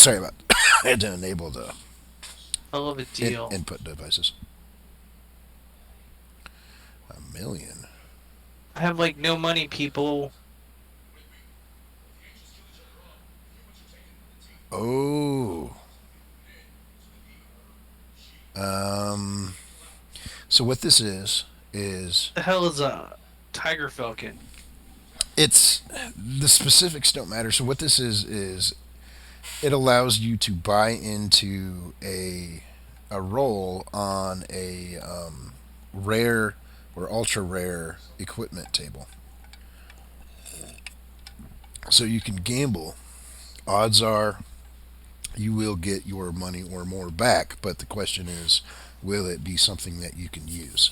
Sorry about. I had to enable the Hell of a deal. input devices. 1,000,000. I have like no money, people. Oh. Um. So what this is The hell is a tiger falcon? it's the specifics don't matter. So what this is it allows you to buy into a role on a rare or ultra rare equipment table. So you can gamble. Odds are you will get your money or more back, but the question is, will it be something that you can use?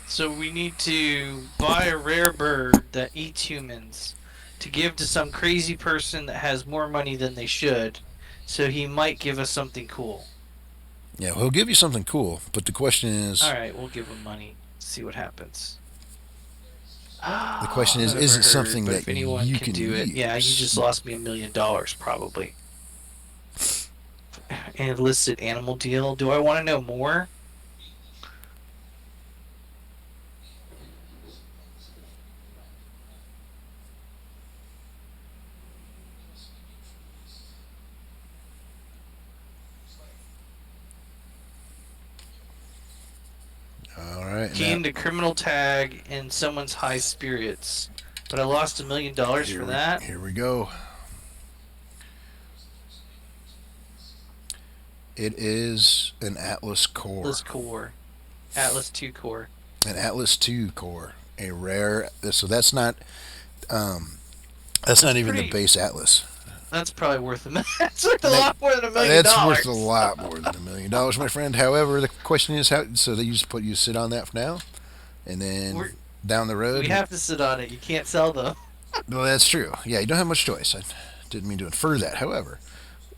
So we need to buy a rare bird that eats humans to give to some crazy person that has more money than they should. So he might give us something cool. Yeah, he'll give you something cool, but the question All is, right, we'll give him money. See what happens. the question I've is never it heard, something but that if anyone you can can do it, yeah, you use? just lost me $1 million probably. An illicit animal deal. Do I want to know more? All right, now Gained a criminal tag in someone's high spirits, but I lost $1 million for that. here we go. It is an Atlas core, Atlas core, Atlas 2 core. an Atlas 2 core, a rare. So um, that's That's not even the pretty. base Atlas. That's probably worth a million. That's worth a That, lot more than a million that's worth a dollars. lot more than $1 million, my friend. However, the question is how. So they you sit on that for now, and then We're, down the we road. have to sit on it. You can't sell them. Well, that's true. Yeah, you don't have much choice. I didn't mean to infer that. However,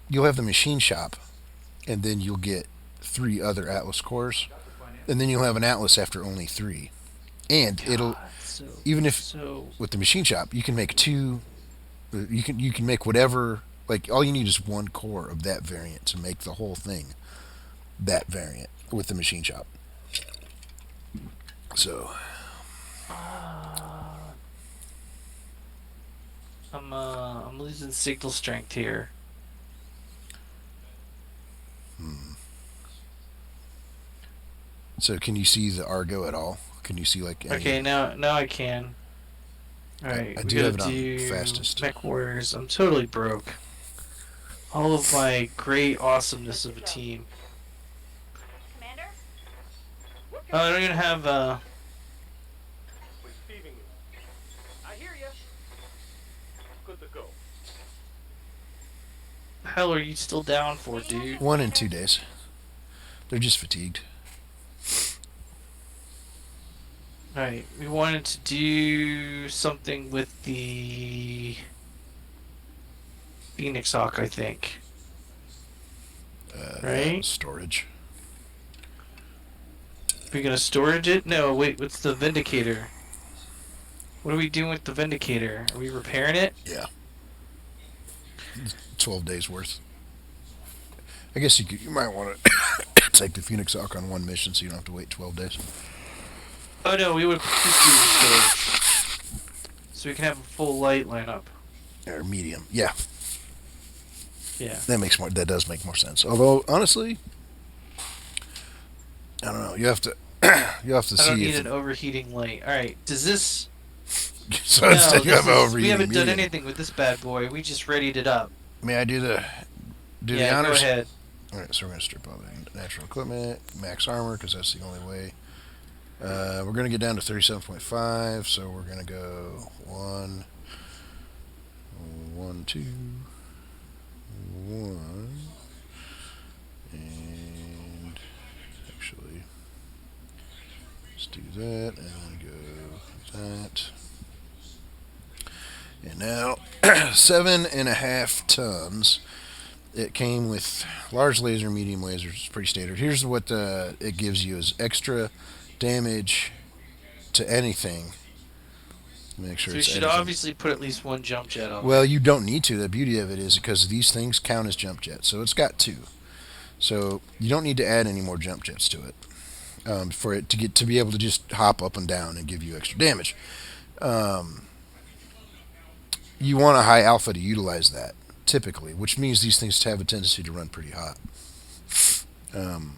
you'll have the machine shop, and then you'll get three other Atlas cores, and then you'll have an Atlas after only three. And it'll God, so even if so. with the machine shop you can make two. You can make whatever. Like all you need is one core of that variant to make the whole thing that variant with the machine shop. So Uh, I'm losing signal strength here. hmm. So can you see the Argo at all? Can you see like any? Okay, now I can. All right, I we do have gotta it on do fastest. mech warriors. I'm totally broke. All of my great awesomeness of a team. Commander? Oh, I don't even have Receiving you. I hear you. Good to go. hell are you still down for, dude? 1 and 2 days. They're just fatigued. Alright, we wanted to do something with the Phoenix Hawk, I think. Yeah, Right? storage. We're gonna storage it? No, wait, what's the Vindicator? What are we doing with the Vindicator? Are we repairing it? Yeah, 12 days worth. I guess you might want to take the Phoenix Hawk on one mission, so you don't have to wait 12 days. Oh no, we would just do storage. So we can have a full light lineup. Or medium. Yeah, Yeah. that makes more. That does make more sense. Although honestly, I don't know. You have to. You have to I don't see need if. an overheating light. Alright, does this... So No, instead, you have we overheating haven't done medium. anything with this bad boy. We just readied it up. May I do the Yeah, go honors? ahead. All right, so we're gonna strip all the natural equipment, max armor, because that's the only way. We're gonna get down to 37.5, so we're gonna go one, one, two, one, and actually, let's do that, and go that, and now 7.5 tons. It came with large laser, medium lasers. It's pretty standard. Here's what it gives you: is extra damage to anything Make sure So we it's should edited. obviously put at least one jump jet on Well, there. you don't need to. The beauty of it is because these things count as jump jets, so it's got two. So you don't need to add any more jump jets to it for it to get to be able to just hop up and down and give you extra damage. Um, you want a high alpha to utilize that typically, which means these things have a tendency to run pretty hot. Um,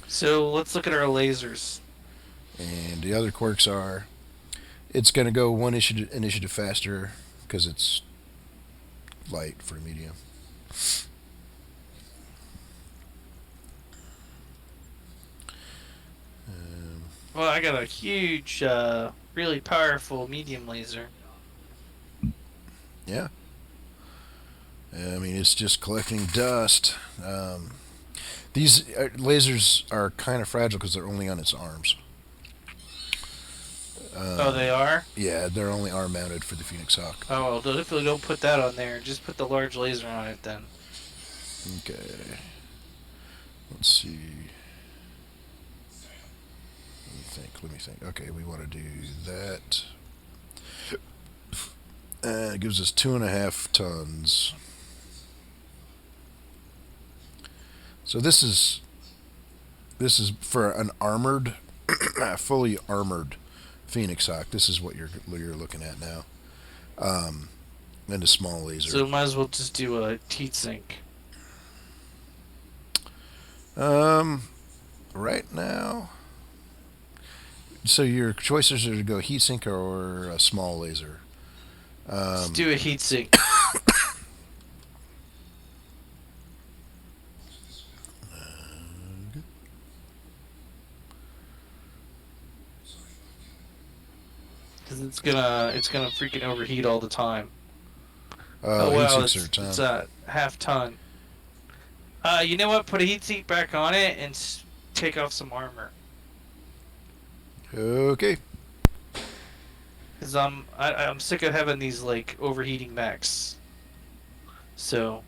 So let's look at our lasers. and the other quirks are it's going to go one initiative faster because it's light for medium. Um, Well, I got a huge, really powerful medium laser. yeah. I mean, it's just collecting dust. These lasers are kind of fragile because they're only on its arms. Oh, they are? Yeah, they're only arm mounted for the Phoenix Hawk. Oh, well, definitely don't put that on there. Just put the large laser on it then. Okay. Let's see. Let me think. Let me think. Okay, we want to do that. It gives us 2.5 tons. So this is for an armored, fully armored Phoenix Hawk. This is what you're looking at now. And a small laser. So might as well just do a heat sink. Right now. So your choices are to go heatsink or a small laser. Let's do a heat sink. Because it's gonna freaking overheat all the time. Oh wow, Heatsinks are a it's ton. a half ton. You know what? Put a heat sink back on it and take off some armor. Okay. Cause I'm sick of having these like overheating mechs. So,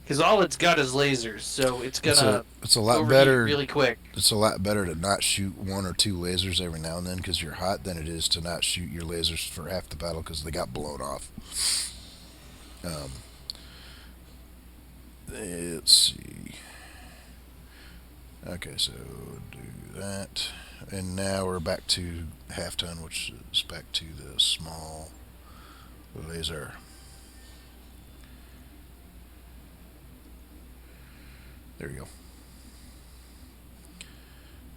cause all it's got is lasers, so it's gonna It's a lot overheat better. really quick. It's a lot better to not shoot one or two lasers every now and then because you're hot than it is to not shoot your lasers for half the battle because they got blown off. Um, let's see. Okay, so do that, and now we're back to half ton, which is back to the small laser. There you go.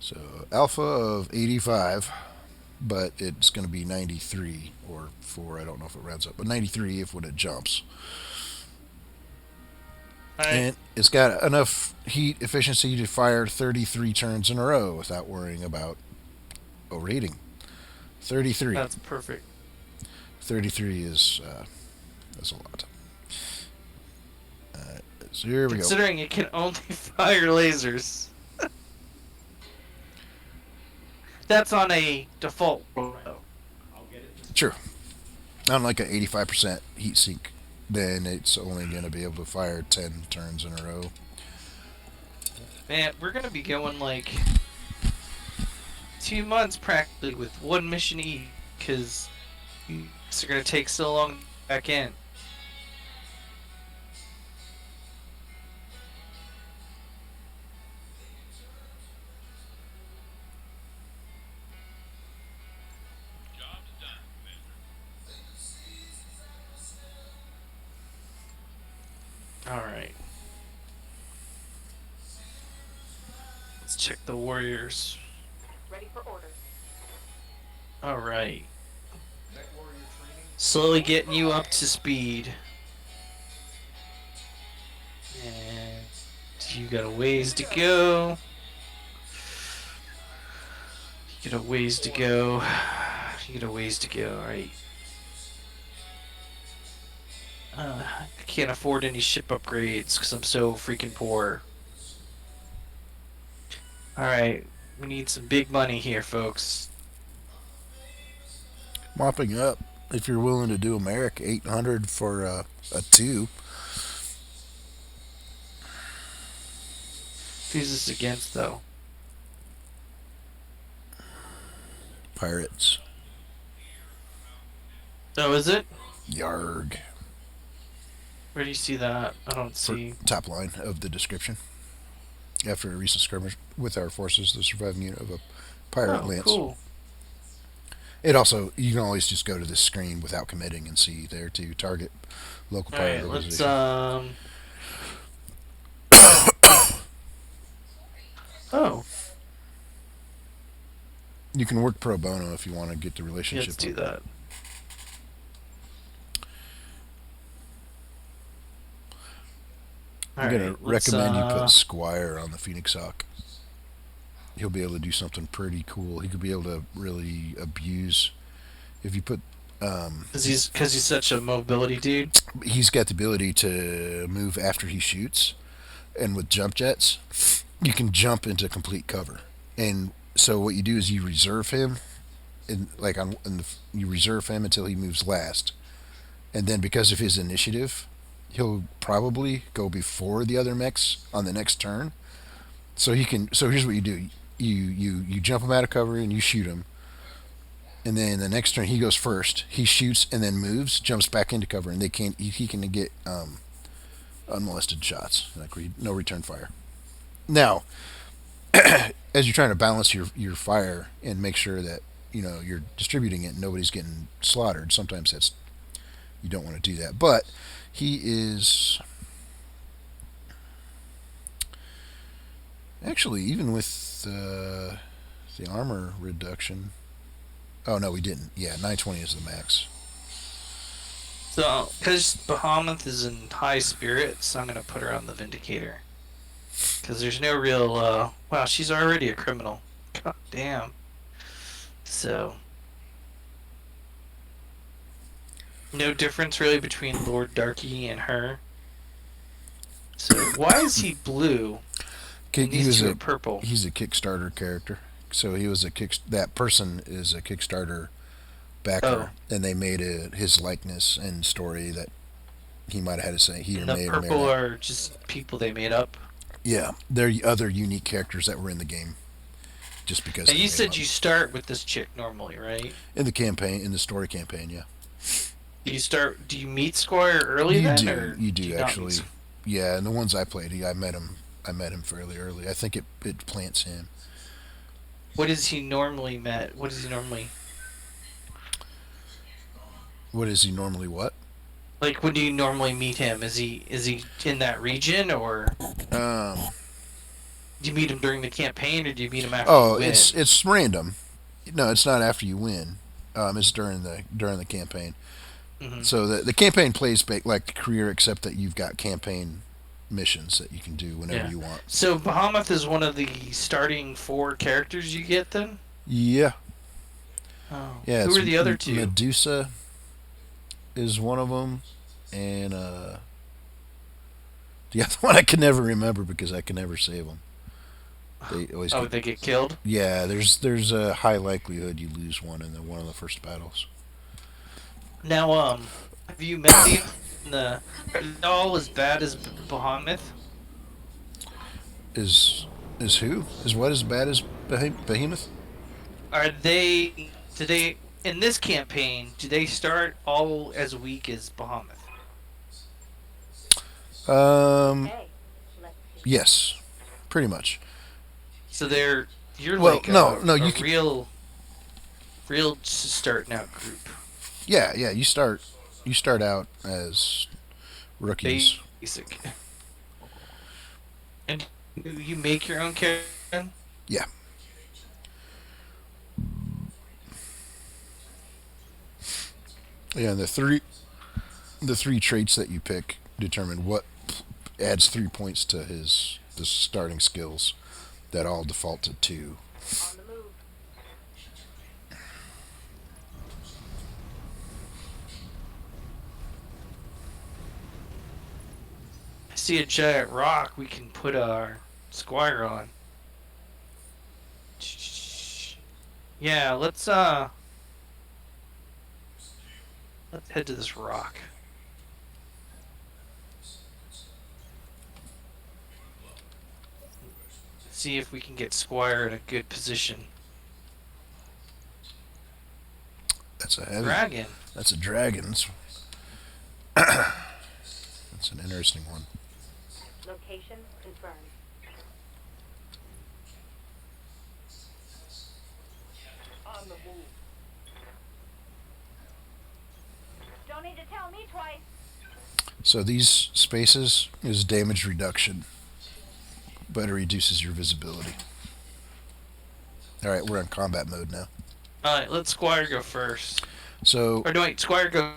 So alpha of 85, but it's going to be 93 or 4. I don't know if it rounds up, but 93 if when it jumps. Alright, And it's got enough heat efficiency to fire 33 turns in a row without worrying about overheating. 33. that's perfect. 33 is that's a lot. So here we go. Considering it can only fire lasers. That's on a default roto. Sure. On like an 85% heat sink, then it's only going to be able to fire 10 turns in a row. Man, we're gonna be going like 2 months practically with one mission each, because it's gonna take so long to get back in. Alright. Let's check the warriors. Ready for orders. Alright. Slowly getting you up to speed. And you got a ways to go. You got a ways to go. You got a ways to go, alright. I can't afford any ship upgrades because I'm so freaking poor. Alright, we need some big money here, folks. Mopping up, if you're willing to do America 800 for a 2. Who's this against, though? Pirates. Oh, is it? Yarg. Where do you see that? I don't For see. top line of the description. After a recent skirmish with our forces, the surviving unit of a pirate Oh, lance. cool. It also, you can always just go to this screen without committing and see there to target local All pirate right, let's organization. Oh, You can work pro bono if you want to get the yeah, let's relationship do up. that. All I'm right, gonna let's recommend you put Squire on the Phoenix Hawk. He'll be able to do something pretty cool. He could be able to really abuse if you put. because he's such a mobility dude. He's got the ability to move after he shoots, and with jump jets, you can jump into complete cover. And so what you do is you reserve him, you reserve him until he moves last, and then because of his initiative, he'll probably go before the other mechs on the next turn. So he can. So here's what you do: you jump him out of cover and you shoot him, and then the next turn he goes first. He shoots and then moves, jumps back into cover, and they can't. He can get unmolested shots, like no return fire. Now, as you're trying to balance your fire and make sure that you're distributing it and nobody's getting slaughtered, sometimes that's you don't want to do that. But he is actually even with the armor reduction. Oh no, we didn't. Yeah, 920 is the max. So, because Bahamut is in high spirits, I'm gonna put her on the Vindicator. Because there's no real. Wow, she's already a criminal. God damn. So, no difference really between Lord Darky and her. So, why is he blue? And He these was two a are purple. he's a Kickstarter character. So he was that person is a Kickstarter backer, Oh, and they made his likeness and story that he might have had to say he and the may or may purple not. are just people they made up. Yeah, there are other unique characters that were in the game, just because Now, they you made them said up. you start with this chick normally, right? In the campaign, in the story campaign, yeah, Do you meet Squire early then, or you do do you not meet actually, yeah. And the ones I played, I met him fairly early. I think it plants him. What is he normally met? What is he normally What is he normally? What? like? When do you normally meet him? Is he in that region, or Um. do you meet him during the campaign, or do you meet him after you Oh, win? it's random. No, it's not after you win. It's during the campaign. Hmm. So the campaign plays like the career, except that you've got campaign missions that you can do whenever Yeah. you want. So Bahamut is one of the starting four characters you get then. Yeah, Oh, yeah. who It's are the other two? Medusa is one of them, and the other one I can never remember because I can never save them. They always Oh, get. they get killed. Yeah, there's a high likelihood you lose one in one of the first battles. Now, have you met the are they all as bad as Bahamut? Is is who is what as bad as Behemoth? Are they? Do they in this campaign? Do they start all as weak as Bahamut? Um, Okay, let's see. yes, pretty much. So you're Well, like no, a you can. real starting out group, Yeah, yeah. You start out as rookies. basic, and you make your own character. Yeah, yeah. And the three traits that you pick determine what adds 3 points to the starting skills that all default to two. On the move. I see a giant rock we can put our squire on. Yeah, let's head to this rock. See if we can get Squire in a good position. That's a heavy. Dragon. That's a dragon's. That's an interesting one. Location confirmed. On the move. Don't need to tell me twice. So these spaces is damage reduction, but it reduces your visibility. All right, we're in combat mode now. Alright, let Squire go first. So Or no, wait, Squire go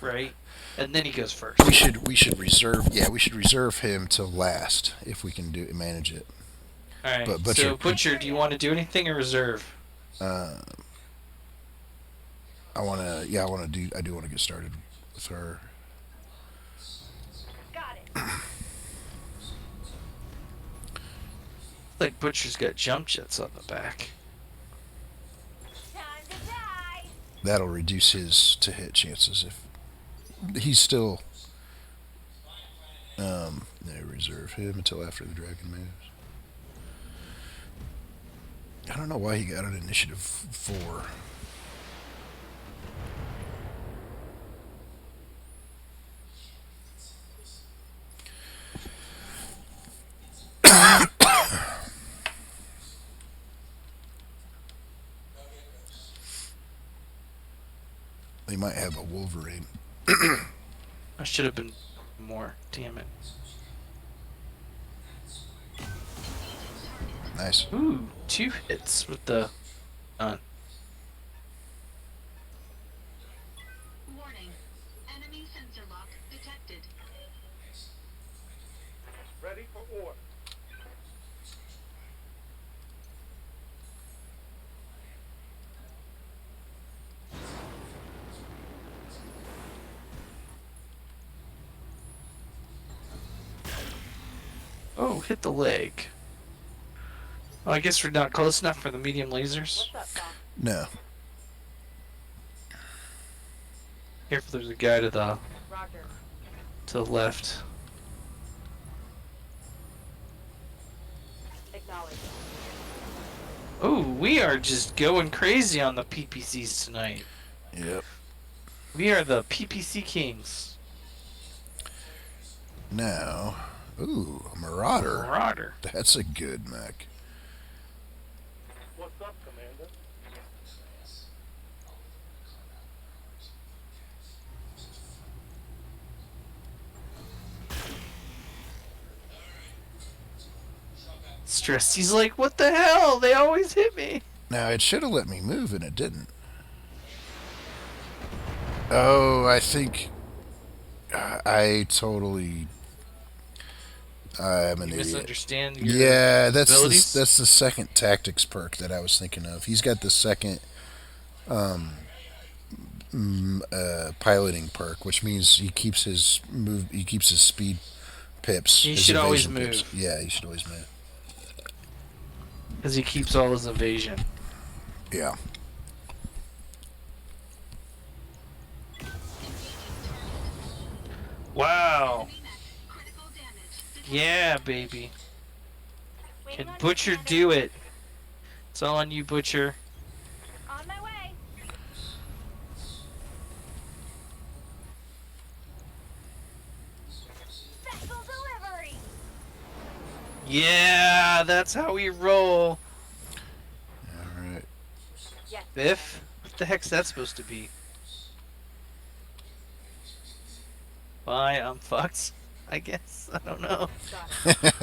right, and then he goes first. we should reserve him till last if we can manage it. Alright, but Butcher- so Butcher, do you want to do anything or reserve? I do want to get started with her. Got it. Like Butcher's got jump jets on the back. Time to die. That'll reduce his to hit chances if he's still. Reserve him until after the dragon moves. I don't know why he got an initiative 4. They might have a Wolverine. I should have been more. Damn it. Nice. Ooh, 2 hits with the gun. Warning. Enemy sensor lock detected. Ready for order. Oh, hit the leg. Well, I guess we're not close enough for the medium lasers. What's up, Doc? No. Careful, there's a guy to the Roger. left. Acknowledge. Oh, we are just going crazy on the PPCs tonight. Yep. We are the PPC kings. Now, ooh, a Marauder. Marauder. That's a good mech. What's up, Commander? Stressed. He's like, what the hell? They always hit me. Now, it should have let me move, and it didn't. Oh, I think I totally. I'm an You idiot. misunderstand your Yeah, abilities? that's the second tactics perk that I was thinking of. He's got the second piloting perk, which means he keeps his speed pips. He his should always evasion pips. move. Yeah, he should always move. Because he keeps all his evasion. Yeah. Wow. Enemy mech. Critical damage detected. Yeah, baby. Waiting Can on you, Butcher Commander. do it? It's all on you, Butcher. On my way. Special delivery. Yeah, that's how we roll. All right. Yes. Biff? What the heck's that supposed to be? Bye, I'm fucked. I guess. I don't know. Got it.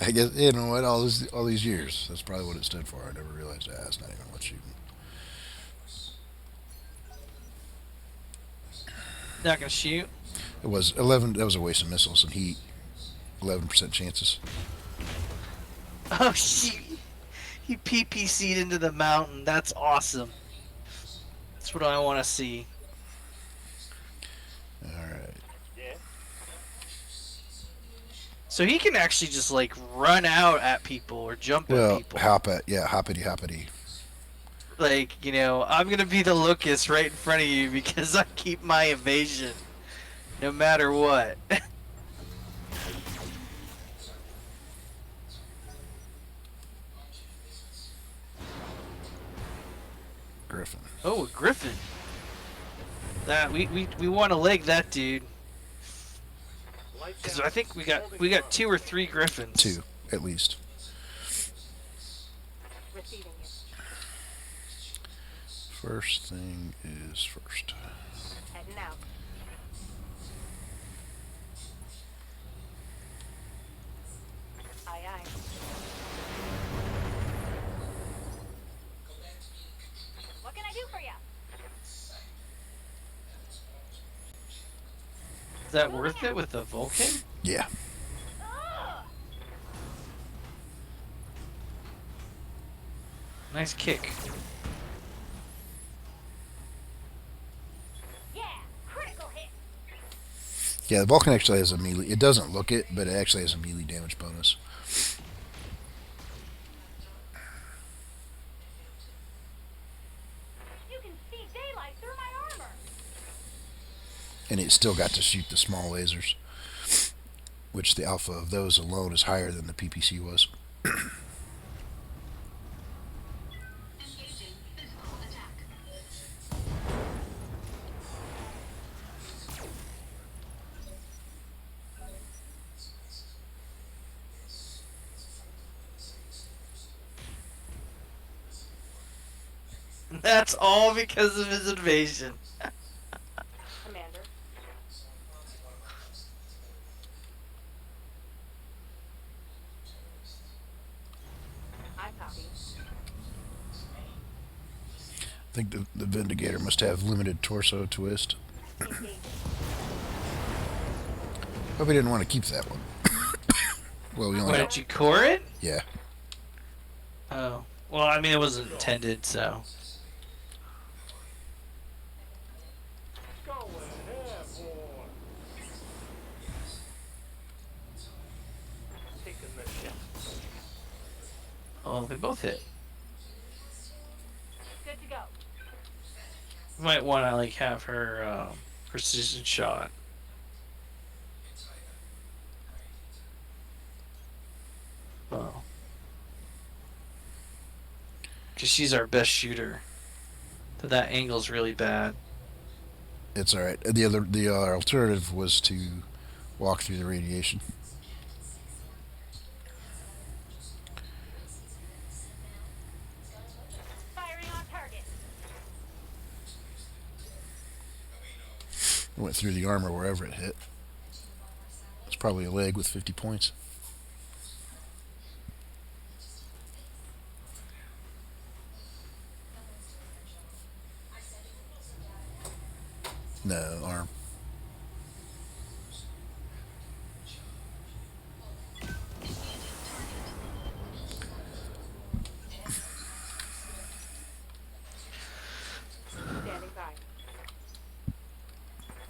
I guess what all these years. That's probably what it stood for. I never realized that. It's not even what shooting. Not gonna shoot. It was 11. That was a waste of missiles and heat. 11% chances. Oh shit! He PPC'd into the mountain. That's awesome. That's what I want to see. All right. Yeah. So he can actually just like run out at people or jump at Well, people. hoppity. Like, I'm gonna be the locust right in front of you because I keep my evasion, no matter what. Griffin. Oh, a griffin. That we want to leg that dude. Lights Because out. I think Holding we got front. 2 or 3 griffins. 2, at least. Receiving you. First thing is first. Heading out. Aye, aye. What can I do for you? Is that worth it with the Vulcan? Yeah. Ugh! Nice kick. Yeah, critical hit. Yeah, the Vulcan actually has a melee. It doesn't look it, but it actually has a melee damage bonus. You can see daylight through my armor. And it still got to shoot the small lasers, which the alpha of those alone is higher than the PPC was. Engaging physical attack. That's all because of his invasion. Commander. I copy. I think the Vindicator must have limited torso twist. Engaging. Hope he didn't want to keep that one. Well, we only Why got... did you core it? Yeah. Oh. Well, I mean, it wasn't intended, so. Go ahead, boy. Taking the ship. Oh, they both hit. Good to go. Might want to, like, have her precision shot. Well. Because she's our best shooter. So that angle's really bad. It's alright. The alternative was to walk through the radiation. Firing on target. Went through the armor wherever it hit. It's probably a leg with 50 points. No, arm. Standing by.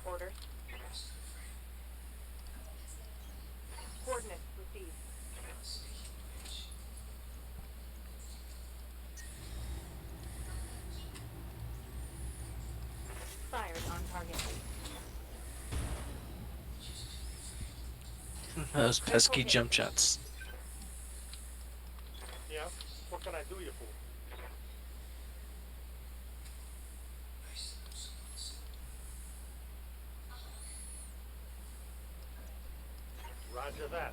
Orders. Coordinates received. Fired on target. Those pesky jump shots. Yeah? What can I do you for? Roger that.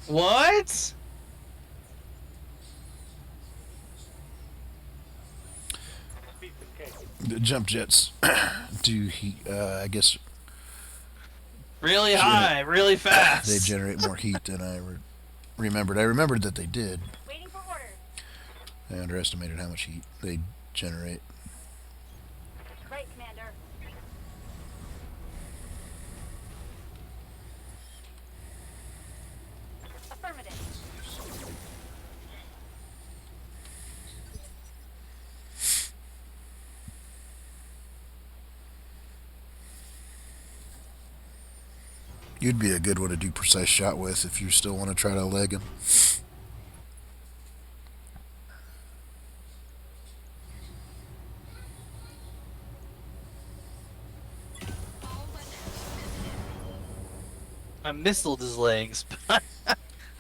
What? Beat the cake. The jump jets do heat, I guess Really high, really fast. they generate more heat than I remembered. I remembered that they did. Waiting for orders. I underestimated how much heat they generate. Right, Commander. Affirmative. You'd be a good one to do precise shot with if you still want to try to leg him. All weapons visited. I missiled his legs, but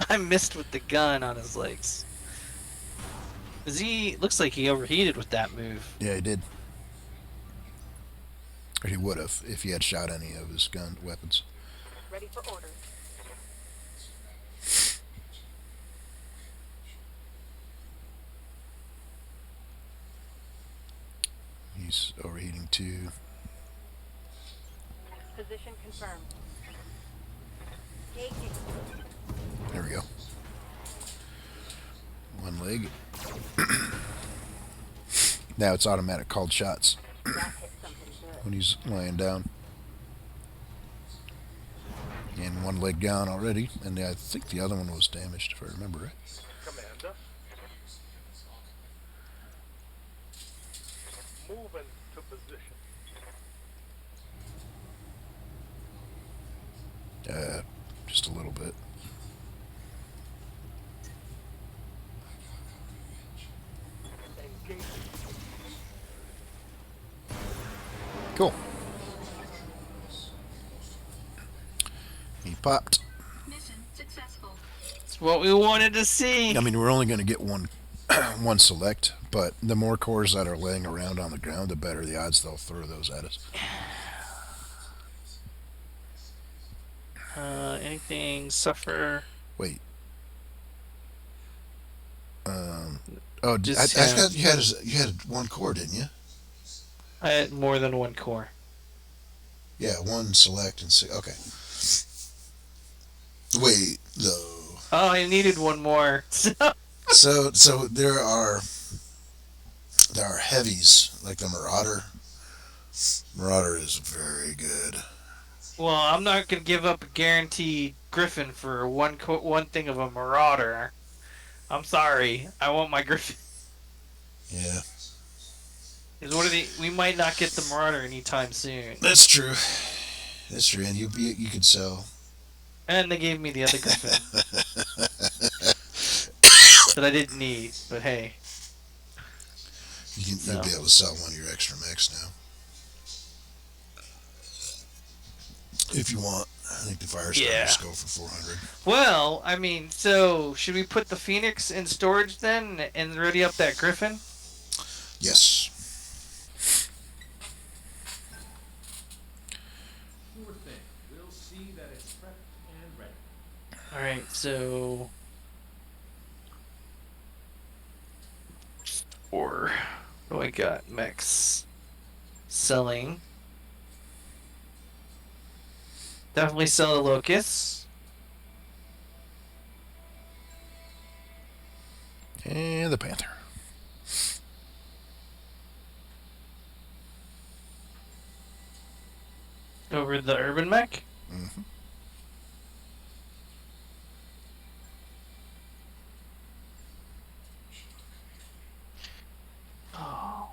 I missed with the gun on his legs. Cause he looks like he overheated with that move. Yeah, he did. Or he would have if he had shot any of his gun weapons. Ready for orders. He's overheating too. Position confirmed. Engaging. There we go. One leg. Now it's automatic called shots That hit something good. when he's lying down. And one leg down already, and I think the other one was damaged, if I remember right. Commander. Moving to position. Just a little bit. Engaging. Cool. He popped. Mission successful. It's what we wanted to see. I mean, we're only going to get one one select, but the more cores that are laying around on the ground, the better the odds they'll throw those at us. Anything suffer? Wait. Oh, Just I thought you had one core, didn't you? I had more than one core. Yeah, one select and six. Okay. Wait, though. Oh, I needed one more. So there are heavies like the Marauder. Marauder is very good. Well, I'm not gonna give up a guaranteed Griffin for one thing of a Marauder. I'm sorry. I want my Griffin. Yeah, Is what are we might not get the Marauder anytime soon. that's true. That's true, and you could sell. And they gave me the other Griffin that I didn't need. But hey, You'll be able to sell one of your extra mechs now. If you want. I think the fire starters go for 400. well, I mean, so should we put the Phoenix in storage then and ready up that Griffin? Yes. Sure thing. We'll see that it's prepped and ready. All right, so or what do I got? Mechs selling. Definitely sell the Locusts. And the Panther. Over the Urban Mech. Mm-hmm. Oh.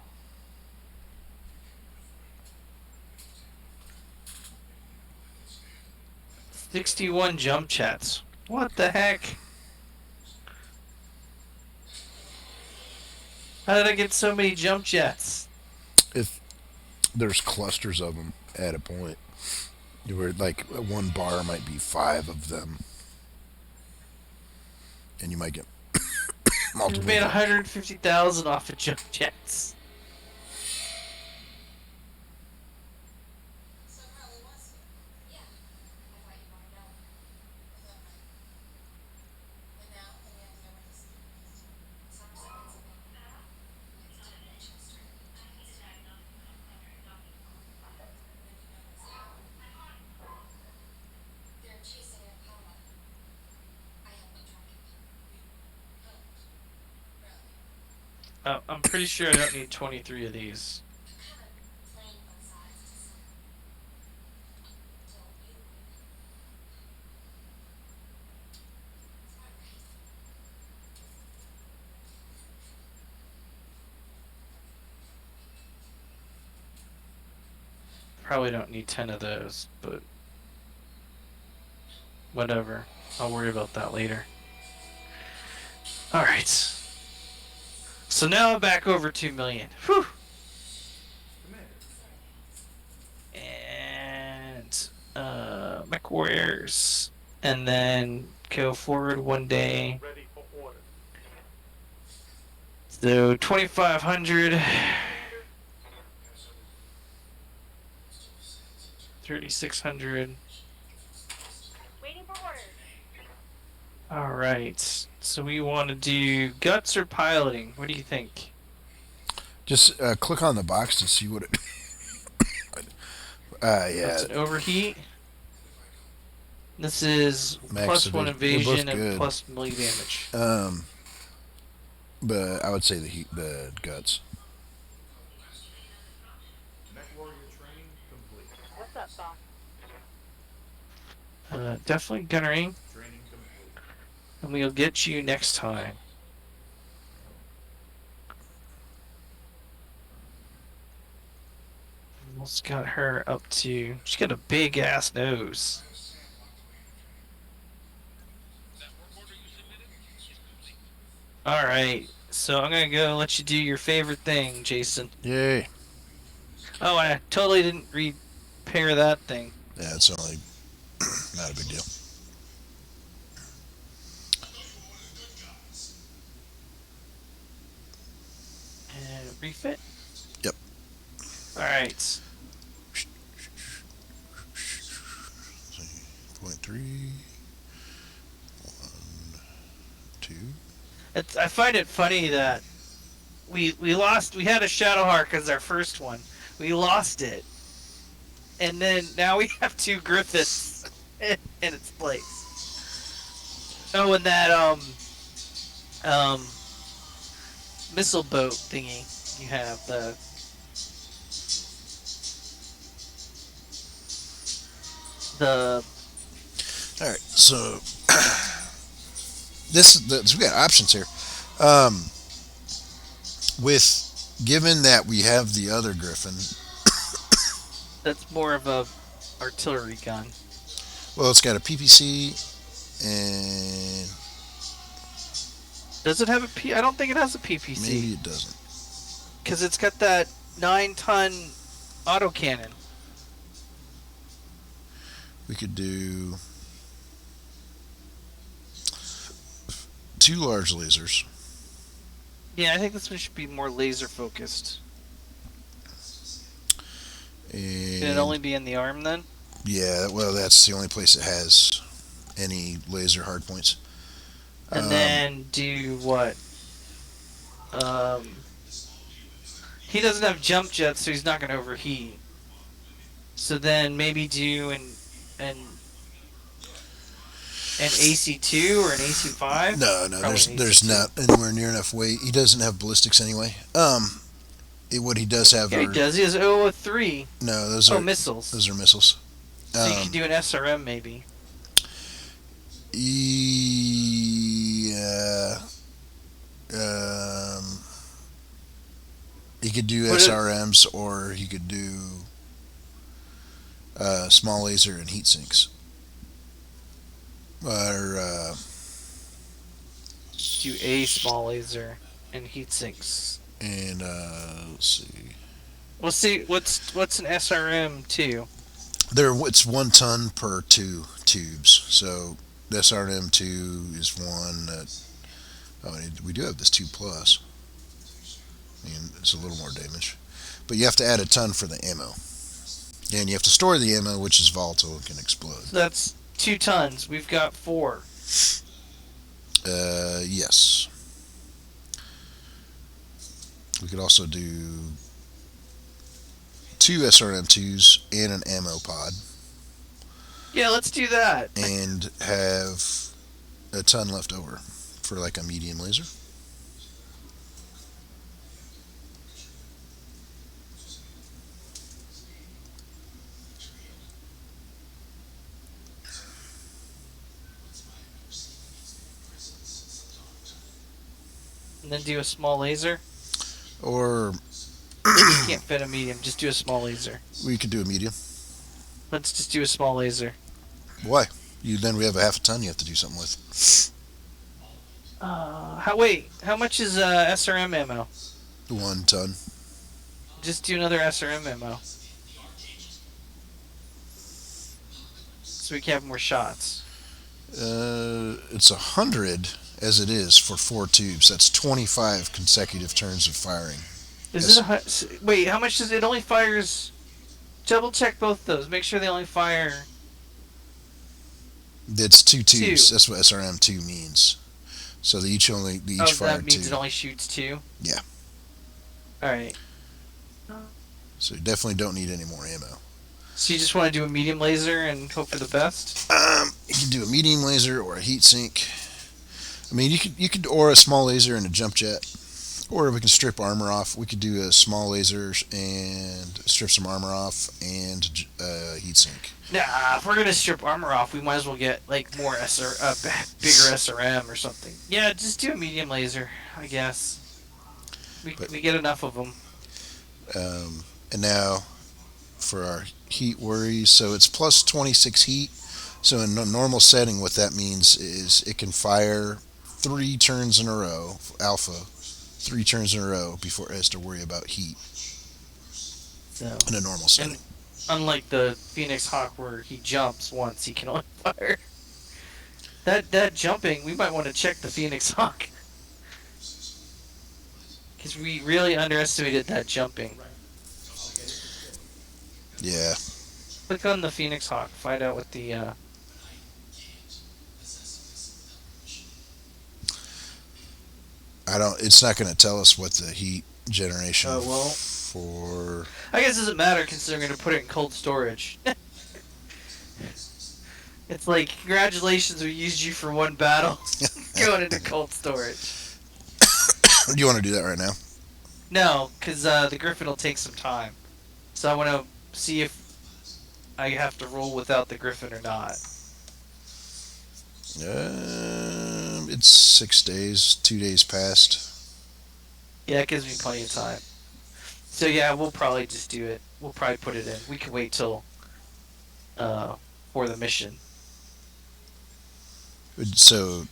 61 jump chats. What the heck? How did I get so many jump jets? If there's clusters of them at a point, where like one bar might be 5 of them, and you might get We multiple. made bars. 150,000 off of jump jets. I'm pretty sure I don't need 23 of these. Probably don't need 10 of those, but whatever. I'll worry about that later. All right. So now I'm back over 2 million. Whew. Commander, And mech warriors, and then go forward one day. Ready for orders. So 2,500, 3,600. Waiting for orders. All right. So we want to do guts or piloting. What do you think? Just click on the box to see what it. Yeah, That's an overheat. This is Max +1 evasion. They're both invasion and good. plus melee damage. But I would say the guts. mech warrior training complete. What's up, boss? Definitely gunnering, Training complete. and we'll get you next time. Almost got her up to. She's got a big ass nose. All right, so I'm gonna go let you do your favorite thing, Jason. Yay! Oh, I totally didn't repair that thing. Yeah, it's only not a big deal. And refit. Yep. All right. 0.3, 1, 2. I find it funny that we lost. We had a Shadowhawk as our first one. We lost it, and then now we have 2 Griffiths in its place. Oh, and that missile boat thingy you have the All right, so we got options here. With given that we have the other Griffin, that's more of a artillery gun. well, it's got a PPC and Does it have a P? I don't think it has a PPC maybe it doesn't. because it's got that 9-ton autocannon. We could do 2 large lasers. Yeah, I think this one should be more laser focused. And Can it only be in the arm then? yeah, well, that's the only place it has any laser hardpoints. And then do what? He doesn't have jump jets, so he's not going to overheat. So then maybe do an AC2 or an AC5? No, Probably there's an AC2. not anywhere near enough weight. He doesn't have ballistics anyway. What he does have Yeah, he are does. He has 003. no, those Oh, are missiles. those are missiles. So you could do an SRM maybe. Yeah. He could do What it- SRMs or he could do small laser and heat sinks. Or Do a small laser and heat sinks. and let's see. We'll see. What's an SRM too? It's 1 ton per 2 tubes. So the SRM2 is one that. Oh, we do have this 2 plus. I mean, it's a little more damage, but you have to add a ton for the ammo, and you have to store the ammo, which is volatile and can explode. So that's 2 tons. We've got 4. Yes. We could also do 2 SRM2s and an ammo pod, Yeah, let's do that. and have a ton left over for like a medium laser. And then do a small laser. Or You can't fit a medium. Just do a small laser. we could do a medium. Let's just do a small laser. Why? Then we have a half a ton you have to do something with. How much is SRM ammo? 1 ton. Just do another SRM ammo. So we can have more shots. It's 100 as it is for 4 tubes. That's 25 consecutive turns of firing. Is it wait, how much does it only fires? Double check both those. Make sure they only fire. It's 2 tubes. Two. That's what SRM2 means. So they each fire That means 2. it only shoots 2? Yeah. Alright. So you definitely don't need any more ammo. So you just want to do a medium laser and hope for the best? You can do a medium laser or a heat sink. I mean, you could or a small laser and a jump jet, or we can strip armor off. We could do a small laser and strip some armor off and heat sink. Nah, if we're gonna strip armor off, we might as well get like more bigger SRM or something. Yeah, just do a medium laser, I guess. We get enough of them. And now for our heat worries, so it's plus 26 heat. So in a normal setting, what that means is it can fire 3 turns in a row, alpha, 3 turns in a row before it has to worry about heat So, in a normal setting. unlike the Phoenix Hawk where he jumps once, he can only fire. That jumping, we might want to check the Phoenix Hawk. Because we really underestimated that jumping. Yeah. Click on the Phoenix Hawk, find out what the, It's not going to tell us what the heat generation Oh, well. for. I guess it doesn't matter because they're going to put it in cold storage. It's like, congratulations, we used you for one battle. Going into cold storage. Do you want to do that right now? No, because the Griffin will take some time. So I want to see if I have to roll without the Griffin or not. It's 6 days, 2 days past. Yeah, it gives me plenty of time. So yeah, we'll probably just do it. We'll probably put it in. We can wait till for the mission. So.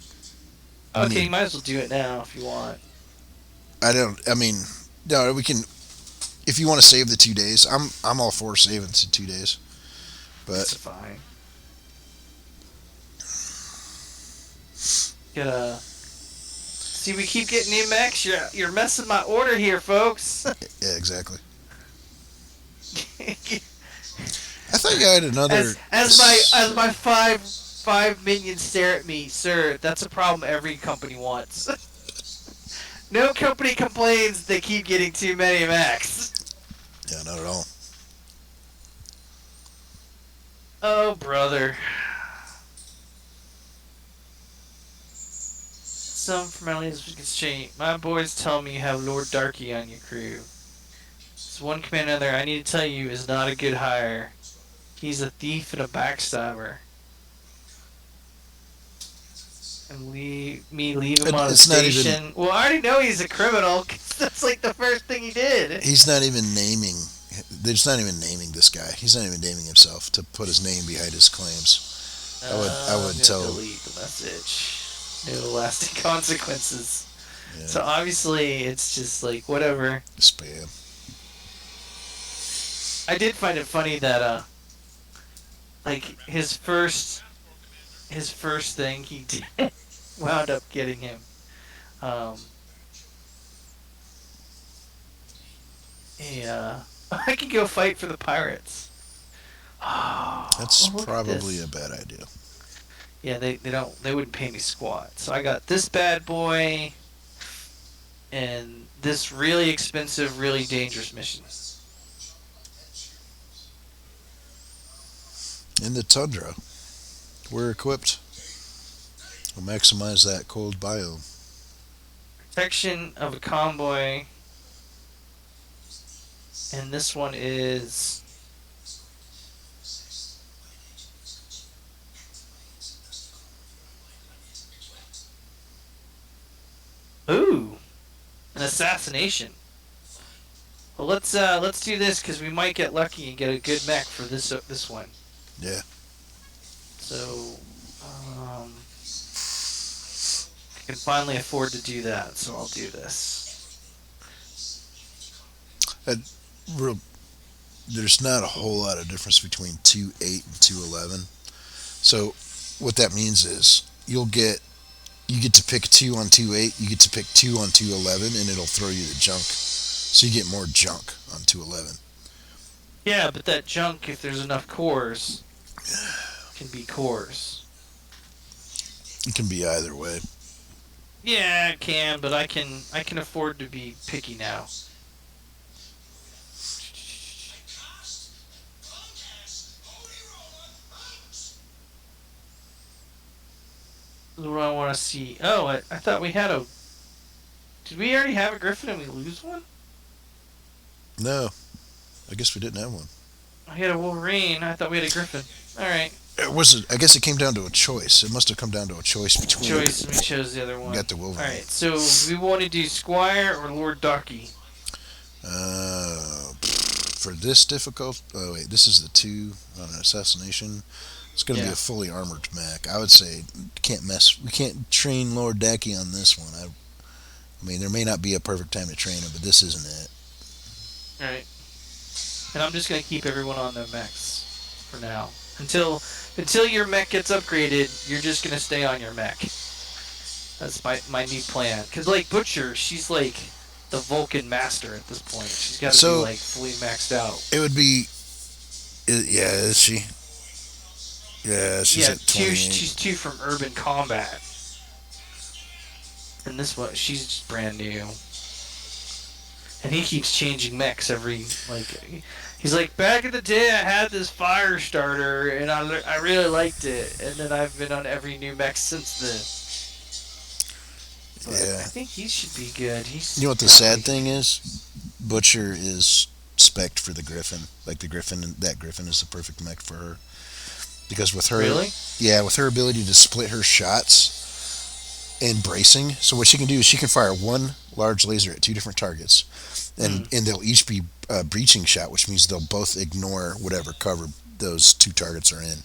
Okay, you might as well do it now if you want. No, we can. If you want to save the 2 days, I'm all for saving the 2 days. That's But fine. Gotta see. We keep getting new mechs. You're messing my order here, folks. yeah, exactly. I thought you had another. as my five minions stare at me, sir. That's a problem every company wants. No company complains they keep getting too many mechs. Yeah, not at all. Oh, brother. Some formalities exchange. My boys tell me you have Lord Darky on your crew. This one commander there, I need to tell you, is not a good hire. He's a thief and a backstabber. And leave him on a It's not station. even- Well, I already know he's a criminal, 'cause that's like the first thing he did. He's not even naming. They're just not even naming this guy. He's not even naming himself to put his name behind his claims. I would tell him. Delete the message. No lasting consequences. Yeah, So obviously, it's just like whatever. spam. I did find it funny that like his first thing he did wound up getting him I could go fight for the pirates. Oh, That's look at probably this. a bad idea. Yeah, they wouldn't pay me squat. So I got this bad boy and this really expensive, really dangerous mission. In the tundra, we're equipped. We'll maximize that cold biome. Protection of a convoy. And this one is ooh, an assassination. Well, let's do this because we might get lucky and get a good mech for this one. Yeah. So I can finally afford to do that, so I'll do this. Real, there's not a whole lot of difference between 2.8 and 2.11. So what that means is you get to pick 2 on 2.8, you get to pick 2 on 2.11, and it'll throw you the junk. So you get more junk on 2.11. Yeah, but that junk, if there's enough cores, can be cores. It can be either way. Yeah, it can, but I can afford to be picky now. What do I want to see? Oh, I thought we had a. Did we already have a Griffin and we lose one? No, I guess we didn't have one. I had a Wolverine. I thought we had a Griffin. All right. It was. I guess it came down to a choice. It must have come down to a choice between. Choice, and we chose the other one. Got the Wolverine. All right. So we want to do Squire or Lord Docky. For this difficult. Oh wait, this is the 2 on an assassination. It's going to be Yeah. a fully armored mech. I would say can't mess. We can't train Lord Dacky on this one. I mean, there may not be a perfect time to train him, but this isn't it. All right. And I'm just gonna keep everyone on their mechs for now until your mech gets upgraded. You're just gonna stay on your mech. That's my new plan. Cause like Butcher, she's like the Vulcan master at this point. She's got to So- be like fully maxed out. It would be. Yeah, is she? Yeah, she's Yeah, at 28. she's 2 from Urban Combat. And this one, she's just brand new. And he keeps changing mechs every, like, he's like, back in the day I had this fire starter and I really liked it. And then I've been on every new mech since then. But Yeah. I think he should be good. He's You know what the got, sad like- thing is? Butcher is spec'd for the Griffin. Like the Griffin, that Griffin is the perfect mech for her. Because with her, Really? yeah, with her ability to split her shots and bracing, so what she can do is she can fire one large laser at 2 different targets, and they'll each be a breaching shot, which means they'll both ignore whatever cover those 2 targets are in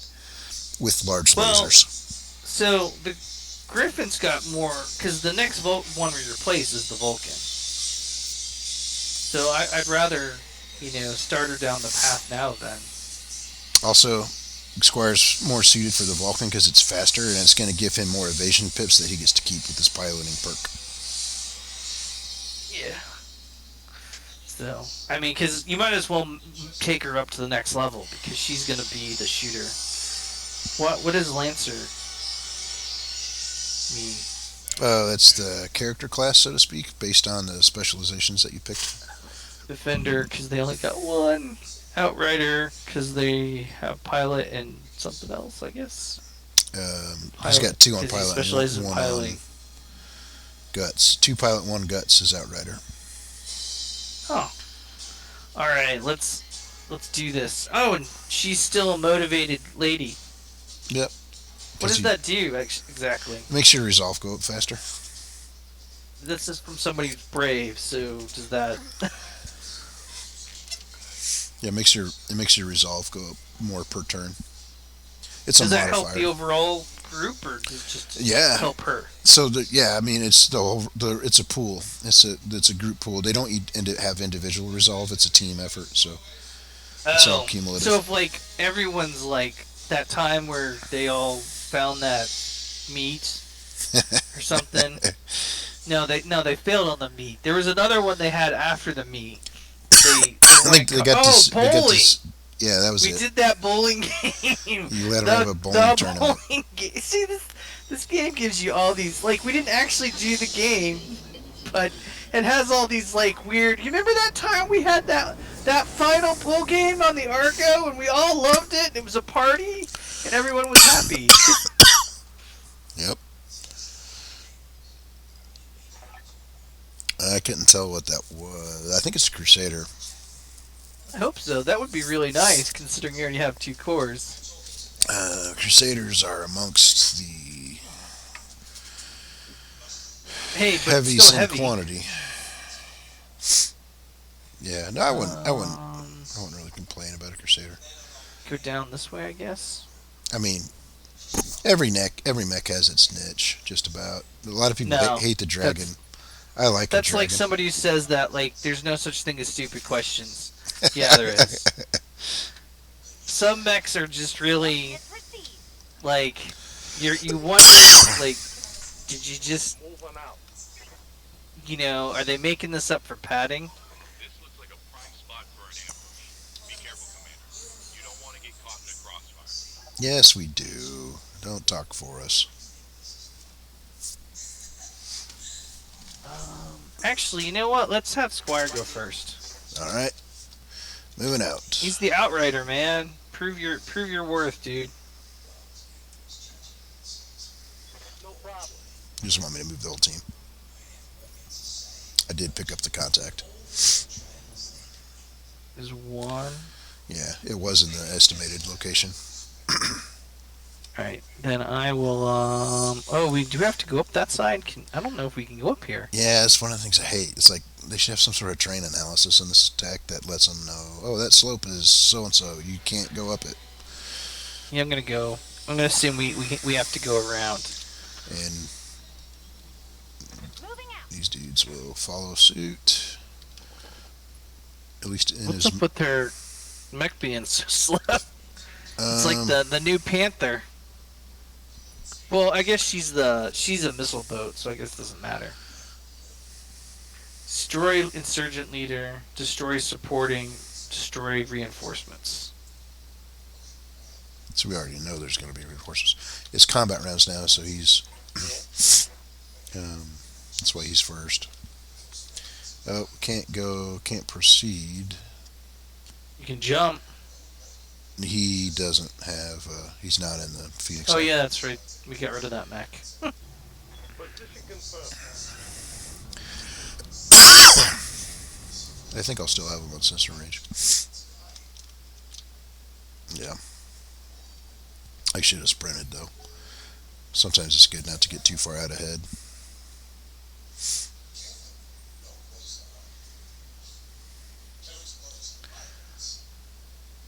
with large Well, lasers. So the Griffin's got more, because the next one we replace is the Vulcan. So I'd rather, start her down the path now then. Also, Squire's more suited for the Vulcan because it's faster, and it's going to give him more evasion pips that he gets to keep with his piloting perk. Yeah. So, I mean, because you might as well take her up to the next level, because she's going to be the shooter. What does Lancer mean? That's the character class, so to speak, based on the specializations that you picked. Defender, because they only got one. Outrider, because they have pilot and something else, I guess. He's got 2 on 'cause he pilot specializes and in 1 piloting. on guts. 2 pilot, 1 guts is Outrider. Oh. Alright, let's do this. Oh, and she's still a motivated lady. Yep. What does that do, exactly? It makes your resolve go up faster. This is from somebody who's brave, so does that... Yeah, it makes your resolve go up more per turn. It's Does a that modifier. help the overall group, or does it just Yeah. help her? So I mean, it's it's a pool. It's a group pool. They don't have individual resolve. It's a team effort. So it's all cumulative. So if like everyone's like that time where they all found that meat or something. No, they failed on the meat. There was another one they had after the meat. They I think they got this. They got bowling. this. Yeah, that was We it. did that bowling game. You let them have a bowling tournament. Bowling game. See, this game gives you all these, like, we didn't actually do the game, but it has all these, like, weird... You remember that time we had that final pool game on the Argo, and we all loved it, and it was a party, and everyone was happy? Yep. I couldn't tell what that was. I think it's Crusader. I hope so. That would be really nice, considering you already have 2 cores. Crusaders are amongst the Hey, but heavies still in heavy. quantity. Yeah, no, I wouldn't really complain about a Crusader. Go down this way, I guess. I mean, Every mech has its niche, just about. A lot of people No, hate the dragon. that's I like a that's like dragon. somebody who says that like there's no such thing as stupid questions. Yeah, there is. Some mechs are just really Target received. like you wonder like did you just Move 'em out. are they making this up for padding? This looks like a prime spot for an ambush. Be careful, Commander. You don't want to get caught in a crossfire. Yes, we do. Don't talk for us. Actually, you know what? Let's have Squire go first. All right, moving out. He's the outrider, man. Prove your worth, dude. No problem. You just want me to move the whole team. I did pick up the contact. There's one. Yeah, it was in the estimated location. Alright, then I will, oh, we do have to go up that side? I don't know if we can go up here. Yeah, it's one of the things I hate. It's like they should have some sort of terrain analysis in this attack that lets them know, oh, that slope is so and so. You can't go up it. Yeah, I'm gonna go. I'm gonna assume we have to go around. And Moving out. these dudes will follow suit. At least in What's his. up with their mech being so slow? It's like Um, the new Panther. Well, I guess she's a missile boat, so I guess it doesn't matter. Destroy insurgent leader, destroy supporting, destroy reinforcements. So we already know there's going to be reinforcements. It's combat rounds now, so he's. That's why he's first. Oh, can't proceed. You can jump. He doesn't have. He's not in the Phoenix. Oh Line. yeah, that's right. We got rid of that mech. Position confirmed. I think I'll still have him on sensor range. Yeah. I should have sprinted though. Sometimes it's good not to get too far out ahead.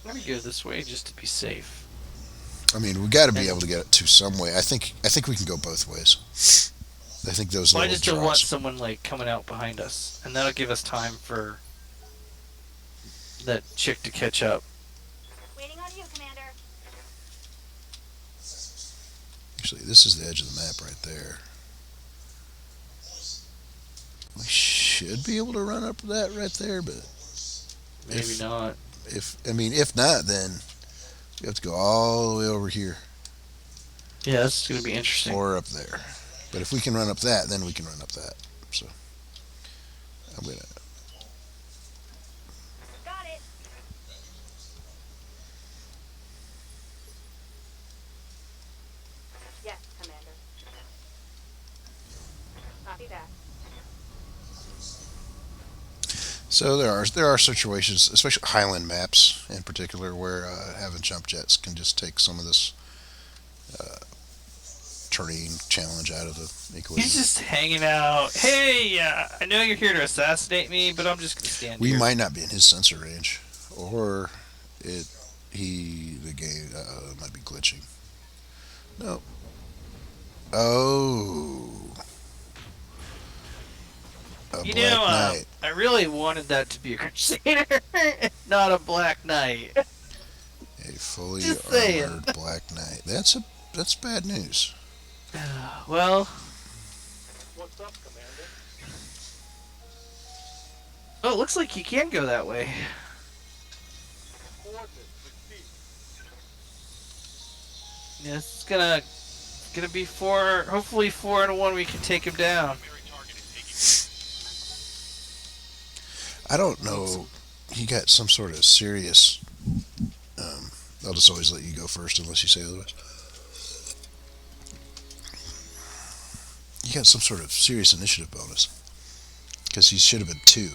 I'm gonna go this way just to be safe. I mean, we got to be able to get it to some way. I think we can go both ways. I think those Well, I little just don't want draws. someone like coming out behind us, and that'll give us time for that chick to catch up. Waiting on you, Commander. Actually, this is the edge of the map right there. We should be able to run up that right there, but Maybe not. if not, then we have to go all the way over here Yeah, this is gonna be interesting. or up there. But if we can run up that, then we can run up that. So I'm gonna. Got it. Yes, Commander. Copy that. So there are situations, especially Highland maps in particular, where having jump jets can just take some of this terrain challenge out of the equation. He's just hanging out. Hey, I know you're here to assassinate me, but I'm just gonna stand We here. might not be in his sensor range, or the game might be glitching. No. Oh. A You Black know, Knight. I really wanted that to be a Crusader, not a Black Knight. A fully Just saying. armored Black Knight. That's bad news. Well, What's up, Commander? oh, it looks like you can go that way. Coordinates received. Yeah, it's gonna be hopefully 4-1. We can take him down. Primary target is taking I don't know. He got some sort of serious. I'll just always let you go first unless you say otherwise. He got some sort of serious initiative bonus because he should have been 2,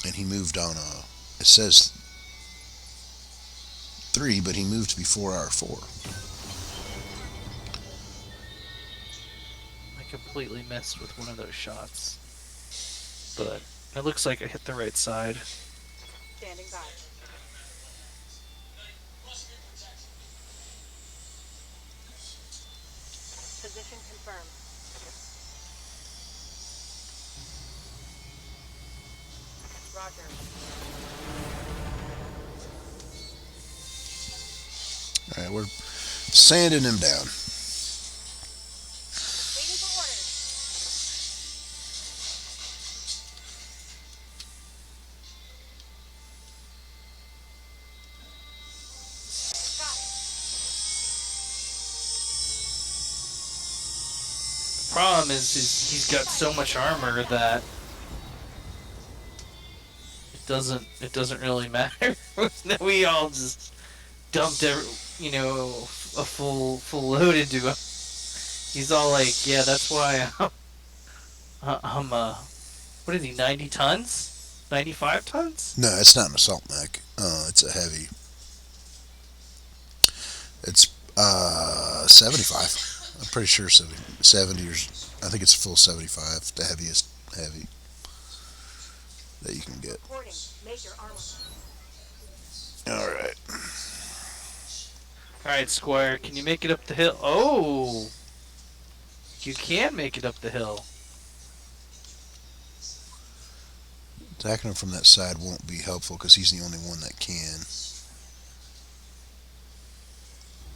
and he moved on. It says 3, but he moved to be 4R4. I completely missed with one of those shots, but it looks like I hit the right side. Standing by. confirmed. Roger. All right, we're sanding him down. Waiting for orders. Got it. The problem is he's got so much armor that it doesn't really matter. We all just dumped a full load into him. He's all like, yeah, that's why I'm what is he, 90 tons? 95 tons? No, it's not an assault mech. It's a heavy. It's 75. I'm pretty sure 70 or I think it's full 75. The heaviest heavy that you can get. Reporting. Major armor. All right. Alright, Squire, can you make it up the hill? Oh! You can make it up the hill. Attacking him from that side won't be helpful because he's the only one that can.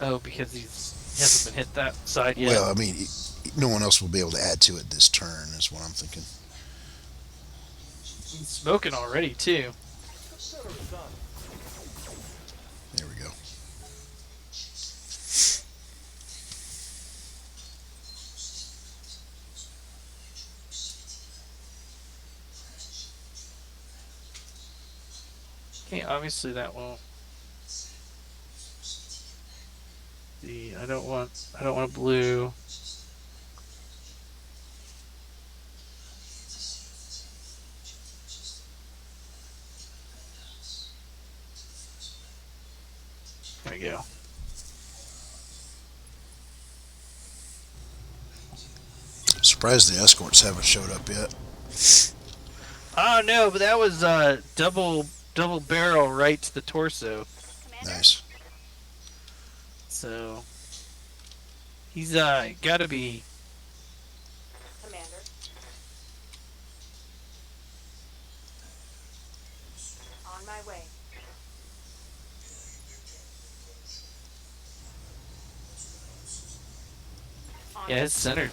Oh, because he hasn't been hit that side yet. Well, I mean, no one else will be able to add to it this turn, is what I'm thinking. He's smoking already, too. Consider it done. There we go. Okay, obviously that won't. I don't want blue. There we go. Surprised the escorts haven't showed up yet. Oh no, but that was double barrel right to the torso. Commander? Nice. So he's gotta be. Commander. On my way. On Yeah, it's centered.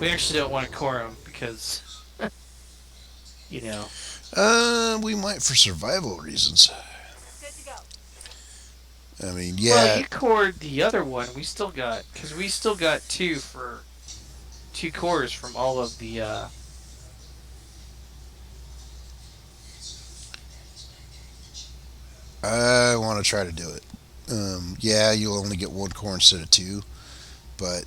We actually don't want to core him because you know. We might for survival reasons. Good to go. I mean, Well, yeah. you cored the other one. We still got two cores from all of the. I want to try to do it. Yeah, you'll only get one core instead of two, but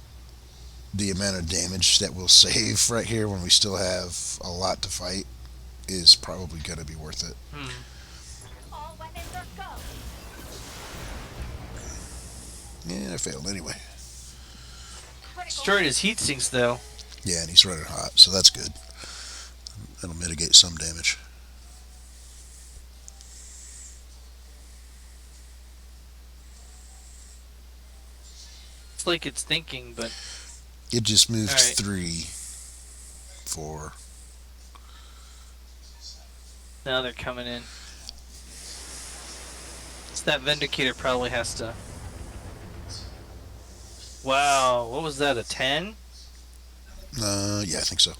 the amount of damage that we'll save right here when we still have a lot to fight is probably going to be worth it. All weapons are go. Yeah, I failed anyway. Critical. Destroyed his heat sinks though. Yeah, and he's running hot, so that's good. That'll mitigate some damage. It's like it's thinking, but It just moved All right. 3, 4. now they're coming in. So that Vindicator probably has to. Wow, what was that? A 10? Yeah, I think so.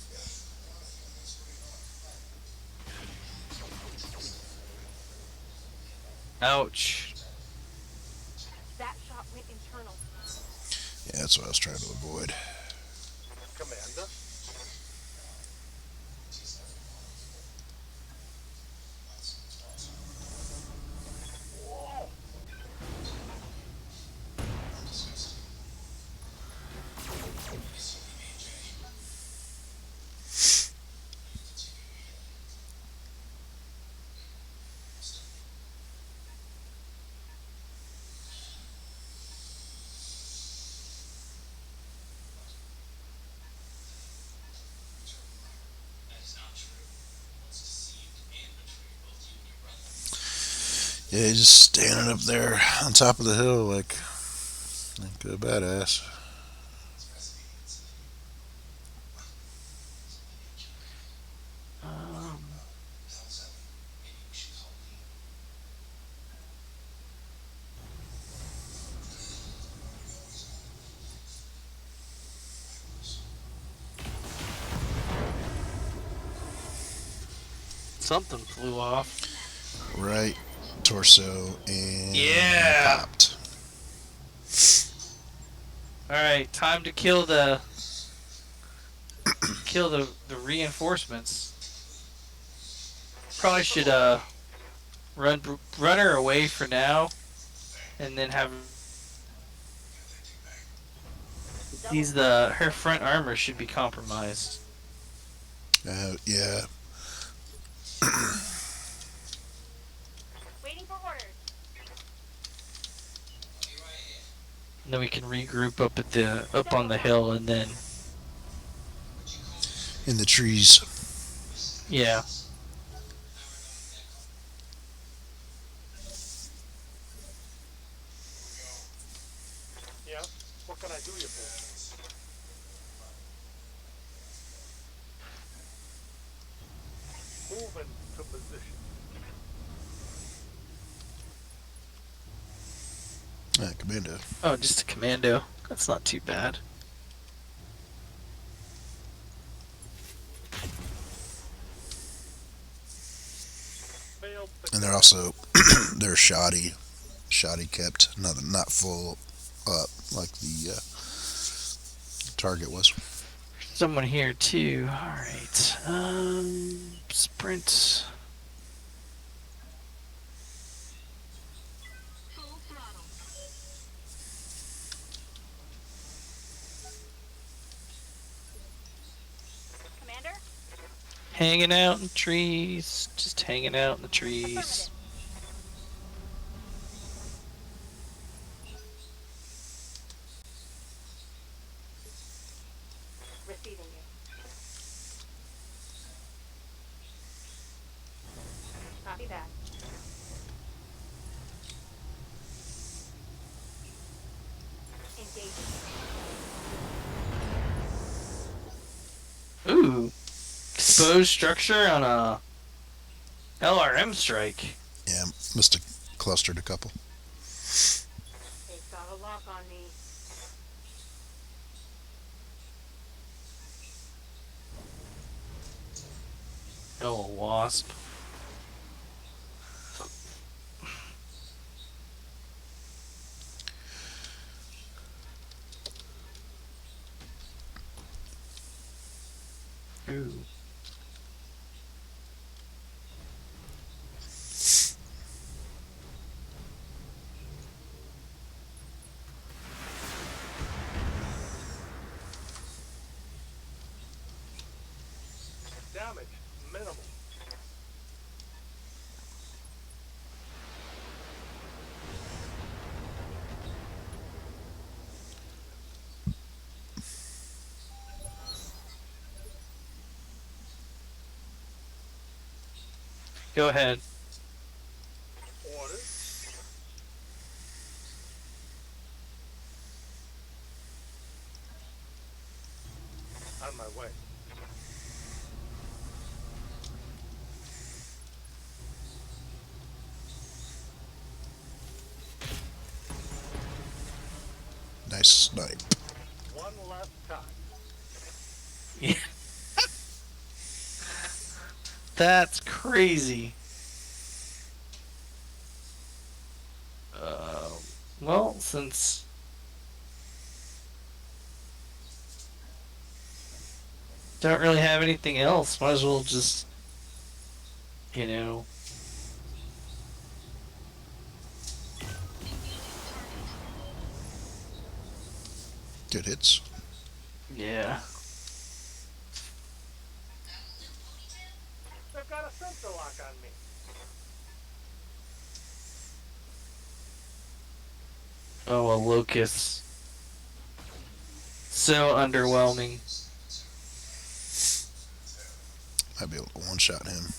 Ouch. That shot went internal. Yeah, that's what I was trying to avoid. Commander? Yeah, he's just standing up there on top of the hill like a badass. something flew off. Right torso and Yeah. popped. All right, time to kill the reinforcements. Probably should run her away for now, and then have her front armor should be compromised. Yeah. Waiting for orders. And then we can regroup up on the hill, and then In the trees. yeah. Yeah? What can I do you for? Move into position. Commando. Oh, just a commando. That's not too bad. Failed And they're success. also they're shoddy kept, not full up like the target was. Someone here too. All right. Sprint. Full throttle. Commander? Hanging out in the trees. Just hanging out in the trees. Affirmative. Receiving you. Copy that. Engaging. Ooh. Exposed structure on a LRM strike. Yeah, must have clustered a couple. They've got a lock on me. Oh, a wasp. Ooh. Damage minimal. Go ahead. Orders. On my way. Nice snipe. One last time. Yeah. That's crazy. Well, since don't really have anything else, might as well just, you know. Good hits. Yeah. They've got a sensor lock on me. Oh, a locust. So underwhelming. Might be able to one-shot him.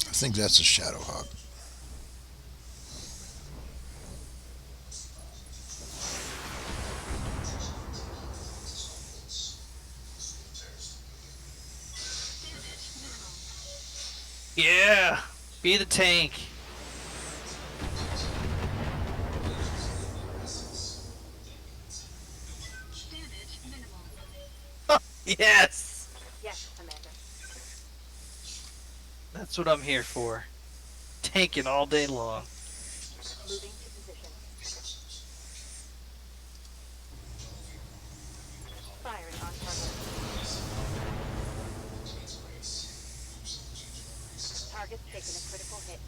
I think that's a Shadowhawk. Yeah. Be the tank. Yes! Yes, Commander. That's what I'm here for. Tanking all day long. Moving to position. Firing on target. Target's taken a critical hit.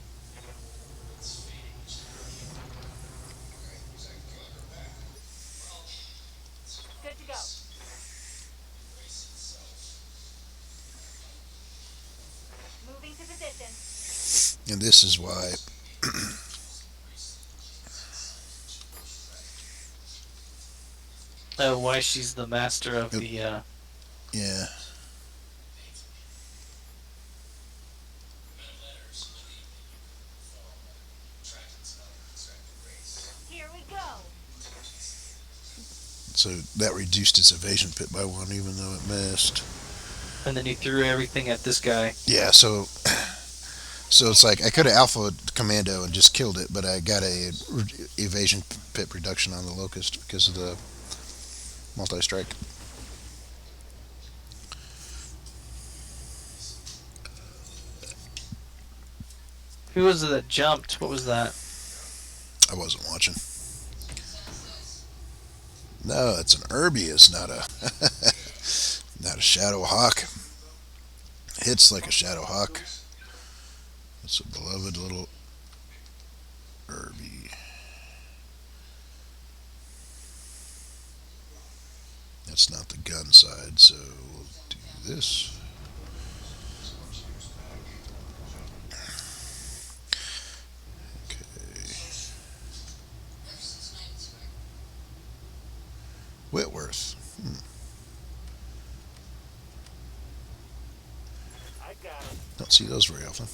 Good to go. Moving to position. And this is why. Oh, why she's the master of Yep. the, Yeah. Here we go. So that reduced its evasion pit by one, even though it missed. and then he threw everything at this guy. Yeah. So it's like I could have alpha commando and just killed it, but I got a evasion pit reduction on the locust because of the multi-strike. Who was it that jumped? What was that? I wasn't watching. No, it's an Urbius, not a not a Shadow Hawk. Hits like a Shadow Hawk. It's a beloved little Urbie. That's not the gun side, so we'll do this. Okay. Whitworth. I got it. Don't see those very often.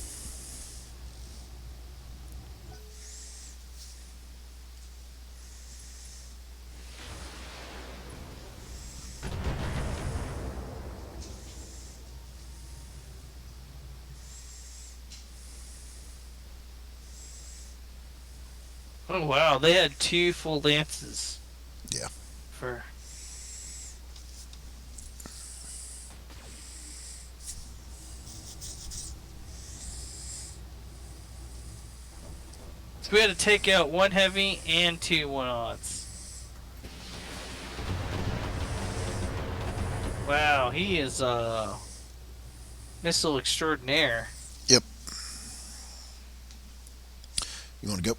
Oh wow, they had 2 full lances. Yeah. For so we had to take out 1 heavy and 2 1-odds. Wow, he is missile extraordinaire. Yep. You want to go?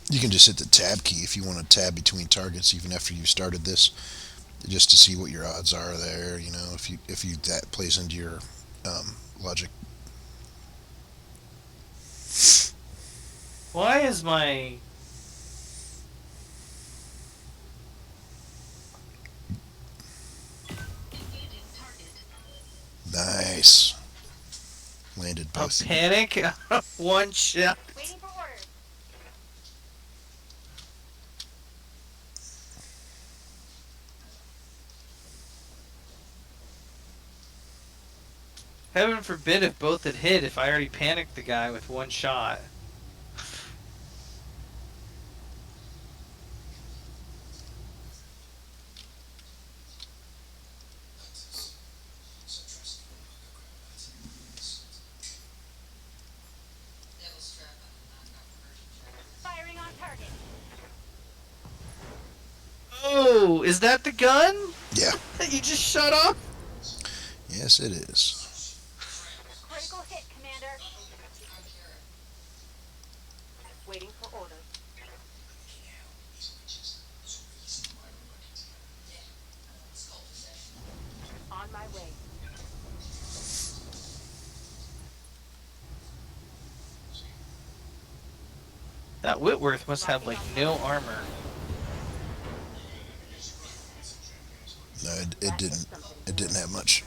You can just hit the tab key if you want to tab between targets, even after you started this, just to see what your odds are there. You know, if you that plays into your logic. Why is my Engaging target. Nice. Landed a both. panic? 1 shot. Waiting for orders. Heaven forbid if both had hit if I already panicked the guy with 1 shot. Firing on target. Oh, is that the gun Yeah. that you just shut off? Yes, it is. Critical hit, Commander. Waiting for orders. On my way. That Whitworth must have like no armor. No, it didn't. It didn't have much.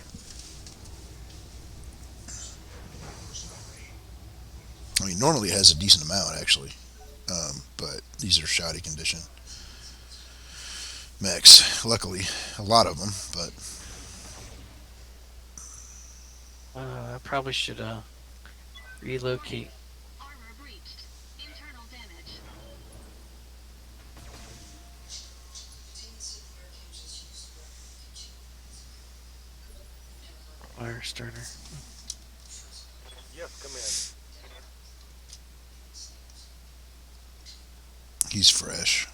I mean, normally it has a decent amount actually, but these are shoddy condition mechs. Luckily, a lot of them, but I probably should relocate. Armor breached. Internal damage. Fire starter. Yes, Commander. he's fresh.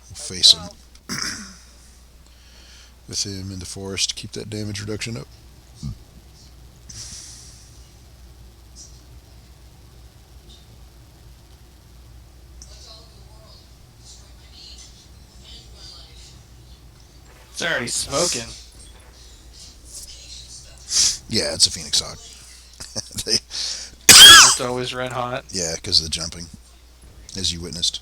We'll face him with him in the forest. Keep that damage reduction up. It's already smoking. Yeah, it's a Phoenix Hawk. They, Just always run hot. yeah, because of the jumping, as you witnessed.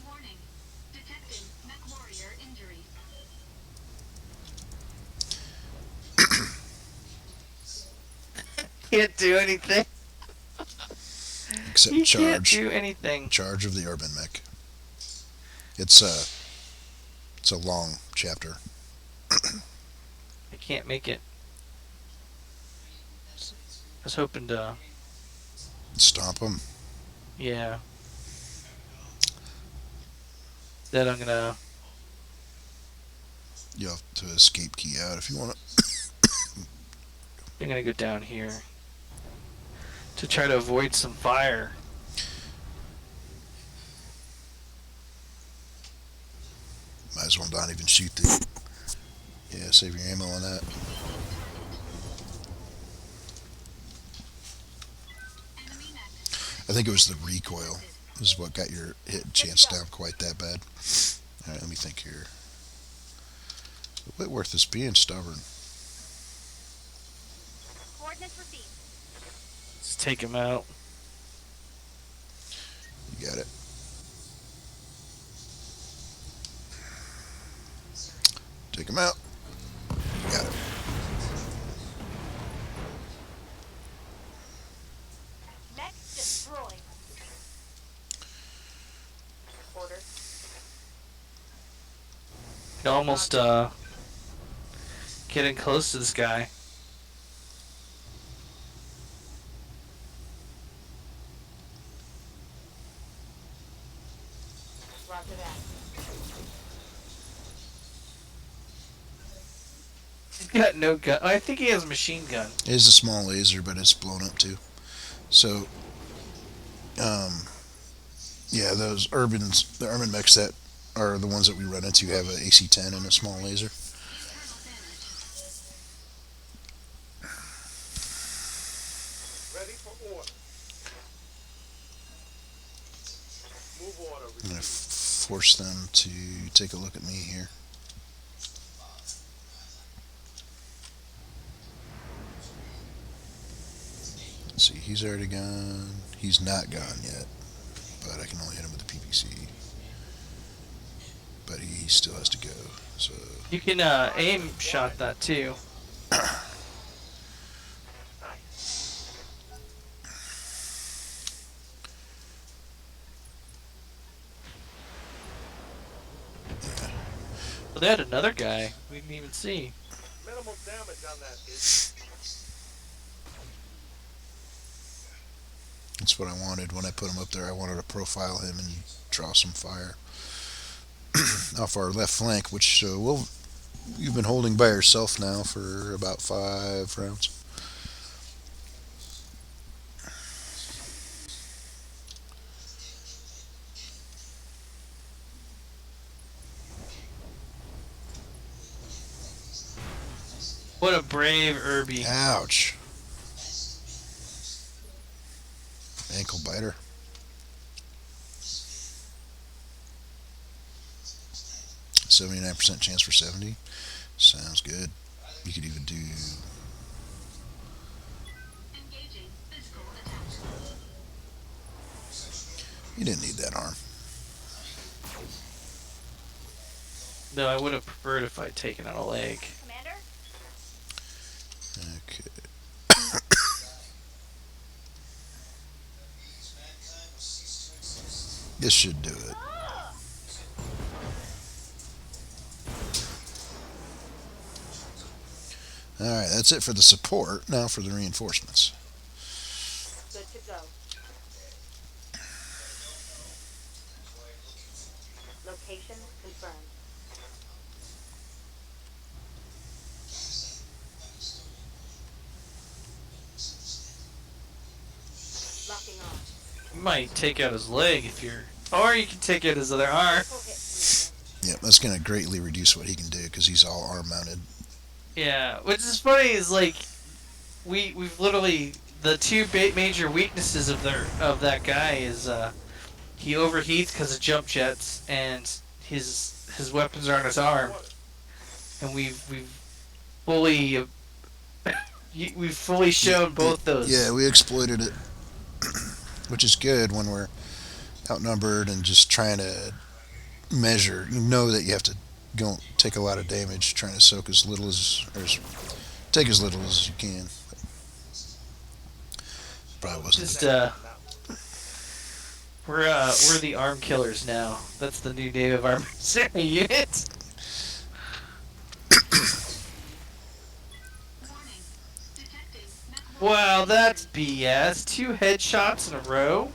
Warning. Detecting mech warrior injury. Can't do anything. Except He can't charge. do anything. Charge of the urban mech. It's a long chapter. I can't make it. I was hoping to. Stomp him. Yeah. Then I'm gonna. You have to escape key out if you want it. I'm gonna go down here to try to avoid some fire. Might as well not even shoot the. Yeah, save your ammo on that. Enemy mech. I think it was the recoil. This is what got your hit chance down quite that bad. Alright, let me think here. Whitworth is being stubborn. Coordinates received. Let's take him out. You got it. Take him out. You got it. Mech destroyed. Orders. Can almost getting close to this guy. Roger that. He's got no gun. I think he has a machine gun. It is a small laser, but it's blown up too. So, yeah, the urban mechs that are the ones that we run into have an AC-10 and a small laser. Internal damage. Ready for order. Move order. I'm going to force them to take a look at me here. Let's see, he's already gone. He's not gone yet, but I can only hit him with the PPC. But he still has to go. So You can aim shot that too. Well, they had another guy we didn't even see. Minimal damage on that is. that's what I wanted when I put him up there. I wanted to profile him and draw some fire off our left flank, which you've been holding by yourself now for about 5 rounds. What a brave Irby. Ouch. Ankle biter. %79% chance for 70. Sounds good. You could even do. Engaging physical attack. You didn't need that arm. No, I would have preferred if I'd taken out a leg. Commander? Okay. This should do it. Alright, that's it for the support. Now for the reinforcements. Good to go. Location confirmed. Locking on. You might take out his leg if you're. Or you can take out his other arm. Full hit, Commander. Yep, that's going to greatly reduce what he can do because he's all arm mounted. Yeah, which is funny is like we've literally the two major weaknesses of that guy is he overheats because of jump jets and his weapons are on his arm, and we've fully we've fully shown both those. Yeah, we exploited it, which is good when we're outnumbered and just trying to measure. You know that you have to go take a lot of damage, trying to soak as little take as little as you can. Probably wasn't. Just we're the arm killers now. That's the new name of our mercenary unit. Warning. Detecting mech Wow, that's BS. 2 headshots in a row.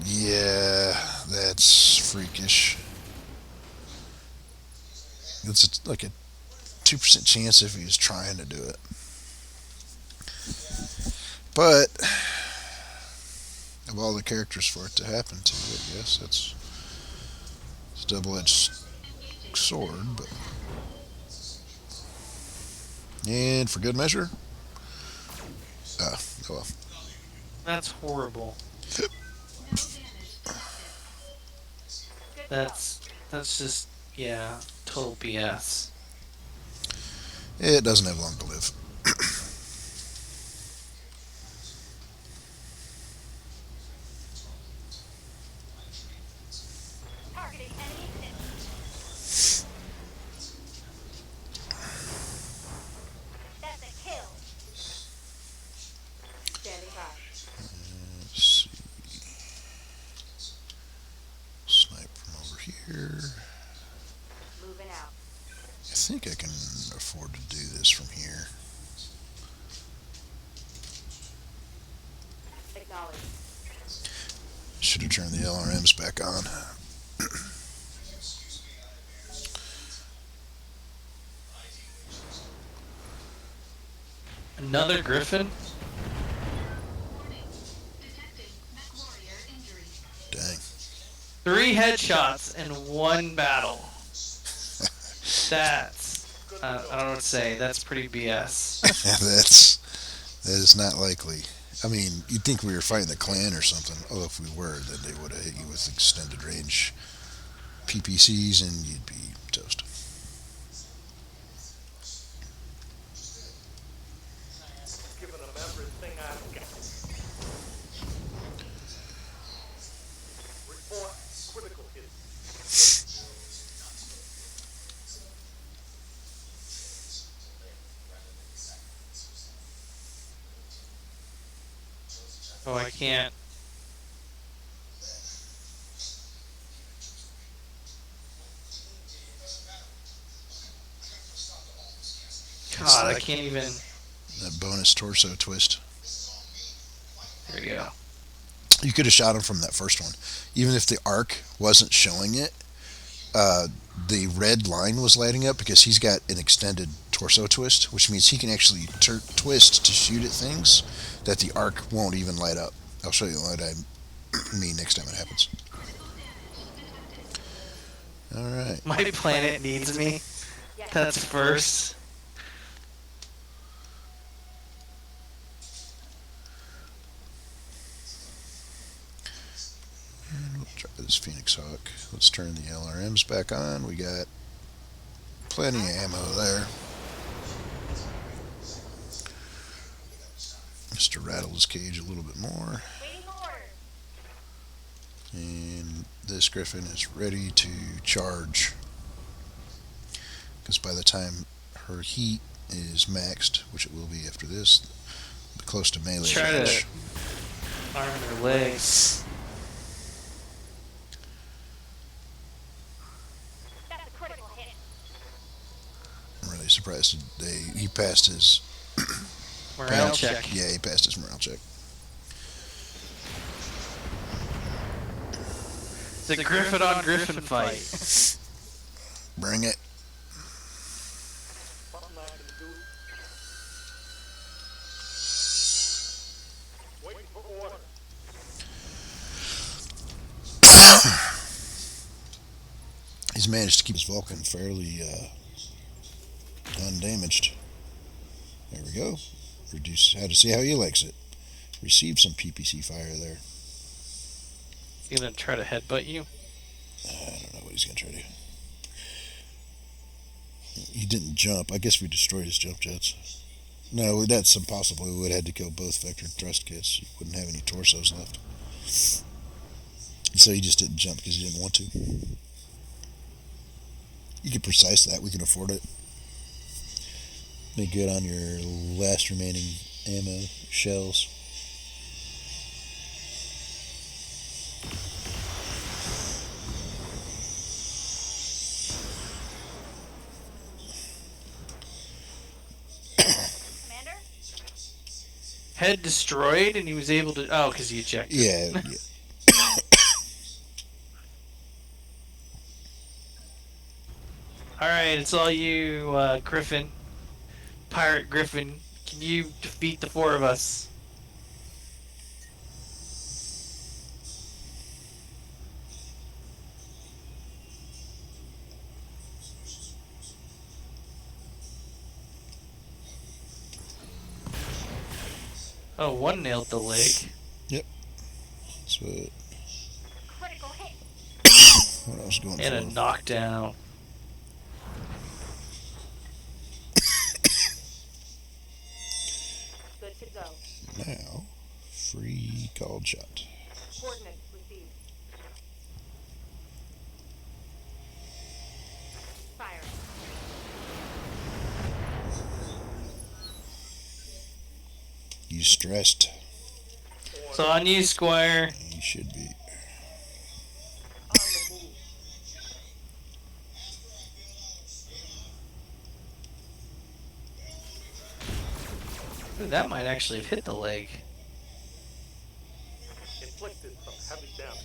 Yeah, that's freakish. It's like a 2% chance if he was trying to do it. But of all the characters for it to happen to, I guess it's a double-edged sword. But and for good measure, oh well. That's horrible. no damage detected. Good That's just yeah, total BS. It doesn't have long to live. Targeting enemy hit. That's a kill. Standing by. Let's see. Snipe from over here. Moving out. I think I can afford to do this from here. Acknowledged. Should have turned the LRMs back on. Another Griffin? Warning. Detecting mech warrior injury. Dang. 3 headshots in 1 battle. That's I don't know what to say. That's pretty BS. That is not likely. I mean, you'd think we were fighting the clan or something. Oh, if we were, then they would have hit you with extended range PPCs and you'd be toast. Giving them everything I've got. Report critical hit. Oh, I can't. God, I can't even. That bonus torso twist. There we go. You could have shot him from that first one. Even if the arc wasn't showing it, the red line was lighting up because he's got an extended torso twist, which means he can actually twist to shoot at things that the arc won't even light up. I'll show you what I mean next time it happens. Alright. My planet needs me. Yes. That's first. And we'll try this Phoenix Hawk. Let's turn the LRMs back on. We got plenty of ammo there. Just to rattle his cage a little bit more. Waiting orders. And this Griffin is ready to charge. Because by the time her heat is maxed, which it will be after this, close to melee Try range. to arm their legs. That's a critical hit. I'm really surprised he passed his Morale check. Yeah, he passed his morale check. It's a Griffin on Griffin fight. Bring it. Something I can do. Waiting for orders. He's managed to keep his Vulcan fairly undamaged. There we go. Reduce. How to see how he likes it. Receive some PPC fire there. He's gonna try to headbutt you. I don't know what he's gonna try to do. He didn't jump. I guess we destroyed his jump jets. No, that's impossible. We would have had to kill both vector thrust kits. You wouldn't have any torsos left. So he just didn't jump because he didn't want to. You could precise that. We can afford it. Make good on your last remaining ammo shells. Commander? Head destroyed, and he was able to. Oh, because he ejected. Yeah. All right, it's all you, Griffin. Pirate Griffin. Can you defeat the four of us? Oh, one nailed the leg. That's Critical hit. what I was going And a for. knockdown. Good to go. Now, free called shot. Coordinates received. Fire. You stressed. So on you, Squire. You should be. On the move. Ooh, that might actually have hit the leg. Inflicted some heavy damage.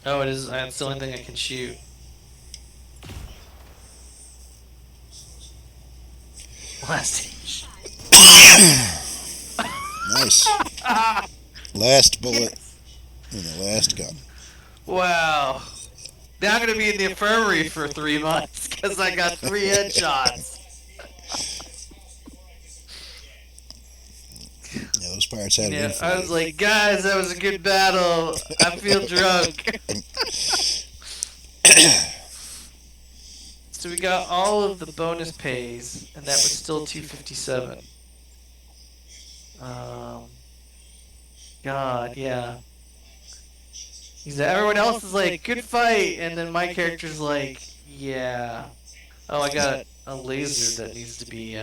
Oh, it is. That's the only thing I can shoot. Last. Nice. Last bullet in the last gun. Wow. Now I'm gonna be in the infirmary for 3 months because I got 3 headshots. Yeah, those pirates had a Yeah, good I fight. was like, guys, that was a good battle. I feel drunk. So we got all of the bonus pays, and that was still 257. God, yeah. Everyone else is like, good fight, and then my character's like, yeah. Oh, I got a laser that needs to be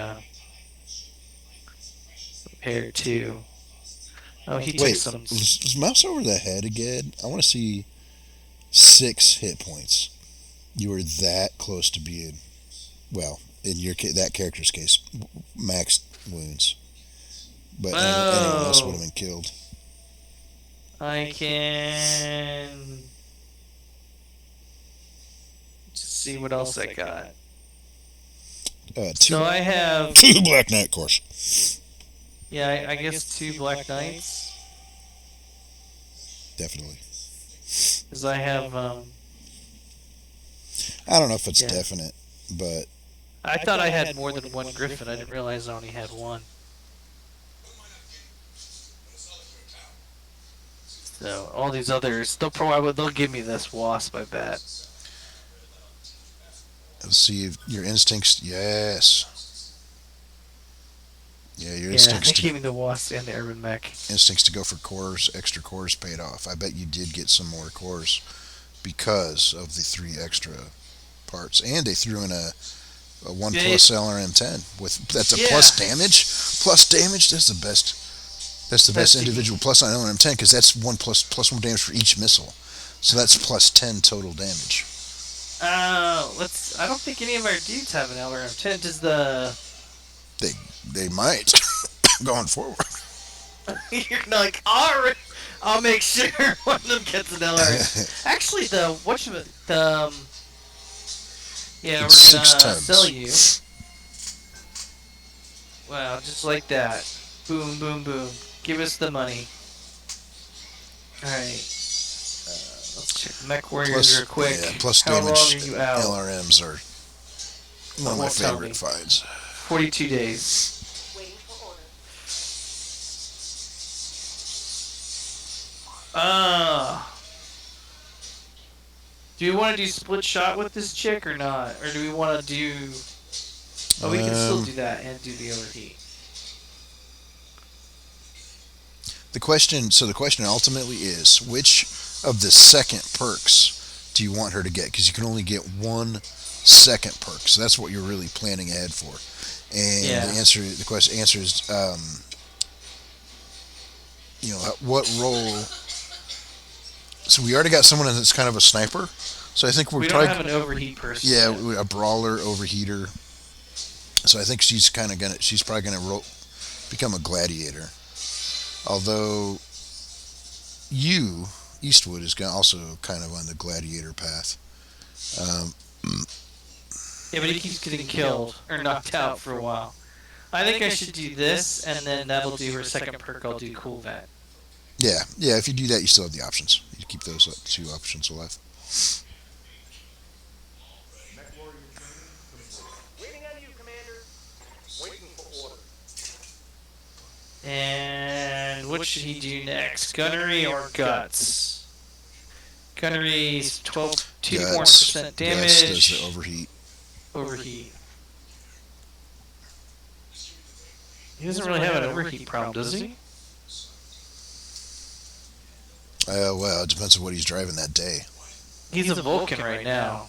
repaired too. Oh, he took Wait, some. let's mouse over the head again. I want to see 6 hit points. You were that close to being, well, in your that character's case, maxed wounds. But anyone else would have been killed. I can just see what else I got. Two, So I have, 2 Black Knight course. yeah, I guess 2 Black Knights. Definitely. Because I have, I don't know if it's Yeah. definite, but I thought I had more than 1 Griffin. I didn't realize I only had 1. So all these others, they'll give me this wasp, I bet. Let's see if your instincts. Yes. Yeah, your Yeah, instincts they gave me the wasp and the urban mech. to go for cores, extra cores paid off. I bet you did get some more cores because of the 3 extra parts, and they threw in a 1 Yeah, plus LRM10 with that's a Yeah. plus damage. Plus damage. That's the best. That's the best That's the- individual plus on LRM10 because that's 1 plus 1 damage for each missile. So that's plus 10 total damage. I don't think any of our dudes have an LRM10. Does the They might going forward. You're like, alright, I'll make sure one of them gets an LRM. Actually, yeah, we're It's gonna 6 tons. sell you. Wow, just like that. Boom, boom, boom. Give us the money. Alright. Let's check mech warriors real quick. Yeah, plus How long damage. are you out? LRMs are one of my Won't tell me. favorite finds. 42 days. Waiting for orders. Do we want to do split shot with this chick or not? Or do we want to do... Oh, we can still do that and do the overheat. The question ultimately is, which of the second perks do you want her to get? Because you can only get 1 second perk, so that's what you're really planning ahead for. And Yeah. the question answer is, what role? So we already got someone that's kind of a sniper. So I think we're We don't probably have an overheat person. yeah, yet. a brawler, overheater. So I think she's probably gonna become a gladiator. Although Eastwood is also kind of on the gladiator path. Yeah, but he keeps getting killed or knocked out for a while. I think I should do this, and then that'll do her second perk. I'll do cool vet. Yeah. If you do that, you still have the options. You keep those 2 options alive. Mech warrior training complete. Waiting on you, Commander. Waiting for orders. And what should he do next? Gunnery or guts? Gunnery's 2 to 4% Guts does damage. the overheat. Overheat. He doesn't really have an overheat problem, does he? Well, it depends on what he's driving that day. He's a Vulcan right now.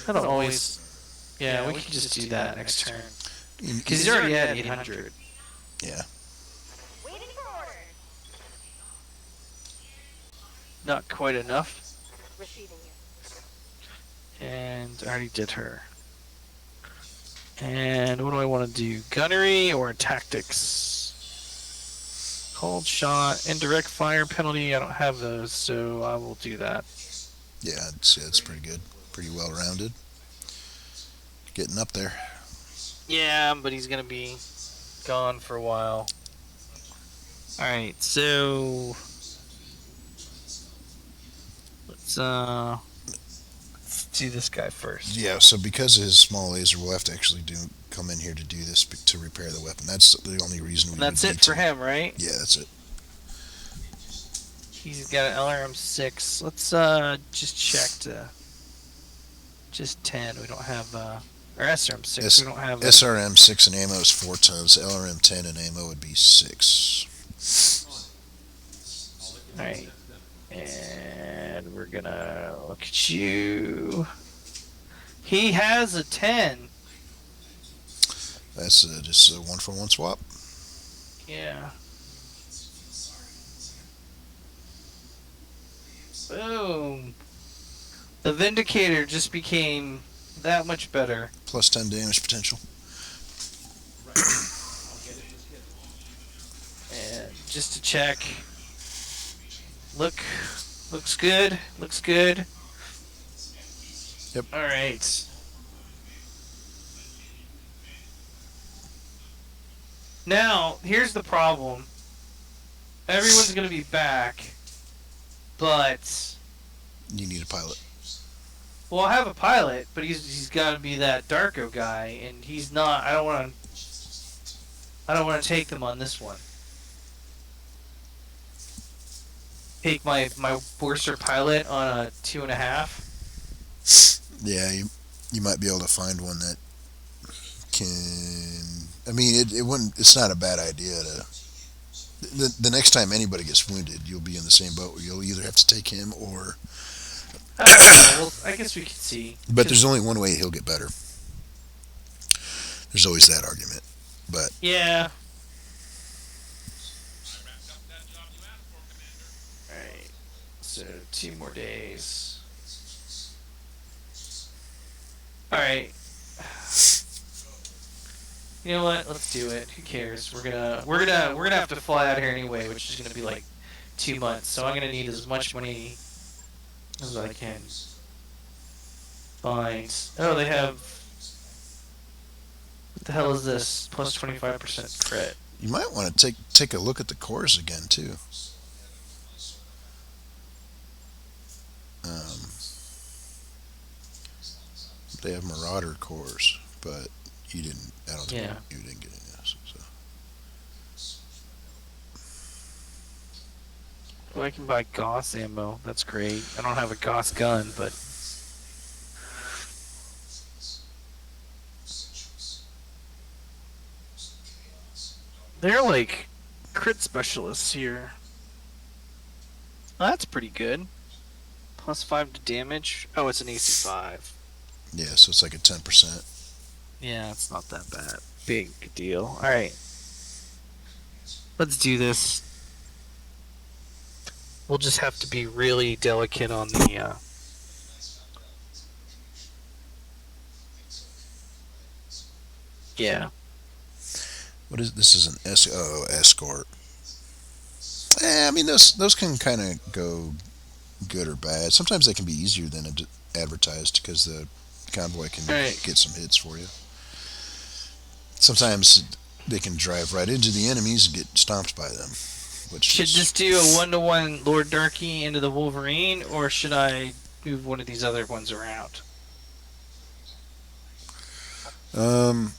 I don't always. Yeah, we can just do that next turn. Because he's already at 800. Yeah. Waiting for orders. Not quite enough. Receiving you. And I already did her. And what do I want to do? Gunnery or tactics? Cold shot, indirect fire penalty. I don't have those, so I will do that. Yeah, it's pretty good. Pretty well rounded. Getting up there. Yeah, but he's gonna be gone for a while. Alright, so let's do this guy first. Yeah, so because of his small laser, we'll have to actually come in here to do this to repair the weapon. That's the only reason we. And that's would it need for to. him, right? Yeah, that's it. He's got an LRM6. Let's just check to just 10. We don't have or SRM6. We don't have SRM 6 and ammo is 4 tons. LRM 10 and ammo would be 6. Alright. And we're gonna look at you. He has a 10. That's just a 1-for-1 swap. Yeah. Boom. The Vindicator just became that much better. Plus 10 damage potential. And just to check. Looks good. Looks good. Yep. Alright. Now, here's the problem. Everyone's gonna be back, but You need a pilot. Well, I have a pilot, but he's got to be that Darko guy, and he's not. I don't want to take them on this one. Take my Borser pilot on a 2.5. Yeah, you might be able to find one that can. I mean, it wouldn't. It's not a bad idea to. The next time anybody gets wounded, you'll be in the same boat. Where you'll either have to take him or. I don't know. Well, I guess we could see. But there's only one way he'll get better. There's always that argument. But Yeah. I wrapped up that job you asked for, Commander. All right. So 2 more days. All right. You know what? Let's do it. Who cares? We're gonna have to fly out here anyway, which is gonna be like 2 months. So I'm gonna need as much money as I can find. Oh, they have. What the hell is this? Plus 25% crit. you might want to take a look at the cores again too. Um, they have Marauder cores, but you didn't. I don't think Yeah. you didn't get any. So. Well, I can buy Gauss ammo. That's great. I don't have a Gauss gun, but they're like crit specialists here. Well, that's pretty good. +5 to damage. Oh, it's an AC5. Yeah, so it's like a 10%. Yeah, it's not that bad. Big deal. All right, let's do this. We'll just have to be really delicate on the. Yeah. What is this? Is an escort. I mean those can kind of go good or bad. Sometimes they can be easier than advertised because the convoy can Right. get some hits for you. Sometimes they can drive right into the enemies and get stomped by them. Which Should is, just do a 1-to-1 Lord Darky into the Wolverine, or should I move one of these other ones around? um,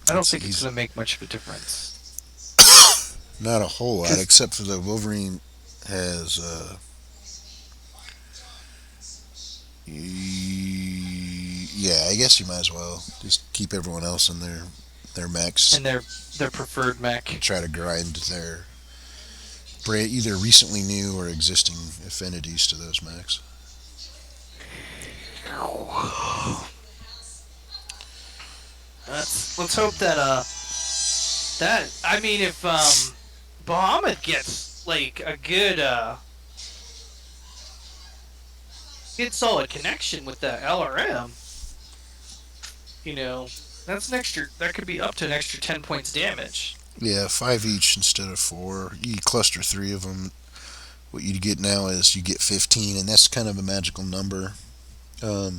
I don't Let's think see, it's he's- going to make much of a difference. not a whole lot, except for the Wolverine has yeah, I guess you might as well just keep everyone else in their mechs. And their preferred mech. Try to grind their either recently new or existing affinities to those mechs. Let's hope that I mean if Bahamut gets like a good solid connection with the LRM, you know, that's an extra. That could be up to an extra 10 points damage. Yeah, 5 each instead of 4. You cluster 3 of them. What you get now is you get 15, and that's kind of a magical number. A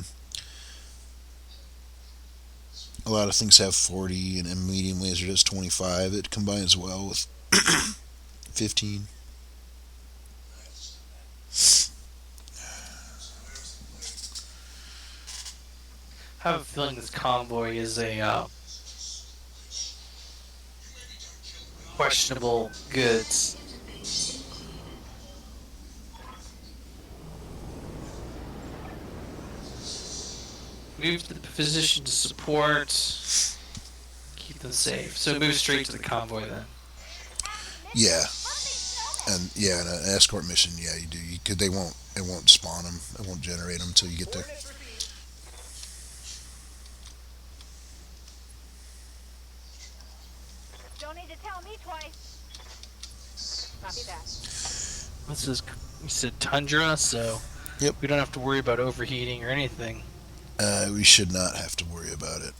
lot of things have 40, and a medium laser has 25. It combines well with 15. I have a feeling this convoy is a questionable goods. Move to the position to support. Keep them safe. So move straight to the convoy then. Yeah, and yeah, in an escort mission, yeah, you do. Because it won't spawn them. It won't generate them until you get there. Don't need to tell me twice. Copy that. This is, you said tundra, so Yep. we don't have to worry about overheating or anything. We should not have to worry about it,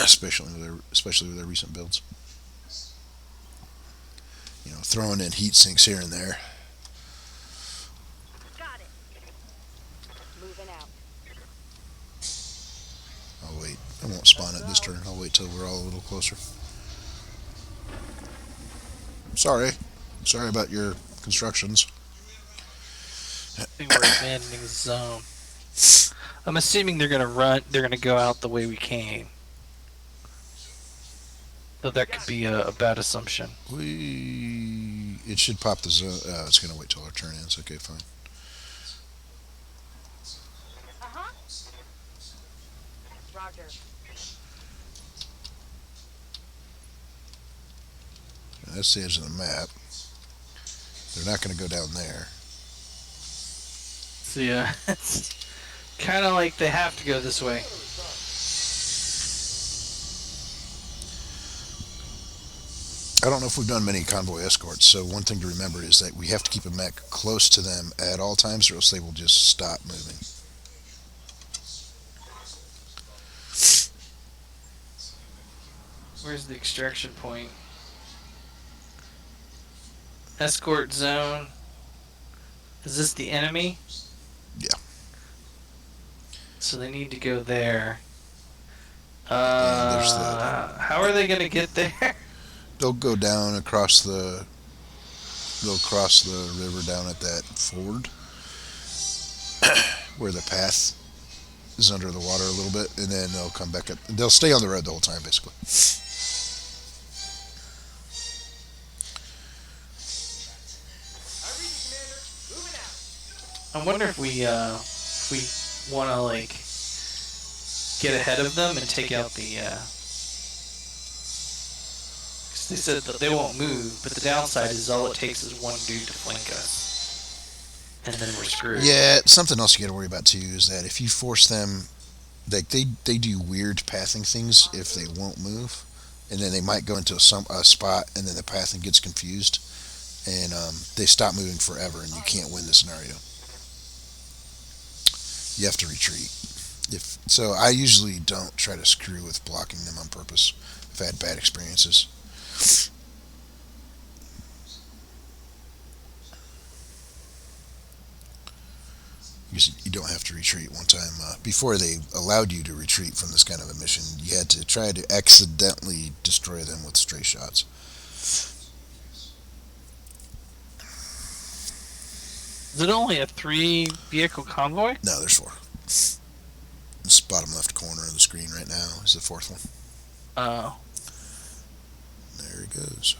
especially with their recent builds. You know, throwing in heat sinks here and there. Got it. Moving out. I'll wait. I won't spawn it this turn. I'll wait till we're all a little closer. Sorry about your constructions. I think we're abandoning the zone. I'm assuming they're gonna run. They're gonna go out the way we came. So that could be a bad assumption. It should pop the zone. It's gonna wait till our turn ends. Okay, fine. Uh-huh. Roger. That's the edge of the map. They're not gonna go down there. So yeah, it's kind of like they have to go this way. I don't know if we've done many convoy escorts, so one thing to remember is that we have to keep a mech close to them at all times, or else they will just stop moving. Where's the extraction point? Escort zone. Is this the enemy? Yeah. So they need to go there. And there's How are they gonna get there? they'll go down across the. They'll cross the river down at that ford where the path is under the water a little bit, and then they'll come back up. They'll stay on the road the whole time, basically. I read you, Commander. Moving out. I wonder if we want to like get ahead of them and take out the. 'Cause they said that they won't move, but the downside is all it takes is one dude to flank us, and then we're screwed. Yeah, something else you got to worry about too is that if you force them, like they do weird pathing things if they won't move, and then they might go into a spot, and then the pathing gets confused, and they stop moving forever, and you can't win the scenario. You have to retreat. If so, I usually don't try to screw with blocking them on purpose. I've had bad experiences. You don't have to retreat. One time, before they allowed you to retreat from this kind of a mission, you had to try to accidentally destroy them with stray shots. Is it only a 3-vehicle convoy? No, there's four. This bottom left corner of the screen right now is the fourth one. Oh. There he goes.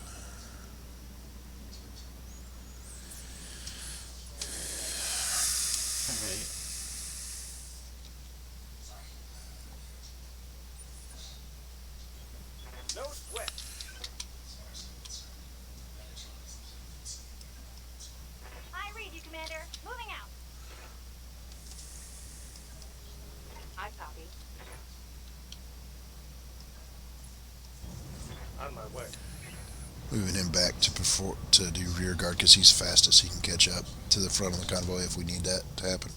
Alright. No sweat. I read you, Commander. Moving out. I copy. On my way. Moving him back to do rear guard because he's fastest. He can catch up to the front of the convoy if we need that to happen.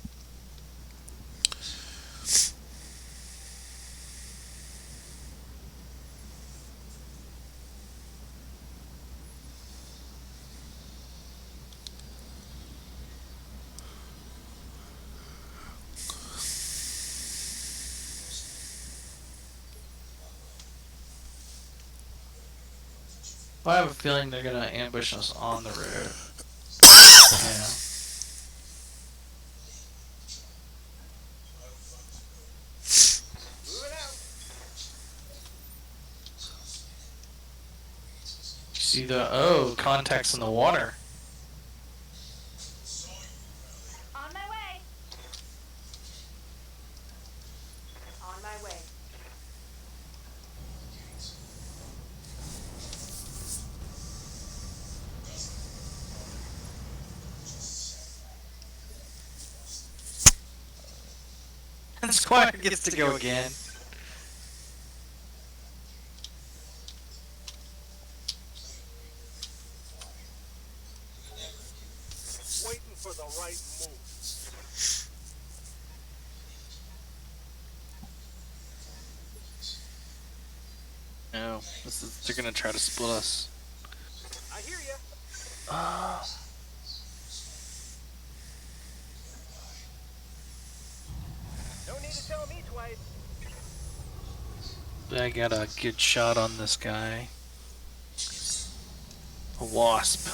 Well, I have a feeling they're gonna ambush us on the road. Yeah. Moving out. You see the contacts in the water. On my way. On my way. And Squire gets to go again. Waiting for the right move. No, they're gonna try to split us. I hear ya. No need to tell me twice. I got a good shot on this guy. A wasp.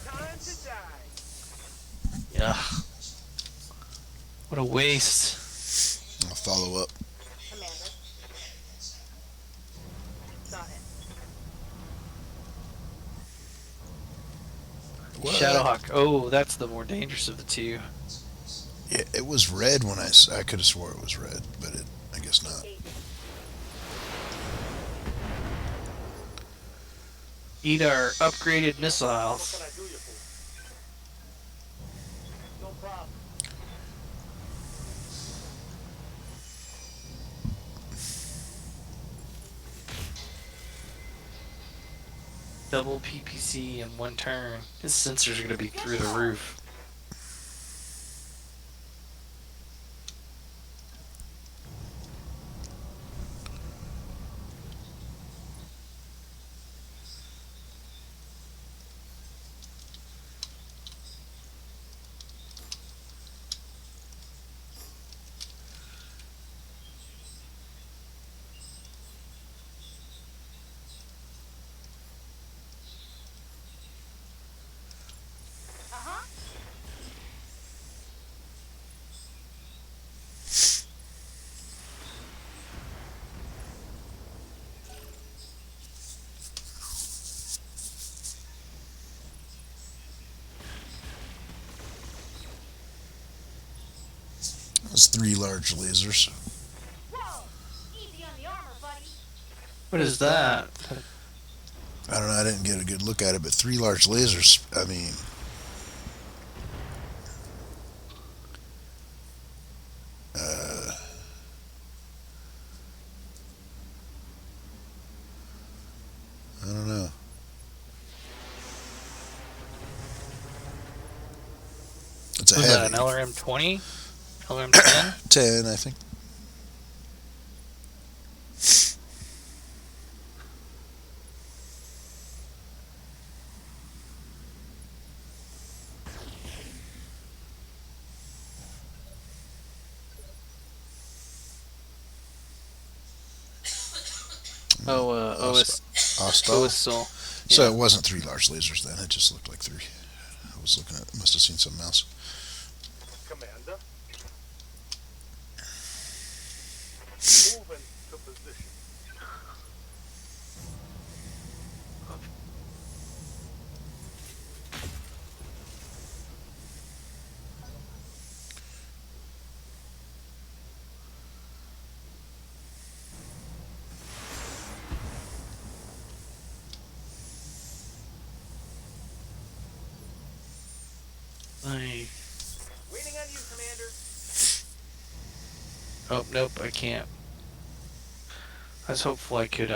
Time to die. Yeah. What a waste. I'll follow up. Commander. Got it. What? Shadowhawk. Oh, that's the more dangerous of the two. Yeah, it was red when I could have swore it was red, but I guess not. Engaging. Need our upgraded What missiles. can I do you for? No problem. Double PPC in one turn. His sensors are going to be through the roof. Uh-huh. That's 3 large lasers. Whoa! Easy on the armor, buddy. What is that? I don't know. I didn't get a good look at it, but 3 large lasers. I mean, uh, I don't know. It's a Was that heavy an LRM 20? LRM 10? 10, I think. Oh, OS. Hostile. OSL. So Yeah. it wasn't 3 large lasers then. It just looked like 3. I was looking at. Must have seen something else. Commander. Moving to position. I... Waiting on you, Commander. Oh, nope, I can't. I was hopeful I could,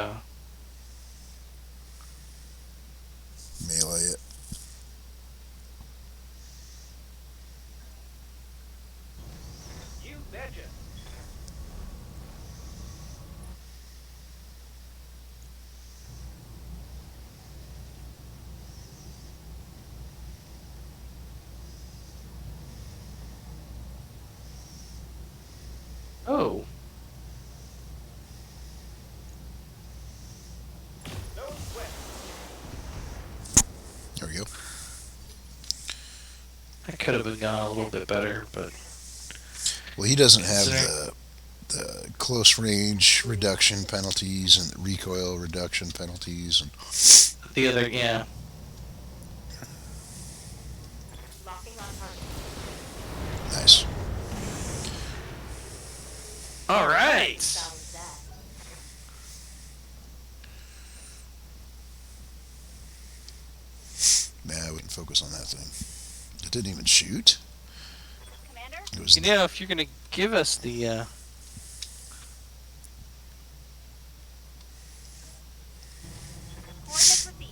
Melee it. You betcha. Oh. No sweat. There we go. That could have been gone a little bit better, but... Well, he doesn't have Considering- the close range reduction penalties and the recoil reduction penalties and The other, yeah. Locking on target. nice. Alright! Balance that. Man, I wouldn't focus on that thing. It didn't even shoot. Commander? It was You know, if you're gonna give us the, Coordinates received.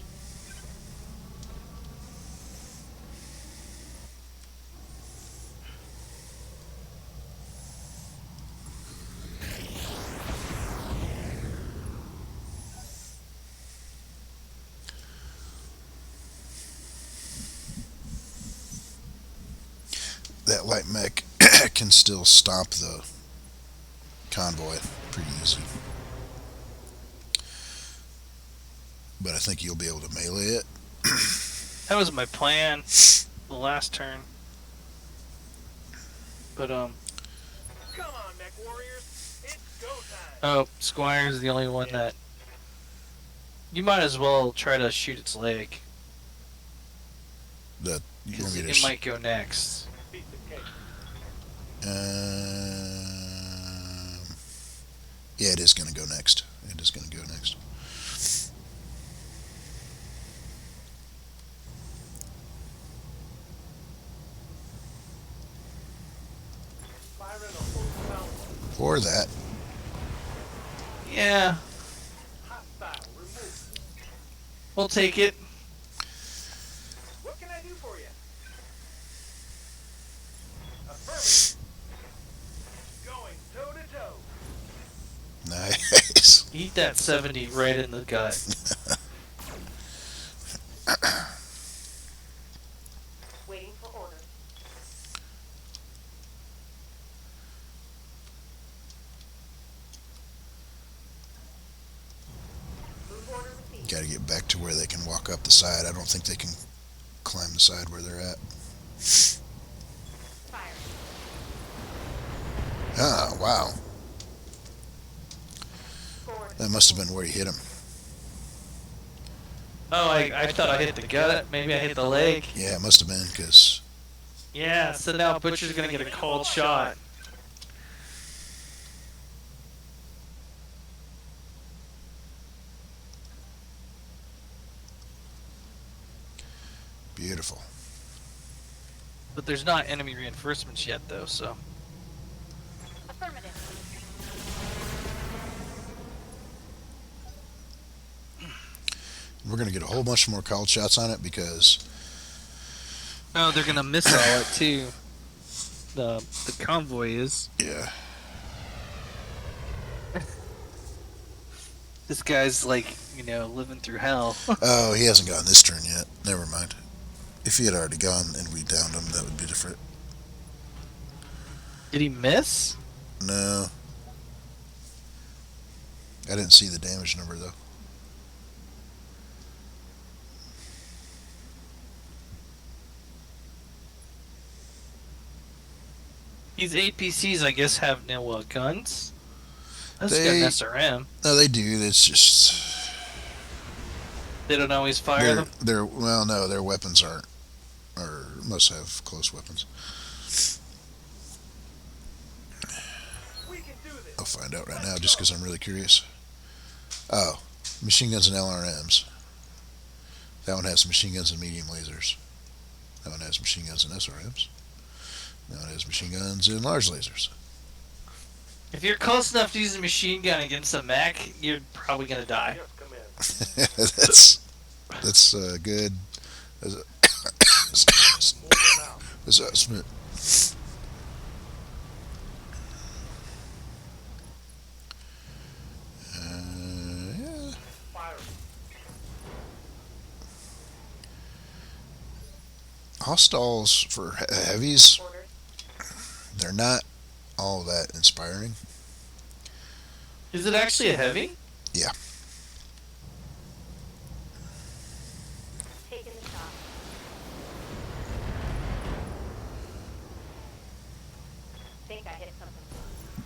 that light mech can still stop the convoy pretty easy. But I think you'll be able to melee it. that was my plan the last turn. But Come on, mech warriors. It's go time. oh, Squire's the only one that you might as well try to shoot its leg That you want because me to? it might go next. Piece of cake. Yeah, it is going to go next. It is going to go next. Firing a full pound. Or that. Yeah, Hostile removed. we'll take it. What can I do for you? Affirmative. Going toe to toe. Nice. Eat that 70 right in the gut. Waiting for orders. Move order received. Got to get back to where they can walk up the side. I don't think they can climb the side where they're at. Firing. Ah, wow. Forward. That must have been where he hit him. Oh, I thought I hit the gut. Maybe I hit the leg. Yeah, it must have been because Yeah, so now Butcher's gonna get a cold shot. beautiful. But there's not enemy reinforcements yet, though, so. Affirmative. We're going to get a whole bunch more called shots on it because Oh, they're gonna miss all it, too. The convoy is. yeah, This guy's like, living through hell. oh, he hasn't gotten this turn yet. Never mind. If he had already gone and we downed him, that would be different. Did he miss? No. I didn't see the damage number though. These APCs, I guess, have no guns. That's got They- an SRM. No, they do. It's just They don't always fire them. well, no, their weapons aren't, or most have close weapons. We can do this. I'll find out right now just because I'm really curious. Oh, machine guns and LRMs. That one has machine guns and medium lasers. That one has machine guns and SRMs. That one has machine guns and large lasers. If you're close enough to use a machine gun against a mech, you're probably gonna die. Yes, command. that's good. That's Moving out. assessment. Yeah. Firing. Hostiles for heavies, Orders. they're not all that inspiring. Is it actually a heavy? Taking the shot. Think I hit something.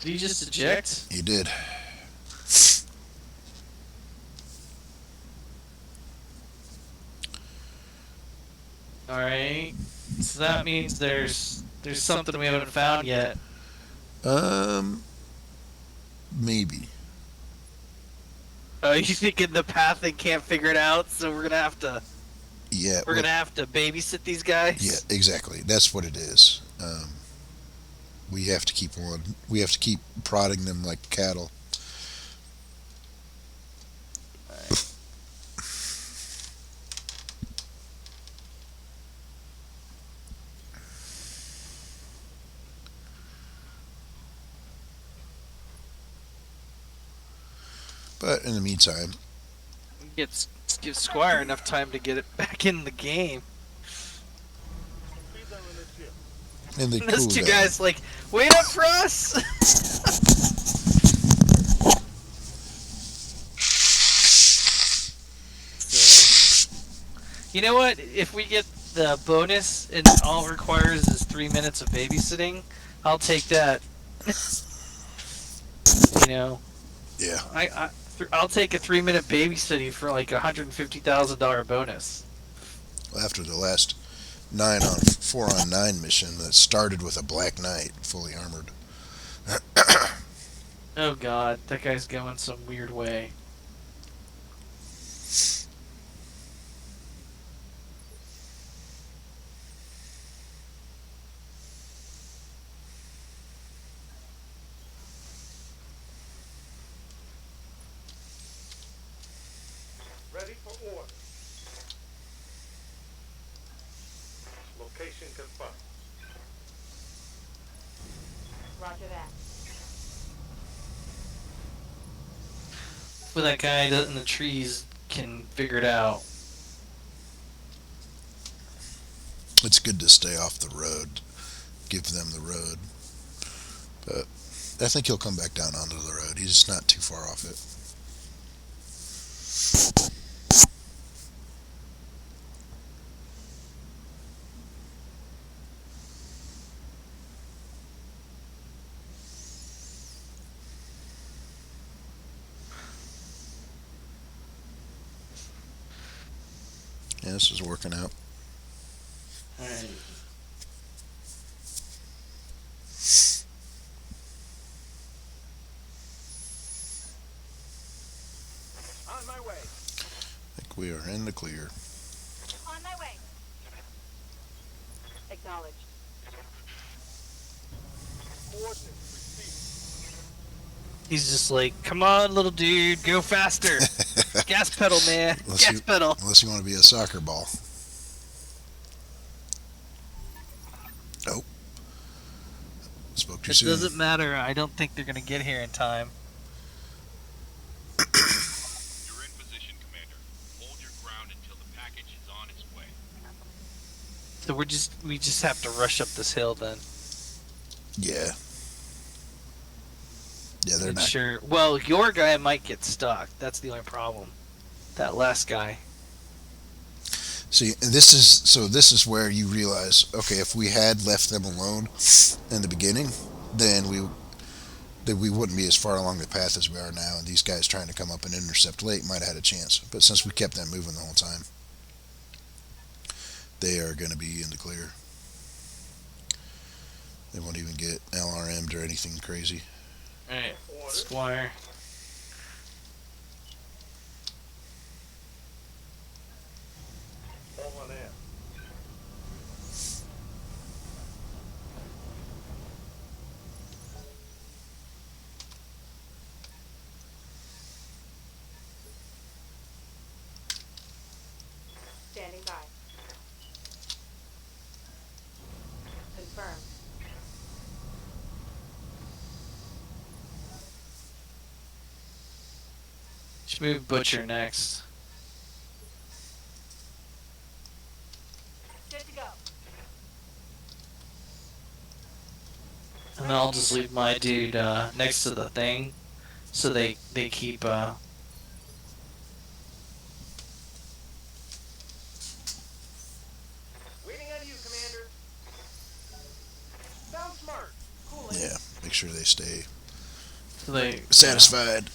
Did he just eject? You did. All right. So that means there's something we haven't found yet. Maybe. Oh, you thinking the path they can't figure it out, so we're gonna have to Yeah. babysit these guys? Yeah, exactly. That's what it is. We have to keep on. We have to keep prodding them like cattle. But in the meantime, Give Squire enough time to get it back in the game. Speed down on this ship. and they Those cool two down. guys like, wait up for us. So, you know what? If we get the bonus and all it requires is 3 minutes of babysitting, I'll take that. You know, Yeah. I'll take a 3 minute babysitting for like $150,000 bonus. After the last 4-on-9 mission that started with a Black Knight fully armored. Oh god, that guy's going some weird way. Ready for order. Location confirmed. Roger that. But that guy in the trees can figure it out. It's good to stay off the road, give them the road. But I think he'll come back down onto the road. He's not too far off it. Yeah, this is working out. Alright. On my way. I think we are in the clear. On my way. Acknowledged. Coordinates received. He's just like, come on, little dude, go faster. Gas pedal, man. Gas pedal. Unless you want to be a soccer ball. Oh. Spoke too It soon. doesn't matter. I don't think they're gonna get here in time. You're in position, Commander. Hold your ground until the package is on its way. So we just have to rush up this hill then. Yeah. Yeah, they're not. Sure. Well, your guy might get stuck. That's the only problem. That last guy. See, and this is where you realize, okay, if we had left them alone in the beginning, then we wouldn't be as far along the path as we are now, and these guys trying to come up and intercept late might have had a chance. But since we kept them moving the whole time, they are going to be in the clear. They won't even get LRM'd or anything crazy. Alright, Squire. All on air. Standing by. Confirmed. Should move Butcher next. Good to go. And then I'll just leave my dude next to the thing. So they keep Waiting on you, Commander. Sound smart. Cool. Yeah, make sure they stay so they satisfied.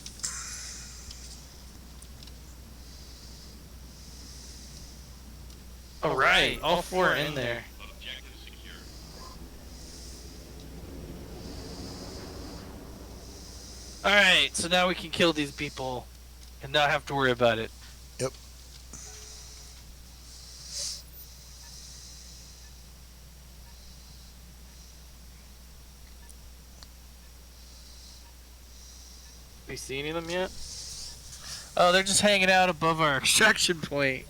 Alright, all four are in there. Objective secure. Alright, so now we can kill these people and not have to worry about it. Yep. We see any of them yet? Oh, they're just hanging out above our extraction point.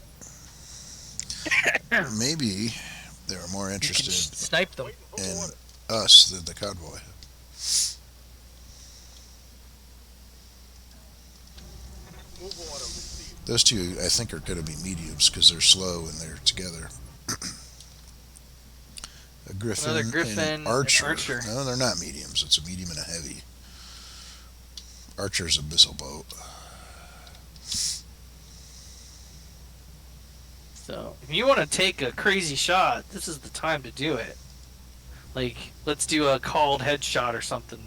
Maybe they're more You can interested snipe them. Waiting for in order. us than the convoy. Move order received. Those two, I think, are going to be mediums because they're slow and they're together. A Griffin, Another Griffin and an Archer. and Archer. No, they're not mediums. It's a medium and a heavy. Archer's a missile boat. So if you want to take a crazy shot, this is the time to do it. Like, let's do a called headshot or something.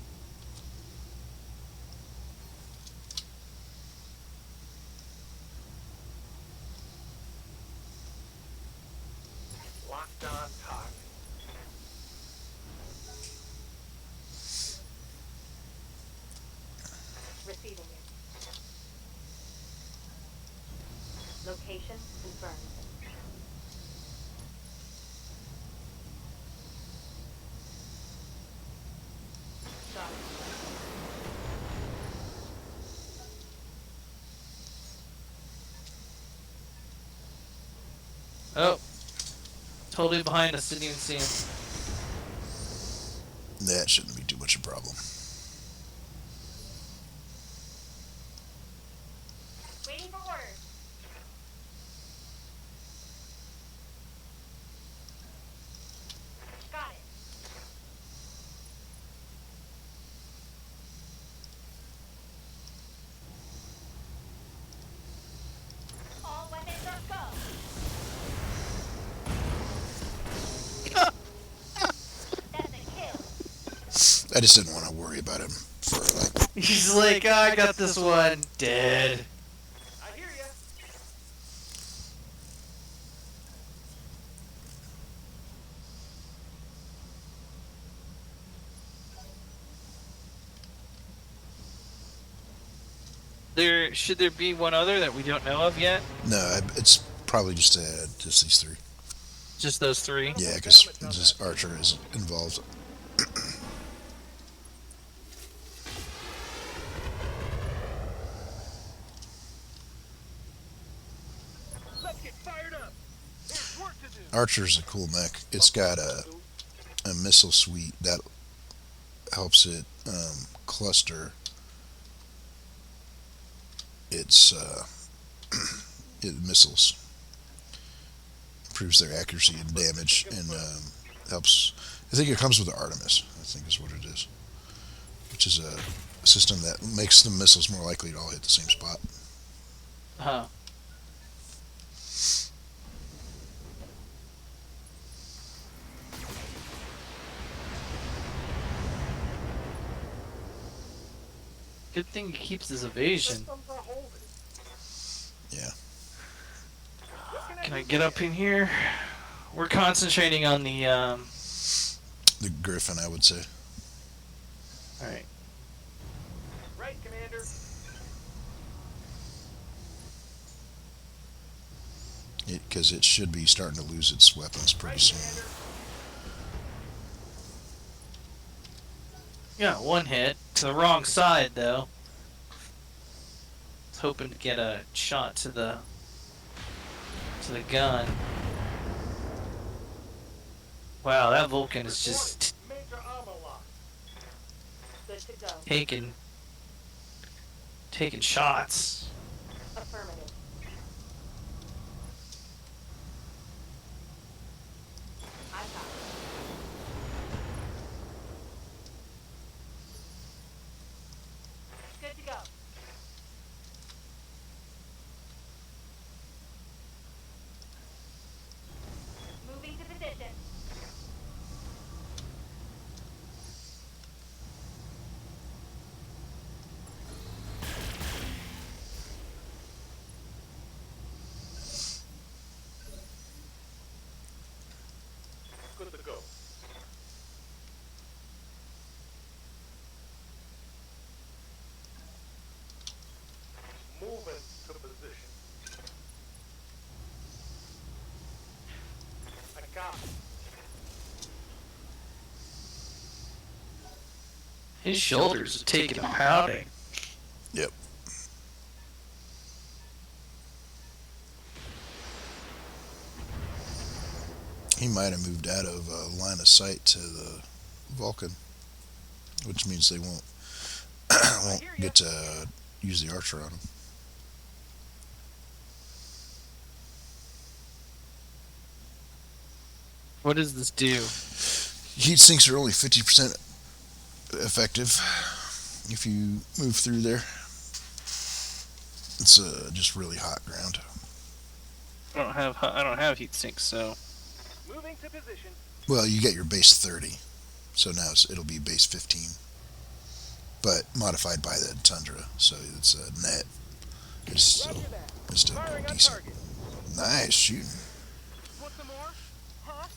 Locked on target. Receiving it. Location confirmed. Got it. Oh, totally behind us, didn't even see him. That shouldn't be too much of a problem. Waiting for orders. Got it. All weapons are go. That's a kill. I just didn't want to worry about him for like. He's like, "Oh, I got this one dead." I hear ya. Should there be one other that we don't know of yet? No, it's probably just these three. Just those three. Yeah, because this Archer is involved. Let's get fired up. There's work to do. Archer's a cool mech. It's got a missile suite that helps it cluster its missiles, improves their accuracy and damage, and helps. I think it comes with the Artemis. I think is what it is, which is a system that makes the missiles more likely to all hit the same spot. Huh. Good thing he keeps his evasion. Systems are holding. Yeah. Can I get up in here? We're concentrating on the. The Griffin, I would say. All right. Right, Commander. Because it should be starting to lose its weapons pretty Right, soon. Commander. Yeah, one hit to the wrong side though. I was hoping to get a shot to the gun. Wow, that Vulcan is just Major armor lock. Good to go. taking shots. Affirmative. I got it. Good to go. Moving to position. Good to go. Moving to position. I got it. His shoulders are taking a pounding. Yep. He might have moved out of line of sight to the Vulcan, which means they won't get to use the Archer on him. What does this do? Heat sinks are only 50% effective if you move through there. It's just really hot ground. I don't have heat sinks, so Moving to position. Well, you get your base 30, so now it'll be base 15, but modified by the Tundra, so it's a net. Roger that. It's still Firing on decent. target. Nice shooting. Want some more? Huh?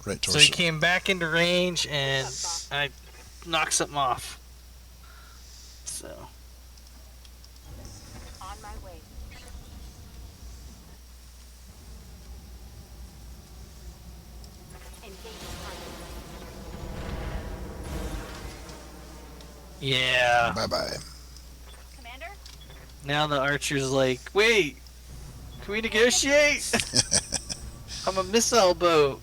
Right so he torso. came back into range and I knocked something off. So On my way. Engaging target. yeah. Bye bye. Commander? Now the archer's like, wait, can we negotiate? I'm a missile boat,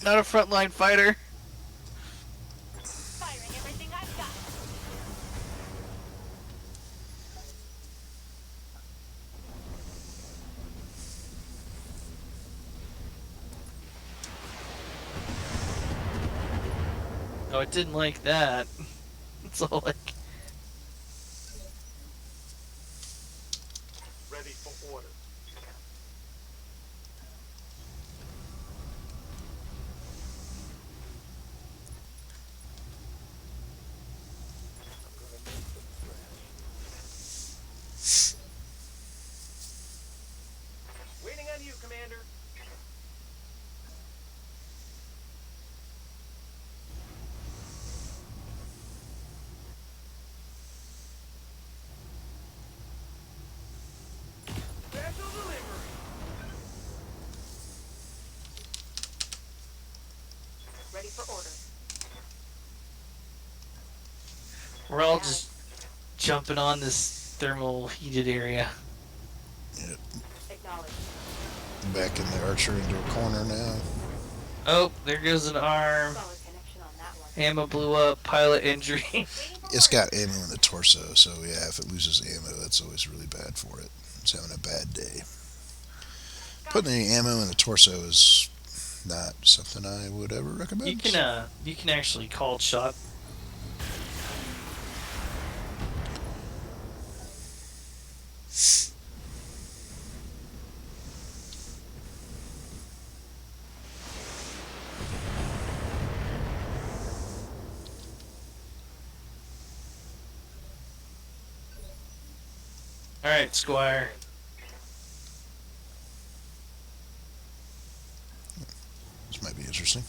not a frontline fighter. Firing everything I've got. Oh, it didn't like that. It's all like, Ready for order. I'm gonna need some trash. Waiting on you, Commander. Special delivery. Ready for order. we're all just jumping on this thermal heated area. Acknowledge. Back in the archer into a corner now. Oh, there goes an arm. Solid connection on that one. Ammo blew up, pilot injury. Waiting for It's orders. got ammo in the torso, so yeah, if it loses ammo, that's always really bad for it. It's having a bad day. Putting any ammo in the torso is not something I would ever recommend. You can actually call shot. All right, Squire. This might be interesting.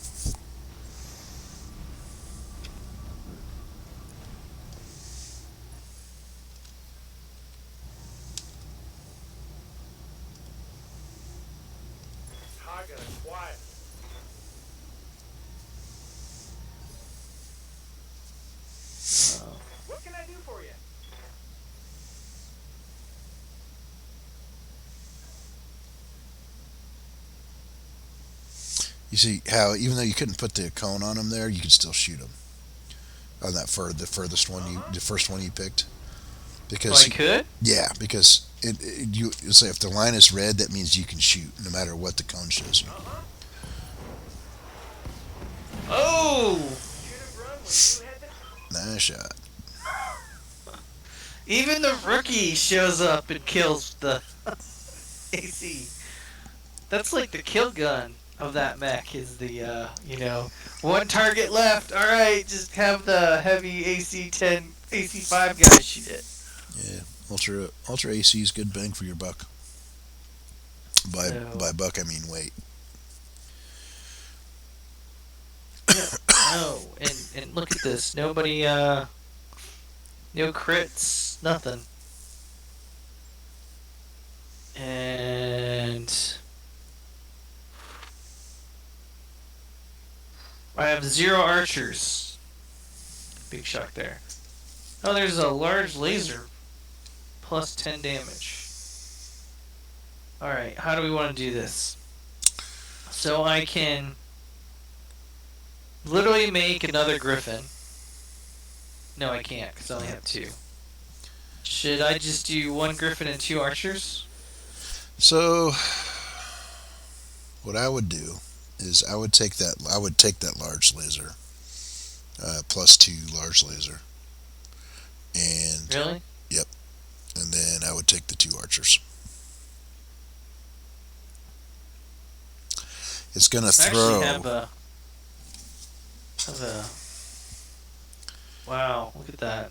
Target acquired. Oh. What can I do for you? You see how even though you couldn't put the cone on him there, you could still shoot him on that the furthest one the first one you picked. Oh, Because I could? yeah, because you say if the line is red, that means you can shoot no matter what the cone shows you. Oh! Should have run when you had the... Nice shot. Even the rookie shows up and kills the AC. That's like the kill gun of that mech is the, one target left. All right, just have the heavy AC-10, AC-5 guy shoot it. Yeah, ultra AC is good bang for your buck. By buck I mean weight. No, and look at this. Nobody, no crits, nothing. And I have 0 archers. Big shock there. Oh, there's a large laser. Plus 10 damage. Alright, how do we want to do this? So I can literally make another griffin. No, I can't, because I only have 2. Should I just do 1 griffin and 2 archers? So what I would do is I would take that large laser, plus 2 large laser, and Really? and then I would take the 2 archers. It's gonna I actually throw. have a. Wow, look at that.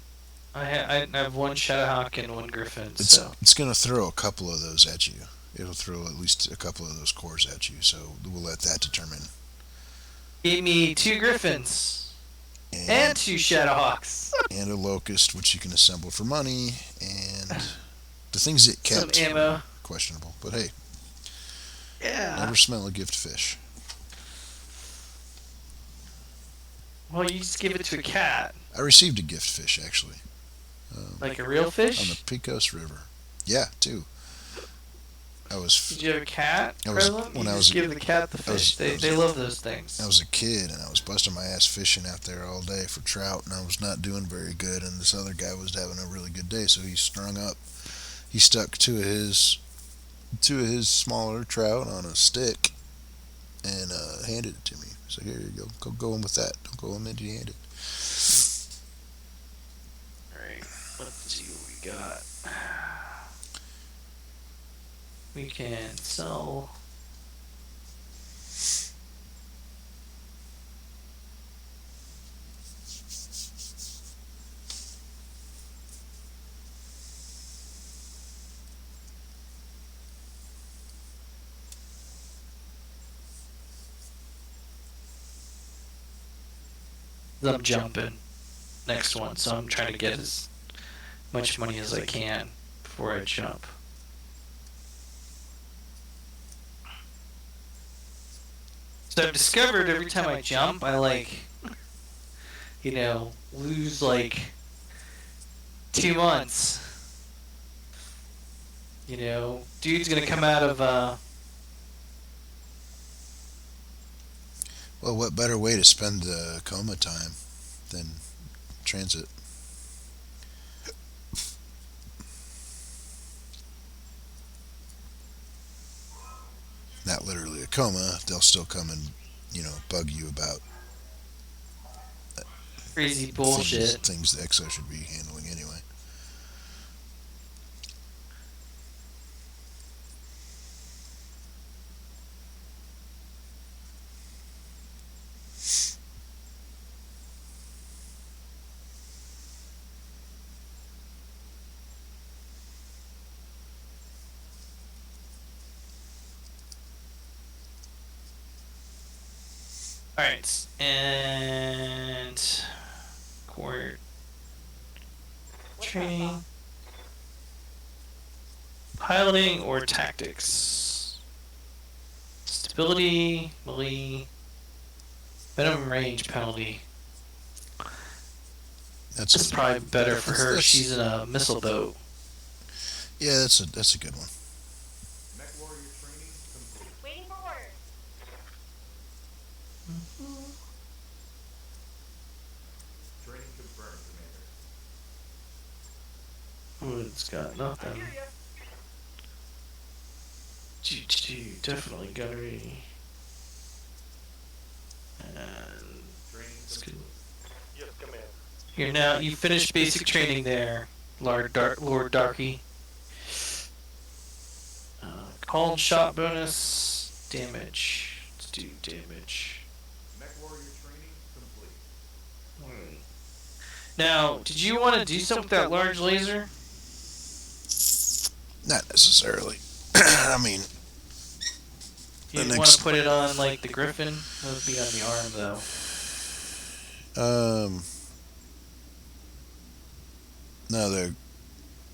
I have one Shadowhawk and one Griffin, so. It's gonna throw a couple of those at you. It'll throw at least a couple of those cores at you. So we'll let that determine. Gave me 2 Griffins and And 2 Shadowhawks. and a locust, which you can assemble for money, and the things it Some kept ammo. questionable. But hey, Yeah. never smell a gift fish. Well, you just give it to a cat. I received a gift fish actually Like a real on the fish? Pecos River. Yeah, too. I was Did you have a cat I was- present? when You I just was- give the cat the I was- fish. I was- They love those things. I was a kid and I was busting my ass fishing out there all day for trout, and I was not doing very good. And this other guy was having a really good day, so he strung up. He stuck two of his smaller trout on a stick and handed it to me. So here you go. Go in with that. Don't go in empty-handed. Alright, let's see what we got. We can sell. I'm jumping next one, so I'm trying to get as much money as I can before I jump. So I've discovered every time I jump, I lose like 2 months. Dude's gonna come out of Well, what better way to spend the coma time than transit? Not literally a coma. They'll still come and bug you about crazy bullshit. things the EXO should be handling anyway. Alright, and court training, piloting or tactics, stability, melee, minimum range penalty. That's probably better for her. She's in a missile boat. Yeah, that's a good one. Mech warrior training complete. Waiting for orders. Training confirmed, Commander. Ooh, it's got I nothing. hear ya. Definitely gunnery. And Training it's good. complete. Yes, Commander. You finished basic training there, Lord Darky. Called shot bonus, damage. Let's do damage. Mech warrior training complete. Now, did you want to do something with that large laser? Not necessarily. I mean, You The want next- to put it on like the Griffin? That would be on the arm though. no,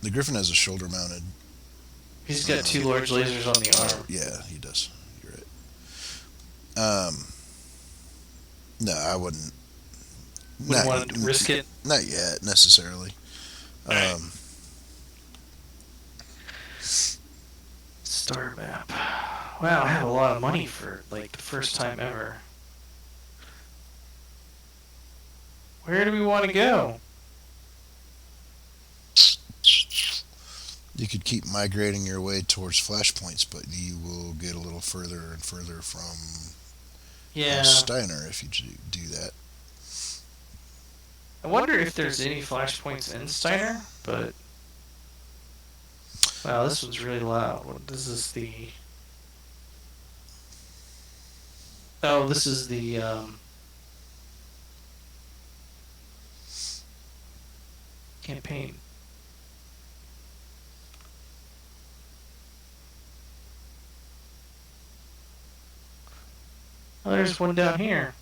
the Griffin has a shoulder mounted. He's got 2 large lasers on the arm. Yeah, he does. You're right. No, I wouldn't. Wouldn't want to risk it. Not yet, necessarily. Alright. Star map. Wow, I have a lot of money for like the first time ever. Where do we want to go? You could keep migrating your way towards flashpoints, but you will get a little further and further from Yeah. Steiner if you do that. I wonder if there's any flashpoints in Steiner, but wow, this one's really loud. What is this? The Oh, this is the campaign. Oh, there's one down here.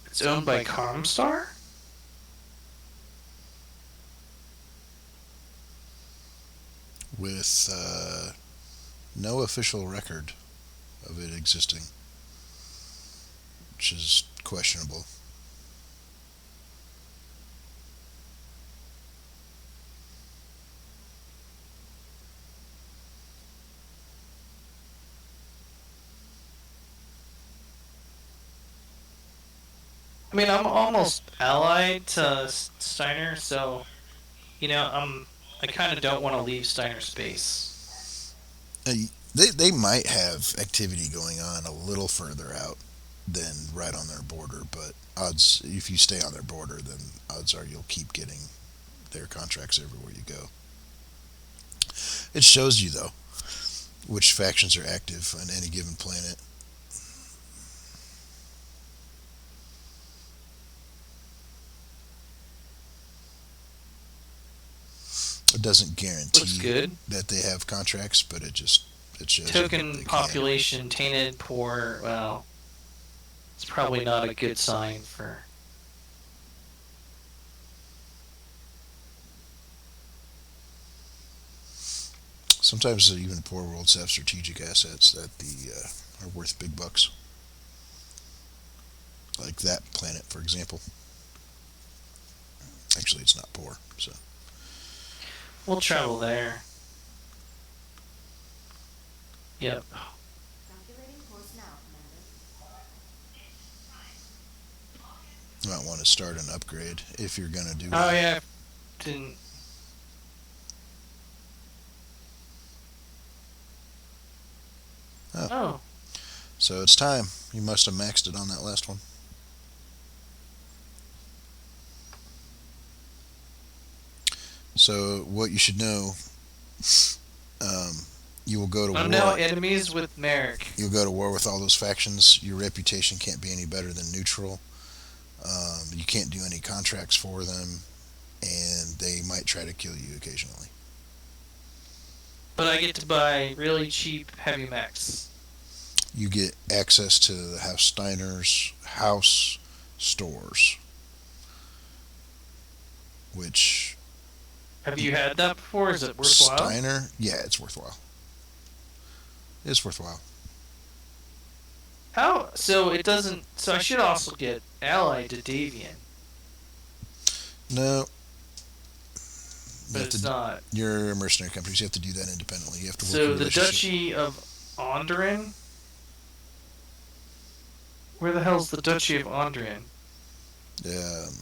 It's owned by Comstar? with no official record of it existing, which is questionable. I mean, I'm almost allied to Steiner, so I kind of don't want to leave Steiner space. They might have activity going on a little further out than right on their border, but odds if you stay on their border, then odds are you'll keep getting their contracts everywhere you go. It shows you though which factions are active on any given planet. It doesn't Looks guarantee good. that they have contracts, but it shows you that Token they can. population tainted, poor. Well, it's probably not a good sign for. Sometimes even poor worlds have strategic assets that are worth big bucks, like that planet, for example. Actually, it's not poor, so. We'll travel there. Yep. Calculating course now, Commander. You might want to start an upgrade if you're gonna do. Oh yeah, didn't. Oh, Oh, so it's time. You must have maxed it on that last one. So what you should know, um, you will go to I'm war. now enemies with Merrick. You'll go to war with all those factions. Your reputation can't be any better than neutral. You can't do any contracts for them, and they might try to kill you occasionally. But I get to buy really cheap heavy mechs. You get access to the House Steiner's house stores, which Have you had that before? Is it worthwhile? Steiner, yeah, it's worthwhile. It's worthwhile. How? So it doesn't. So I should also get allied to Davian, No, you but have it's to. not. Your mercenary companies, you have to do that independently. You have to work a So the relationship. Duchy of Onderin. Where the hell's the Duchy of Onderin? Um,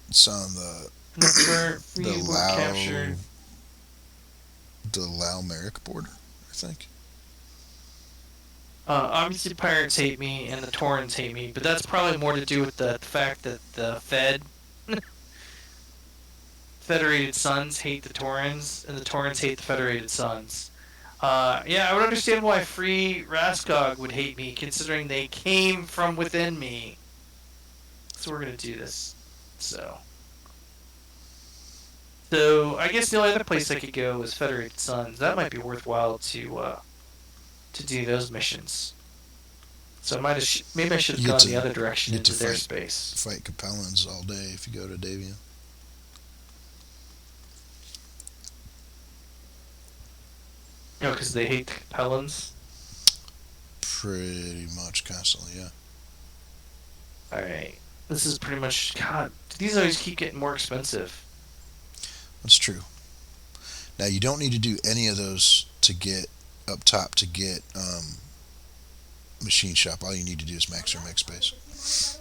it's on the Free were Lao captured. the Lao Merrick border, I think. Obviously, pirates hate me and the Torrens hate me, but that's probably more to do with the fact that the Federated Sons hate the Torrens, and the Torrens hate the Federated Sons. Yeah, I would understand why Free Raskog would hate me, considering they came from within me. So we're gonna do this. So I guess the only other place I could go is Federated Sons. That might be worthwhile to do those missions. So I might have maybe I should have You get gone to- the other direction you get into to their fight. space. Fight Capellans all day if you go to Davian. No, because they hate the Capellans. Pretty much constantly, yeah. Alright. This is pretty much. God, these always keep getting more expensive. That's true. Now you don't need to do any of those to get up top to get machine shop. All you need to do is max your mech space.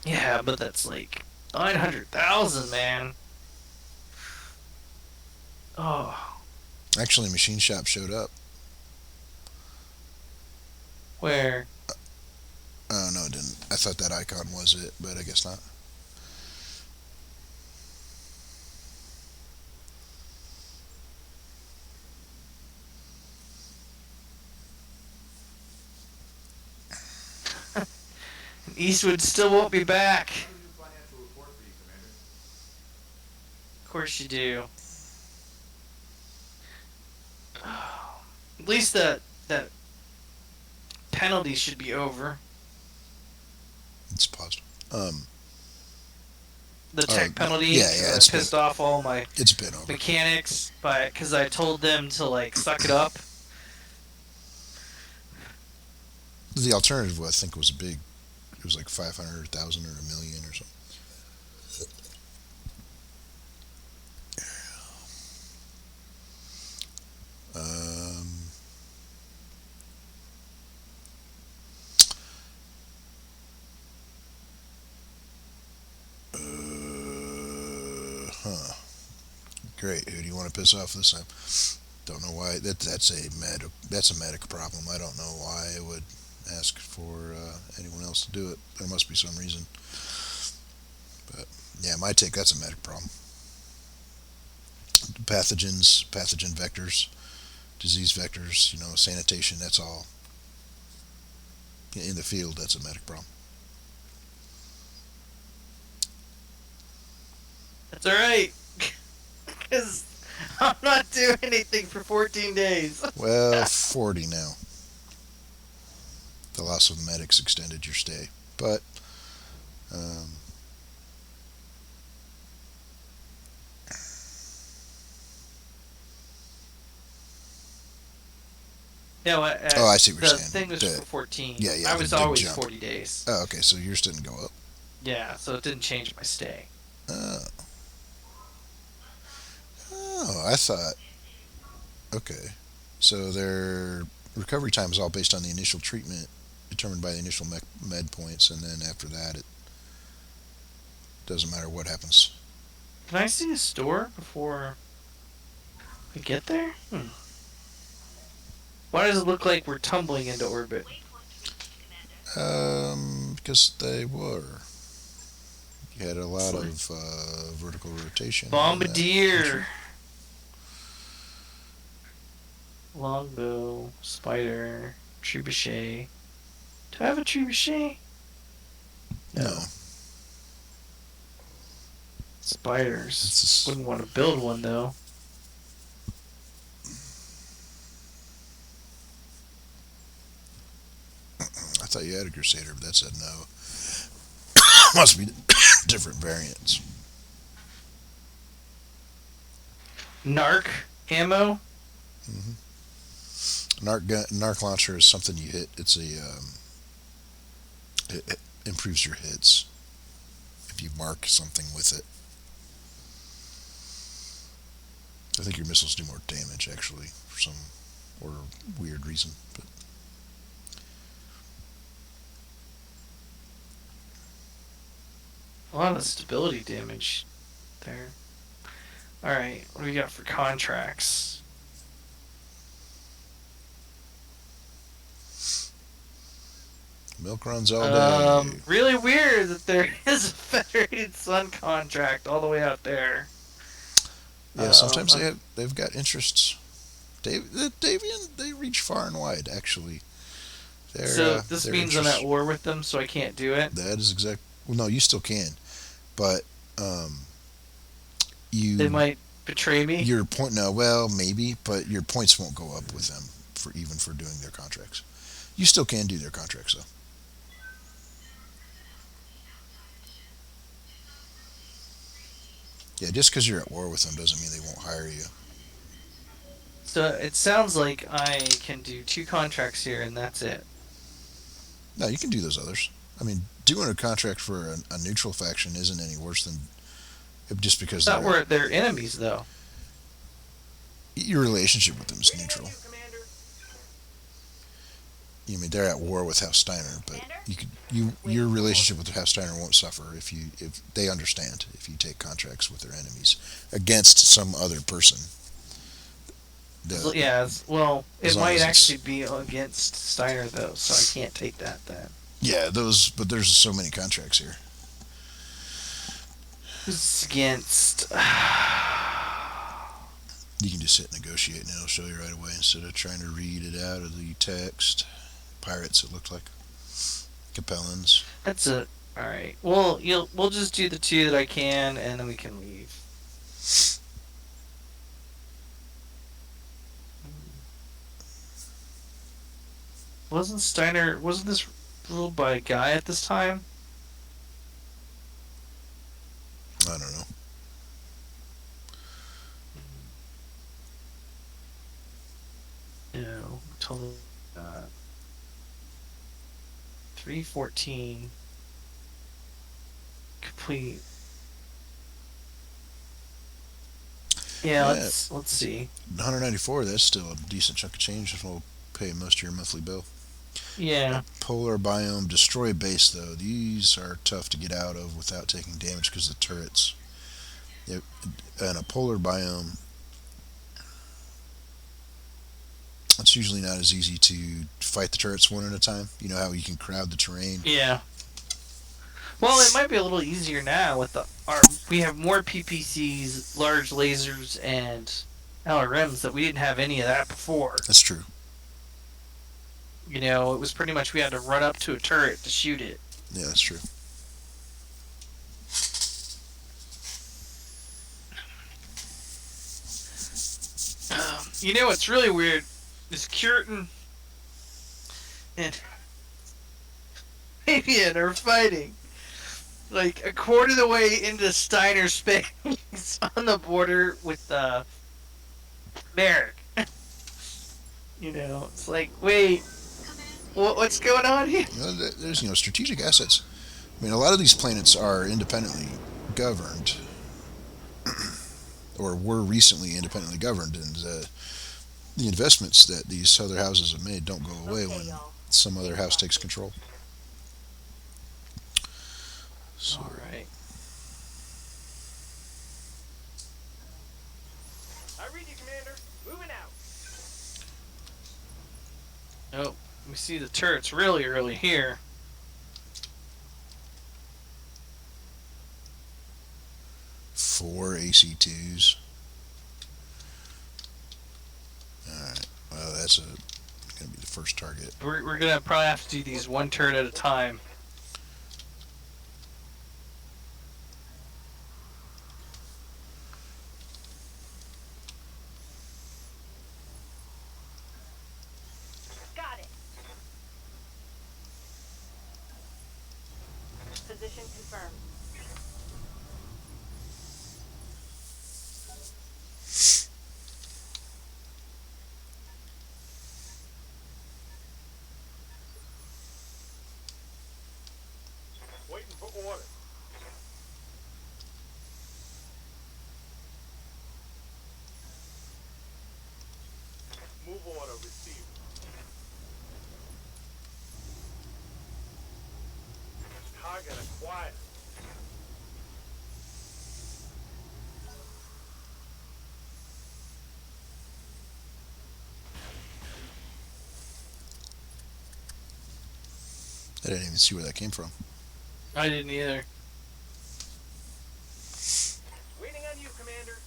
Yeah, but that's like 900,000, man. Oh, Actually, machine shop showed up. where? Oh no, it didn't. I thought that icon was it, but I guess not. Eastwood still won't be back. I have a new financial report for you, Commander. Of course you do. At least that penalty should be over. It's paused. The tech penalty. yeah, 'cause yeah, I it's pissed off all my It's been over. mechanics because I told them to like suck it up. The alternative, I think, was big. It was like 500,000 or a million or something. Um, huh. Great. Who do you want to piss off this time? Don't know why. That's a medic problem. I don't know why I would ask for anyone else to do it. There must be some reason. But yeah, my take. That's a medic problem. Pathogen vectors, disease vectors. Sanitation. That's all in the field. That's a medic problem. That's all right. Because I'm not doing anything for 14 days. Well, 40 now. The loss of medics extended your stay, but um, No, oh, I see what the you're saying. thing was for 14. Yeah, I the was big always jump. 40 days. Oh, okay, so yours didn't go up. Yeah, so it didn't change my stay. Oh, I thought. Okay, so their recovery time is all based on the initial treatment determined by the initial med points, and then after that, it doesn't matter what happens. Can I see a store before we get there? Why does it look like we're tumbling into orbit? Because they were. You had a lot of vertical rotation. Bombardier. Longbow, spider, trebuchet. Do I have a trebuchet? No. Spiders. It's just- Wouldn't want to build one though. I thought you had a Crusader, but that said no. Must be different variants. Narc ammo. Narc launcher is something you hit. It's it improves your hits if you mark something with it. I think your missiles do more damage actually for some or weird reason. But A lot of stability damage there. Alright, what do we got for contracts? milk runs all day. Really weird that there is a Federated Sun contract all the way out there. Yeah, sometimes they've got interests. Davian, they reach far and wide. Actually, So this their means I'm interests- at war with them, so I can't do it. That is exact. Well, no, you still can, but you They might betray me. your point. No, well, maybe, but your points won't go up with them for doing their contracts. You still can do their contracts though. Yeah, just because you're at war with them doesn't mean they won't hire you. So it sounds like I can do 2 contracts here, and that's it. No, you can do those others. I mean, doing a contract for a neutral faction isn't any worse than just because Not where they're enemies, though. your relationship with them is neutral. Commander. You mean they're at war with House Steiner, but your relationship with House Steiner won't suffer if they understand if you take contracts with their enemies against some other person. Well, As it long might as it's- actually be against Steiner, though, so I can't take that then. Yeah, those. But there's so many contracts here. Who's this against? You can just hit negotiate and it'll show you right away instead of trying to read it out of the text. Pirates, it looked like. Capellans. That's a. All right. Well, we'll just do the two that I can, and then we can leave. Wasn't this ruled by a guy at this time? I don't know. No, totally not. 314. Complete. Yeah, Yeah. let's see. 194. That's still a decent chunk of change. Will pay most of your monthly bill. Yeah. Polar biome destroy base though. These are tough to get out of without taking damage because the turrets. And a polar biome, it's usually not as easy to fight the turrets one at a time. You know how you can crowd the terrain. Yeah. Well, it might be a little easier now with we have more PPCs, large lasers, and LRMs that we didn't have any of that before. That's true. You know, it was pretty much we had to run up to a turret to shoot it. Yeah, that's true. You know what's really weird is Curtin and Fabian are fighting like a quarter of the way into Steiner's space on the border with Merrick. You know, it's like, wait, what's going on here? There's strategic assets. I mean, a lot of these planets are independently governed, or were recently independently governed, and the investments that these other houses have made don't go away Okay, when y'all. some other house takes control. So, All right. I read you, Commander. Moving out. Oh, we see the turrets really early here. four AC2s. Alright, well, that's going to be the first target. We're gonna probably have to do these one turret at a time. Got it. Position confirmed. Waiting for orders. Move order received. Target acquired. I didn't even see where that came from. I didn't either. Waiting on you, Commander.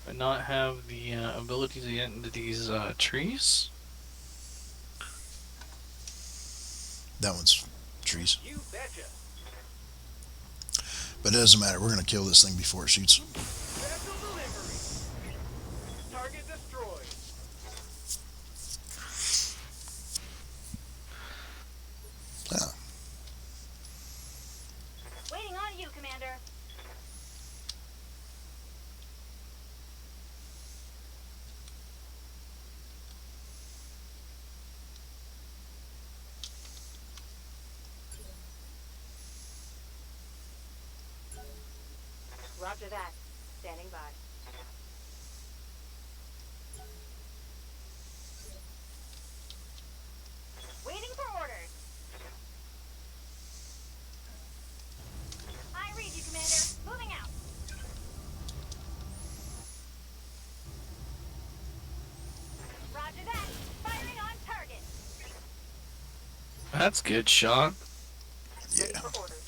But not have the ability to get into these trees. That one's trees. You betcha. But it doesn't matter. We're going to kill this thing before it shoots. Special delivery. Target destroyed. Ah, Waiting on you, Commander. Roger that. Standing by. Waiting for orders. That's good shot. Ready Yeah. for orders.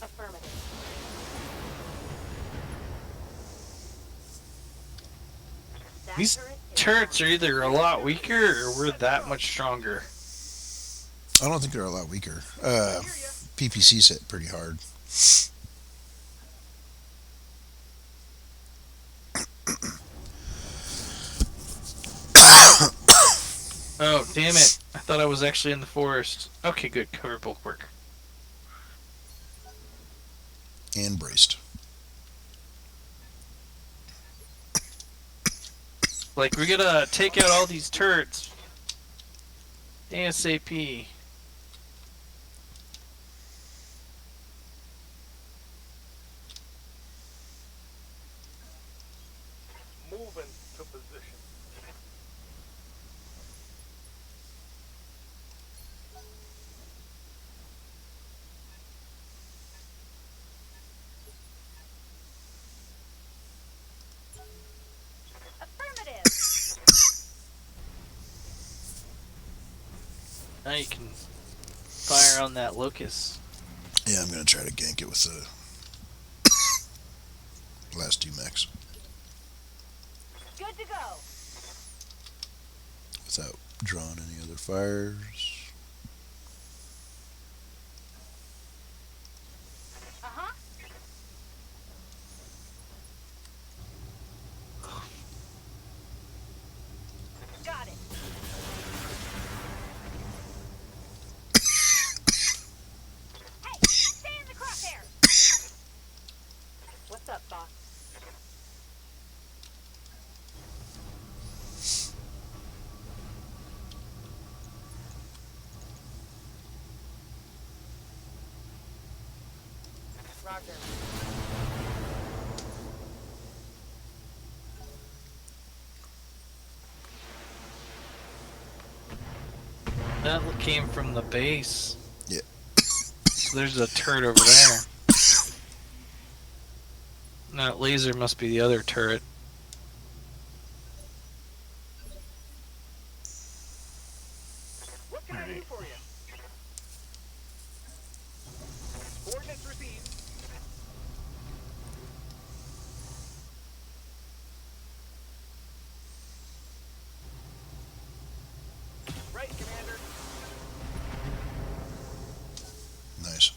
Affirmative. That These turret is turrets are down. either a lot weaker or we're that much stronger. I don't think they're a lot weaker. I hear ya. PPC's hit pretty hard. Oh, damn it. I thought I was actually in the forest. Okay, good. Cover bulwark. And braced. Like, we're gonna take out all these turrets. ASAP. Moving to position. Affirmative. Now you can fire on that locust. Yeah, I'm gonna try to gank it with the last two mechs Good to go. without drawing any other fires. Uh-huh. Got it. Hey, stay in the crosshairs. What's up, boss? Roger. That came from the base. Yeah. So there's a turret over there. That laser must be the other turret. What can I do for you? Coordinates received. Right, Commander. Nice.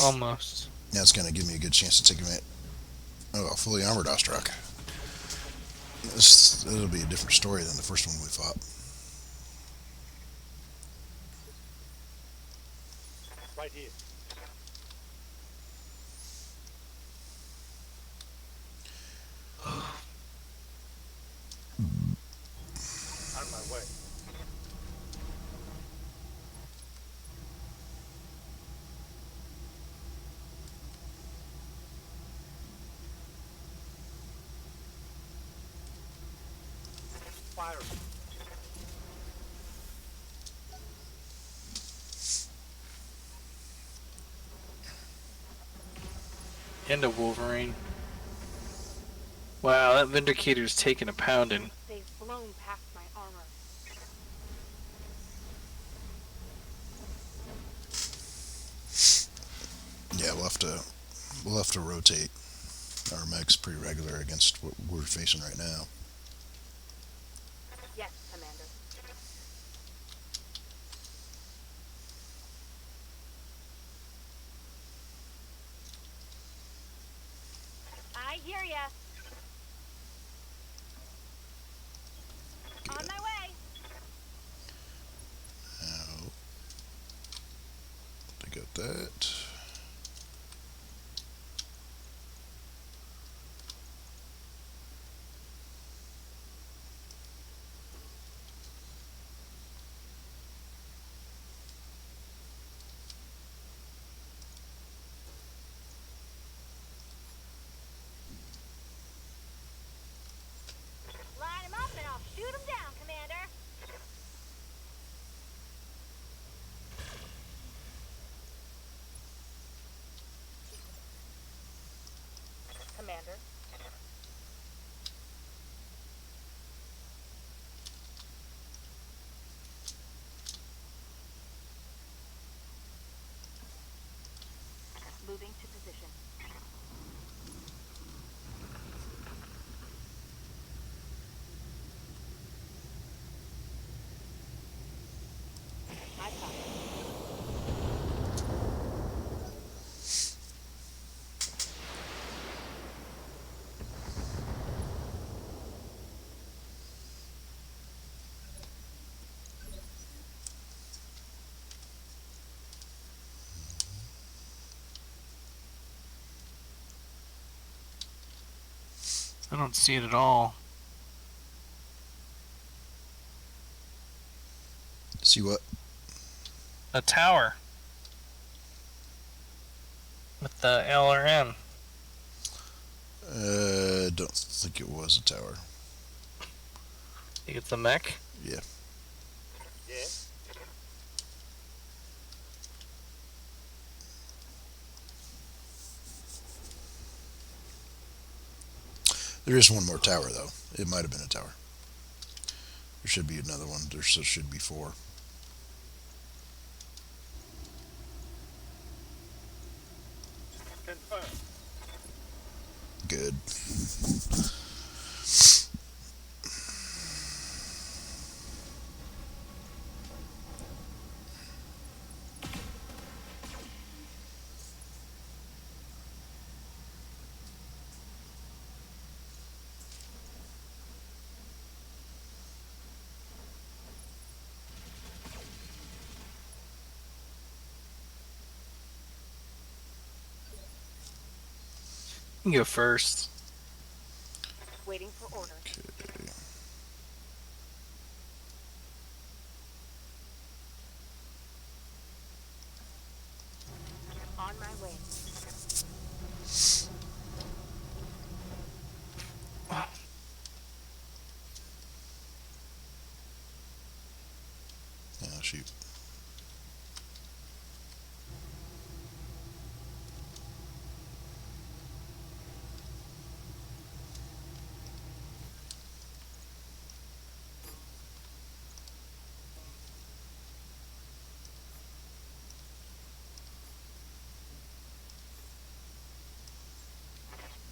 Almost. Now it's gonna give me a good chance to take him at a fully armored Ostrak. It'll be a different story than the first one we fought. Right here. On my way. Fire. And a Wolverine. Wow, that Vindicator's taking a pounding. They've blown past my armor. Yeah, we'll have to rotate our mechs pretty regular against what we're facing right now. Yes, Commander. I hear ya. On my way. Now, I got that. Line 'em up and I'll shoot 'em down, Commander. I don't see it at all. See what? A tower. With the LRM. Don't think it was a tower. Think it's a mech? Yeah. Yeah. There is one more tower, though. It might have been a tower. There should be another one. There should be 4. Confirmed. Good. You can go first. Waiting for orders. Okay. On my way. Yeah, shoot.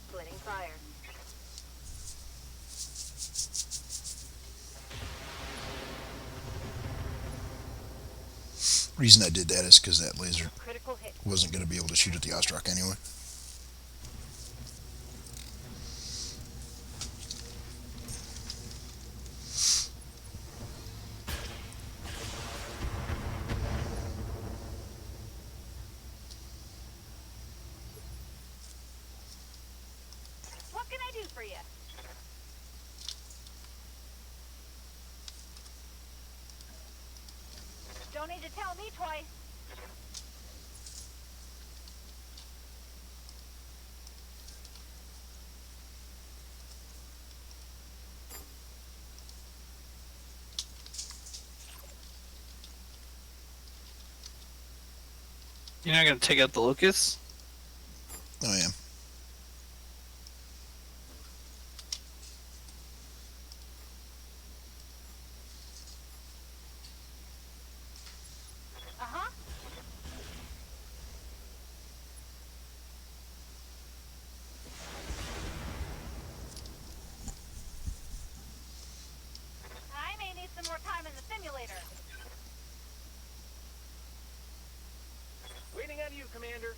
Splitting fire. Reason I did that is because that laser Critical hit. wasn't going to be able to shoot at the Ostrock anyway. What can I do for you? Don't need to tell me twice. You're not gonna take out the locusts? I am. Uh-huh. I may need some more time in the simulator. Waiting on you, Commander.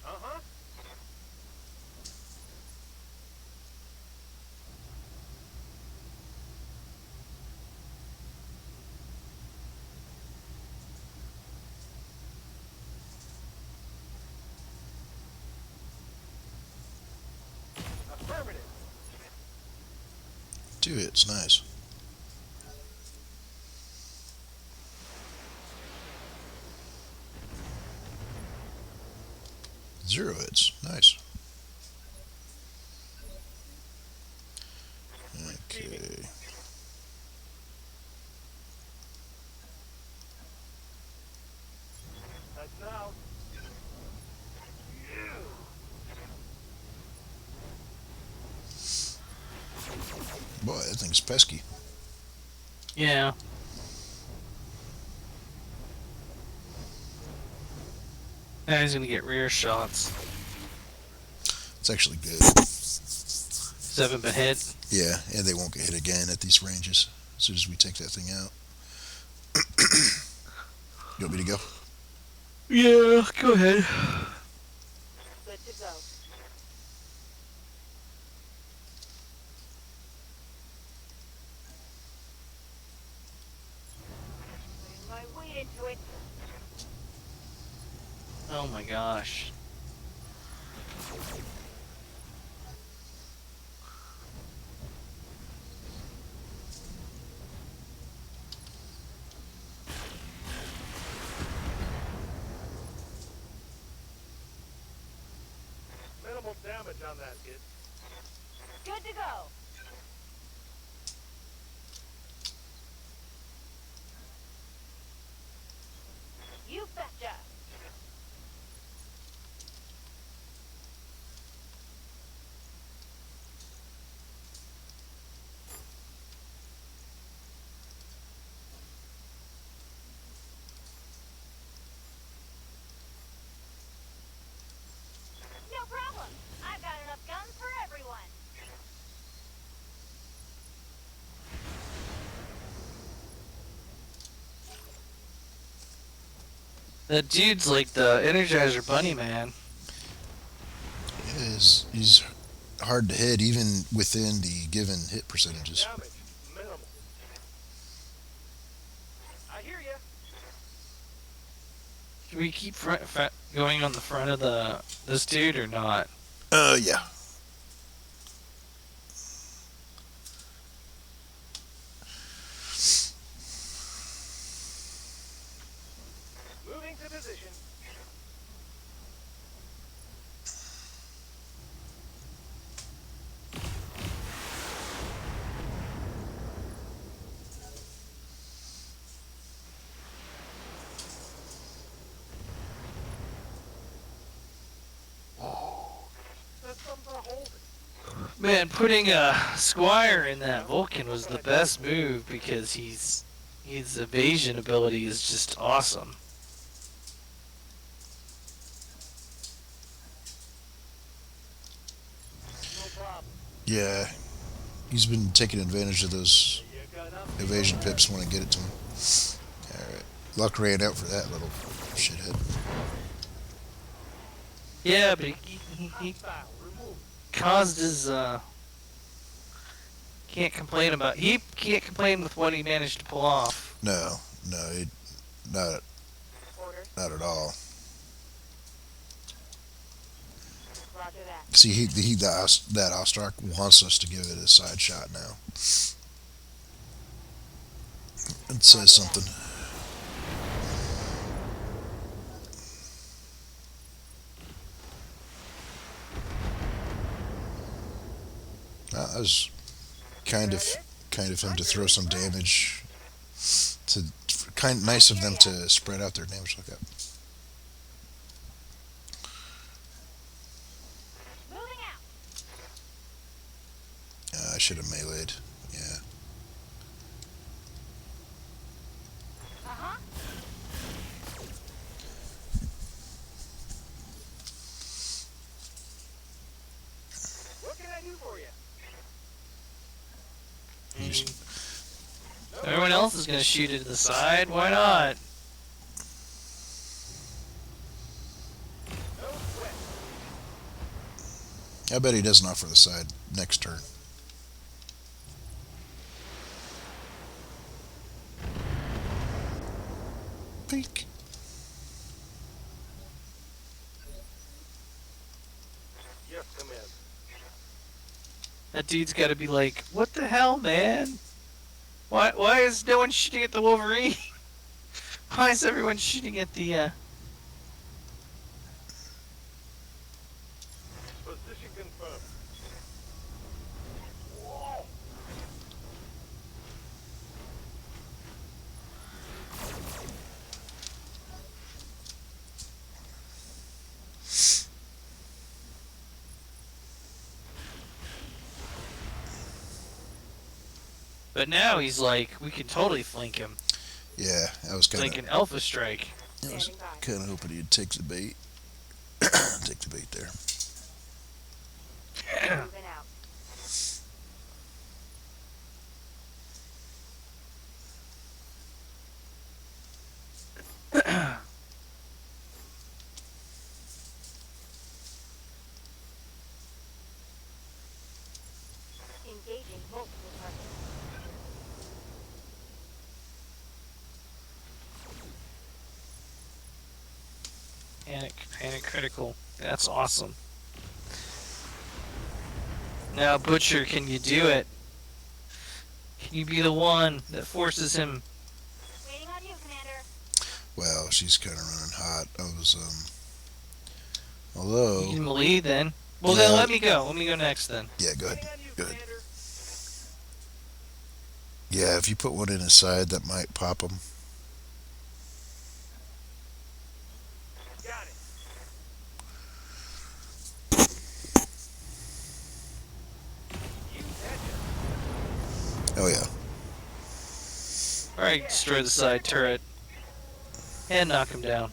Uh-huh. Affirmative. 2 hits, nice. Zero hits, nice. Okay. That's now. Boy, that thing's pesky. Yeah. Now he's gonna get rear shots. It's actually good. He's haven't been hit. Yeah, and they won't get hit again at these ranges as soon as we take that thing out. You want me to go? Yeah, go ahead. Good to go. Putting my weight into it. Oh my gosh. Minimal damage on that kid. Good to go. You betcha. No problem. I've got enough guns for everyone. That dude's like the Energizer Bunny man. He's hard to hit even within the given hit percentages. Damage minimal. I hear ya. Can we keep going on the front of this dude or not? Yeah. Moving to position. Systems are holding. Man, putting a Squire in that Vulcan was the best move because his evasion ability is just awesome. No problem. Yeah. He's been taking advantage of those You gonna evasion pips when I get it to him. Alright. Luck ran out for that little shithead. Yeah, but he hostile removed. caused his can't complain with what he managed to pull off. No, not Orders. not at all. Roger that. See, that Ostrak wants us to give it a side shot now. It says something. That was kind of him to throw some damage. To nice of them to spread out their damage like that. Moving out. I should have meleeed. Yeah. Uh-huh. What can I do for you? Everyone else is gonna shoot it to the side. Why not? No sweat. I bet he doesn't offer the side next turn. Peek. Yes, come in. That dude's got to be like, what the hell, man? Why is no one shooting at the Wolverine? Why is everyone shooting at the Position confirmed. Whoa. But now he's like, we can totally flank him. Yeah, I was Like an Alpha Strike. Standing by. kind of hoping he'd take the bait. Take the bait there. Moving out. Engaging multiple targets. Panic critical. That's awesome. Now, Butcher, can you do it? Can you be the one that forces him? Waiting on you, Commander. Well, she's kind of running hot. I was You although can lead then. Well, then Yeah. let me go. Let me go next then. yeah, go Waiting ahead. on you, Go ahead. Commander. Yeah, if you put one in his side, that might pop him. Got it. You betcha. Oh yeah. Alright, destroy the side turret. And knock him down.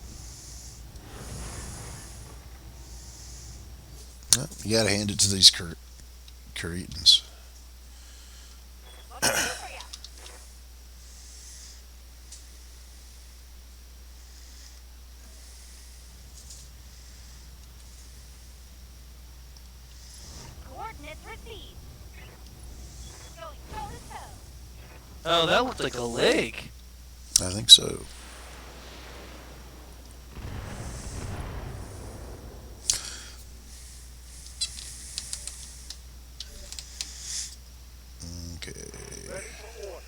Well, you gotta hand it to these Cretans. What can I do for ya? Coordinates received. Going toe to toe. Oh, that looked like a leg. I think so. Okay. Ready for order.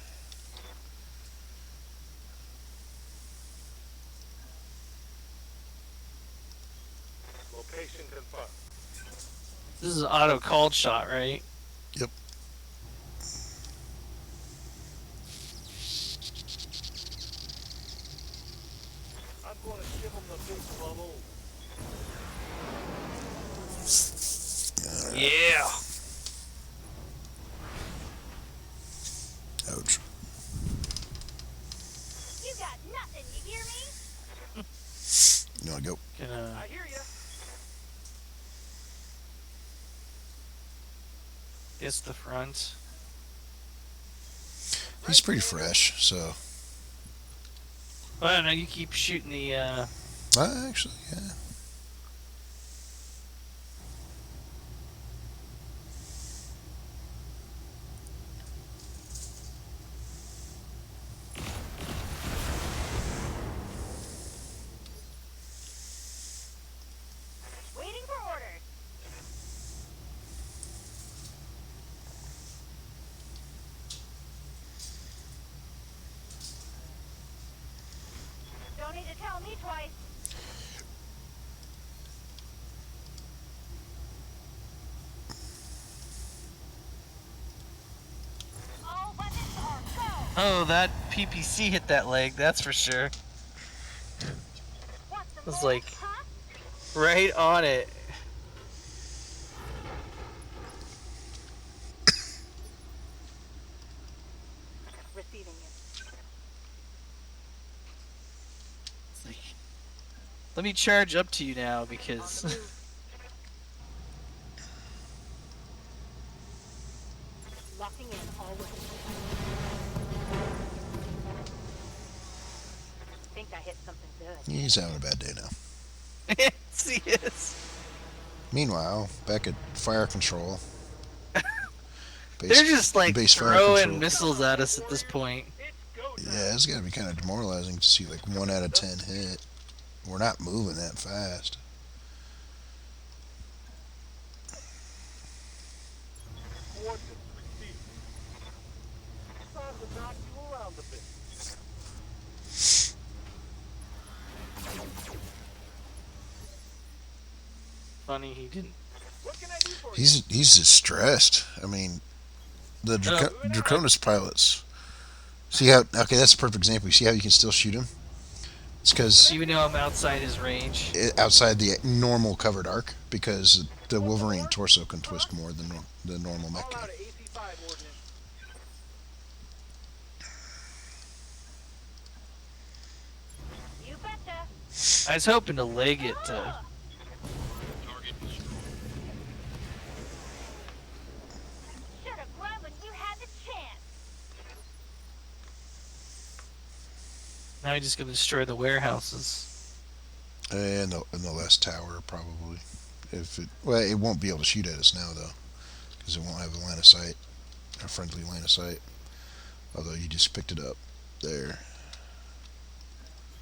Location confirmed. This is an auto called shot, right? Yep. I'm gonna give him the big bubble. Yeah. Ouch. You got nothing, you hear me? You wanna go? Gonna I hear ya. guess the front. He's pretty fresh, so. Well, I don't know. You keep shooting the. Actually, yeah. Waiting for orders. Don't need to tell me twice. All weapons are go. Oh, that PPC hit that leg. That's for sure. Want some was more, like- huh? Right on it. Receiving it. It's like, let me charge up to you now because. On the move. Locking in all weapons. Think I hit something good. He's having a bad day now. Yes, he is. Meanwhile, back at fire control. They're just like base fire throwing control. missiles at us at this point. It's go time. Yeah, it's gotta be kind of demoralizing to see like 1 out of 10 hit. We're not moving that fast. Coordinates received. Time to knock you around a bit. Funny he didn't. What can I do for you? He's just stressed. I mean, the Draconis pilots. See how? Okay, that's a perfect example. You see how you can still shoot him? It's because Even though I'm outside his range. outside the normal covered arc, because the Wolverine torso can twist more than the normal mech All can. out of AC-5 ordnance. You betcha. I was hoping to leg it. Target destroyed. Should have run when you had the chance. Now he's just gonna destroy the warehouses. And the last tower probably. If it Well, it won't be able to shoot at us now though, because it won't have a line of sight. a friendly line of sight. Although you just picked it up there.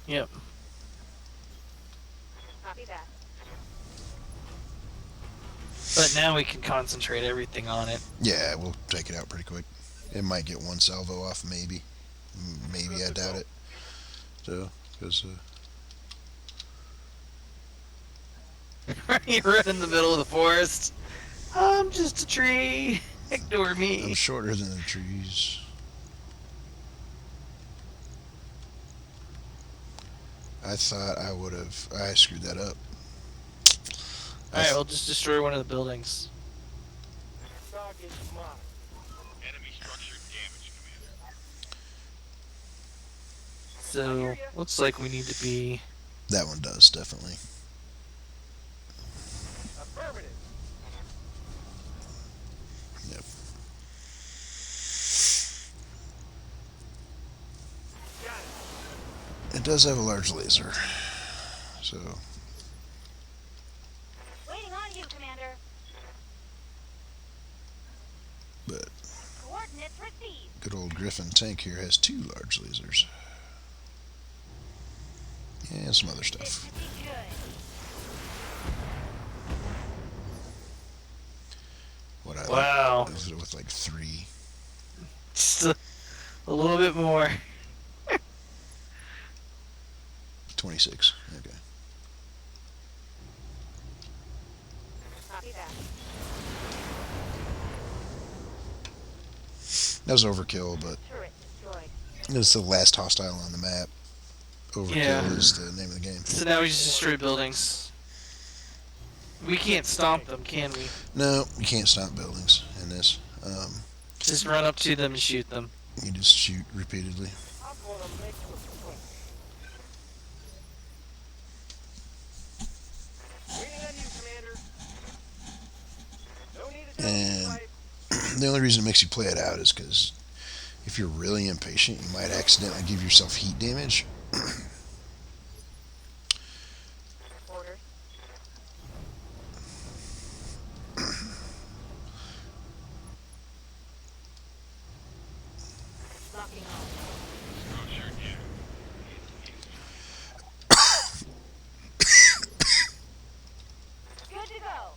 Yep. Copy that. But now we can concentrate everything on it. Yeah, we'll take it out pretty quick. It might get one salvo off, maybe. Maybe, I doubt it. So, because You run in the middle of the forest. I'm just a tree. Ignore I'm me. shorter than the trees. I thought I would have. I screwed that up. Alright, we'll just destroy one of the buildings. Target marked. Enemy structure damaged, So, Commander. looks like we need to be... That one does, definitely. Affirmative. Yep. Got it. It does have a large laser. So, Waiting on you, Commander. but Coordinates received. good old Griffin tank here has 2 large lasers. And some other This stuff. should be good. What I Wow. like is with like 3. Just a little bit more. 26. Okay. Copy that. That was overkill, but Turret destroyed. it's the last hostile on the map. Overkill Yeah. is the name of the game. So now we just destroy buildings. We can't stomp them, can we? No, you can't stop buildings in this. Just run up to them and shoot them. You just shoot repeatedly. I'm gonna make you a quick. Waiting on you, Commander. No need to And fight. the only reason it makes you play it out is because if you're really impatient, you might accidentally give yourself heat damage. Orders. Locking on. Structure damaged. Good to go.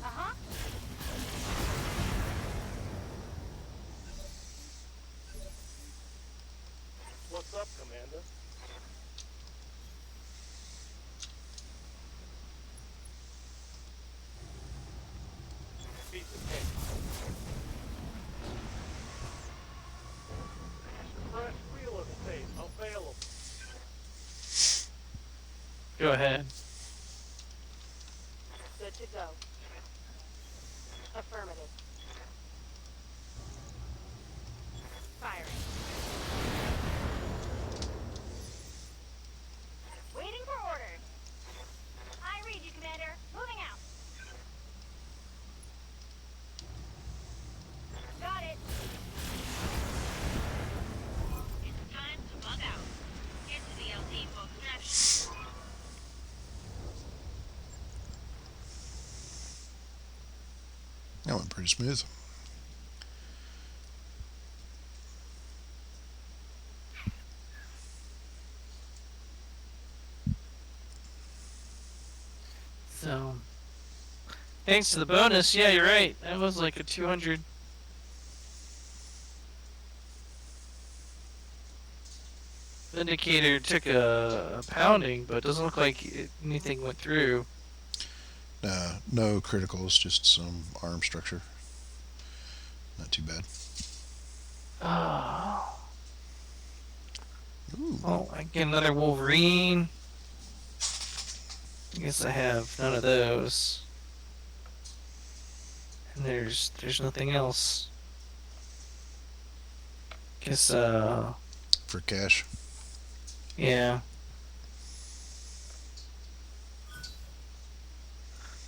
Uh-huh. What's up, Commander? Piece of cake. Fresh real estate available. Go ahead. Good to go. Affirmative. Firing. Waiting for orders. I read you, Commander. Moving out. Got it. It's time to bug out. Get to the LT for extraction. That went pretty smooth. So, thanks to the bonus, yeah, you're right. That was like a 200. Vindicator took a pounding, but doesn't look like anything went through. No criticals, just some arm structure. Not too bad. Oh, Ooh. oh, I get another Wolverine. I guess I have none of those. And there's nothing else. Guess For cash. yeah.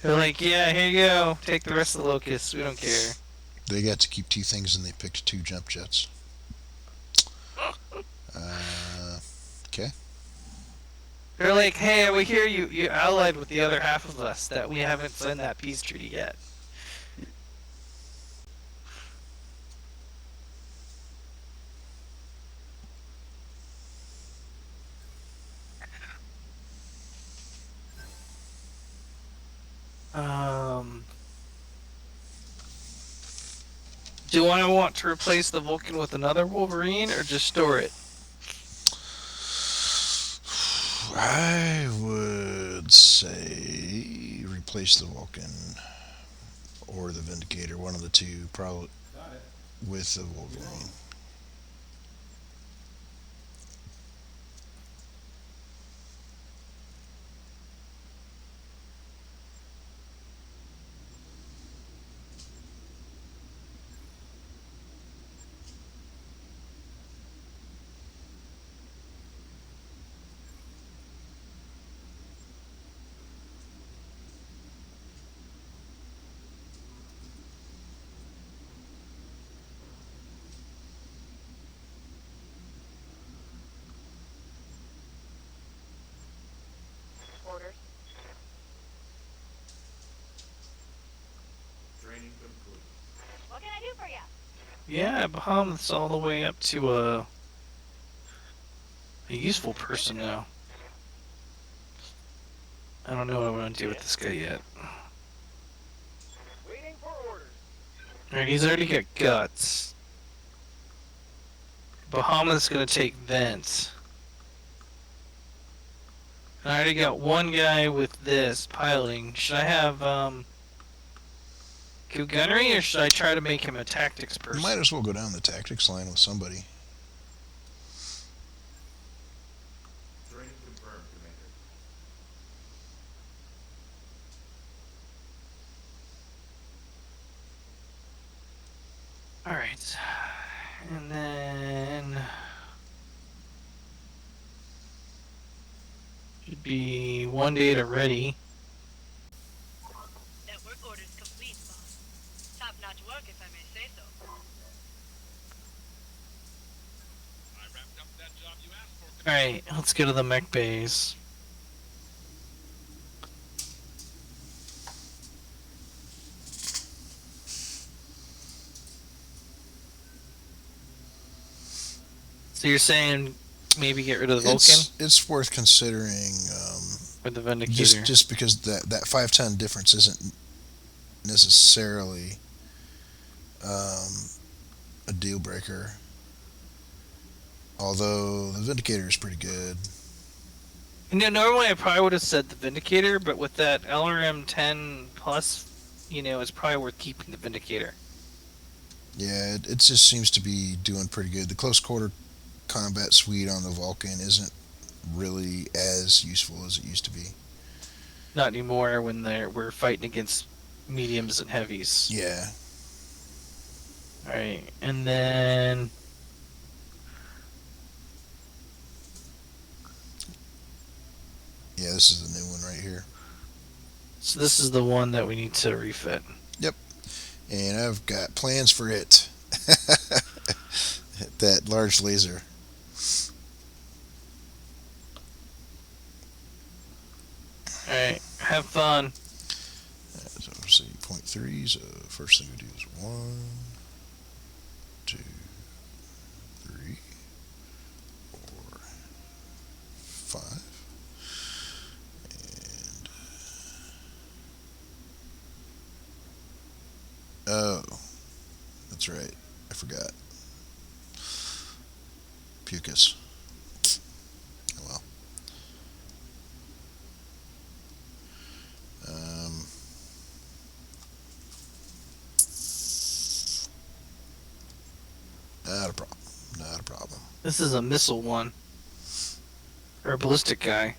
They're like, yeah, here you go. Take the rest of the locusts. We don't care. They got to keep 2 things and they picked 2 jump jets. Okay. They're like, hey, we hear you allied with the other half of us that we haven't signed that peace treaty yet. Um, do I want to replace the Vulcan with another Wolverine or just store it? I would say replace the Vulcan or the Vindicator, one of the two, probably Got it. with the Wolverine. Orders. Training complete. What can I do for you? Yeah, Bahamut's all the way up to a useful person now. I don't know what I'm gonna do with this guy yet. Waiting for orders. Alright, he's already got guts. Bahamut's gonna take vent. And I already got one guy with this piloting. Should I have go gunnery or should I try to make him a tactics person? Might as well go down the tactics line with somebody. Training confirmed, Commander. Alright. And then should be one data ready. Network orders complete, boss. Top-notch work, if I may say so. I wrapped up that job you asked for. Alright, let's go to the mech base. So you're saying maybe get rid of the Vulcan It's worth considering, or the Vindicator? just because that 5-ton difference isn't necessarily a deal breaker. Although the Vindicator is pretty good. You know, normally I probably would have said the Vindicator, but with that LRM 10 plus, you know, it's probably worth keeping the Vindicator. Yeah, it just seems to be doing pretty good. The close quarter combat suite on the Vulcan isn't really as useful as it used to be. Not anymore when we're fighting against mediums and heavies. Yeah. Alright, and then Yeah, this is the new one right here. so this is the one that we need to refit. And I've got plans for it. That large laser. Alright, have fun. So let's see, 0.3. So first thing we do is 1, 2, 3, 4, 5. And oh, that's right. I forgot. Pucus. Oh well. Not a problem. Not a problem. This is a missile one. Or a ballistic guy.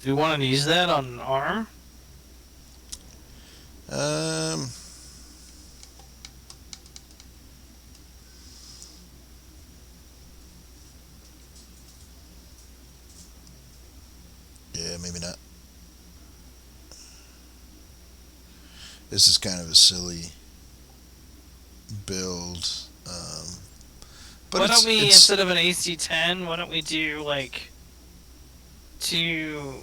Do we want to use that on an arm? Um, maybe not. This is kind of a silly build. But Why don't we, it's instead of an AC-10, why don't we do like two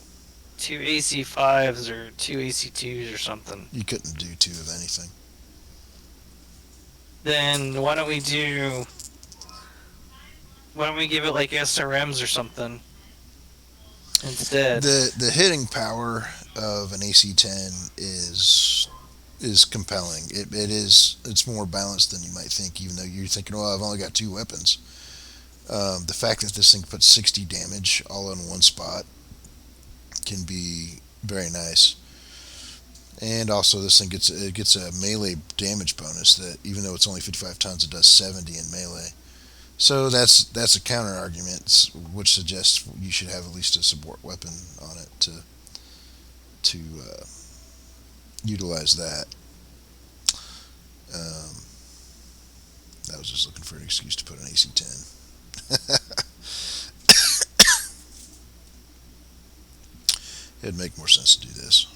AC-5s or two AC-2s or something? you couldn't do two of anything. Then why don't we give it like SRMs or something instead? The hitting power of an AC-10 is compelling. It's more balanced than you might think, even though you're thinking, well, I've only got two weapons. The fact that this thing puts 60 damage all in one spot can be very nice. And also, this thing gets a melee damage bonus that, even though it's only 55 tons, it does 70 in melee. So that's a counter argument, which suggests you should have at least a support weapon on it to utilize that. I was just looking for an excuse to put an AC-10. It'd make more sense to do this.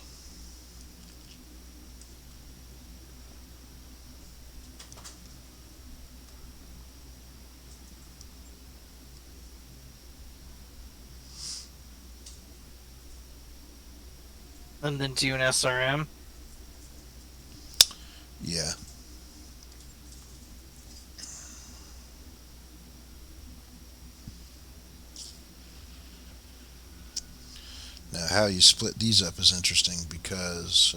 And then do an SRM? Yeah. Now, how you split these up is interesting because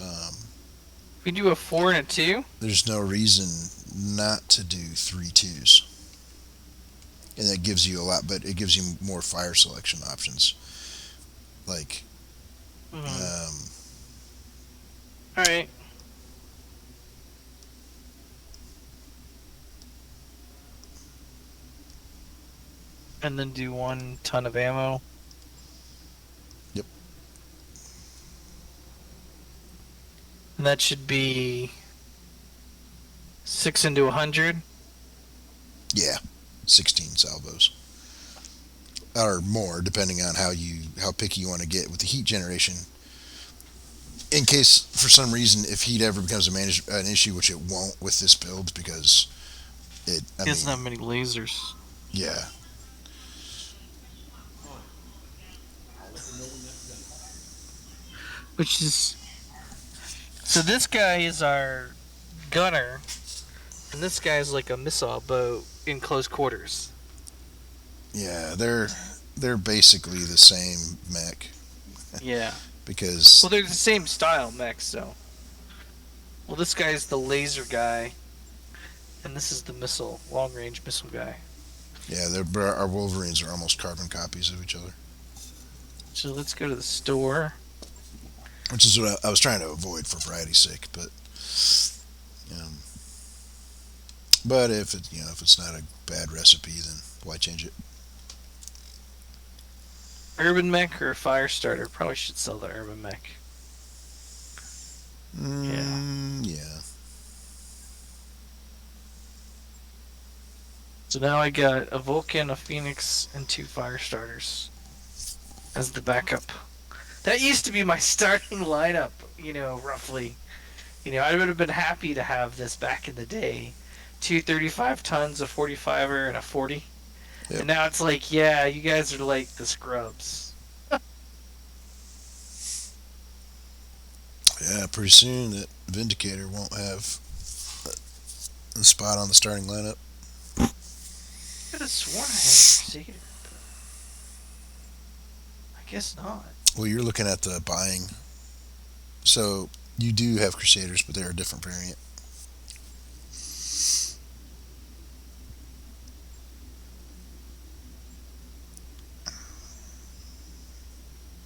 We do a 4 and a 2? there's no reason not to do 3 twos. And that gives you a lot, but it gives you more fire selection options. Like, Alright. And then do 1 ton of ammo. Yep. And that should be 6 into 100. yeah, 16 salvos. Or more, depending on how picky you want to get with the heat generation. In case, for some reason, if heat ever becomes an issue, which it won't with this build, because It doesn't have many lasers. yeah. Which is... So this guy is our gunner, and this guy is like a missile boat in close quarters. Yeah, they're basically the same mech. Yeah. Because Well, they're the same style mechs, so. Well, this guy's the laser guy, and this is the long-range missile guy. yeah, our Wolverines are almost carbon copies of each other, So let's go to the store. which is what I was trying to avoid for variety's sake. But if it's not a bad recipe, then why change it? Urban mech or a fire starter? Probably should sell the urban mech. Yeah. So now I got a Vulcan, a Phoenix, and 2 fire starters as the backup. That used to be my starting lineup, roughly. I would have been happy to have this back in the day. 2 35 tons, a 45er, and a 40. Yep. And now it's like, yeah, you guys are like the scrubs. Yeah, pretty soon that Vindicator won't have a spot on the starting lineup. I could have sworn I had Crusader, but I guess not. Well, you're looking at the buying. So you do have Crusaders, but they're a different variant.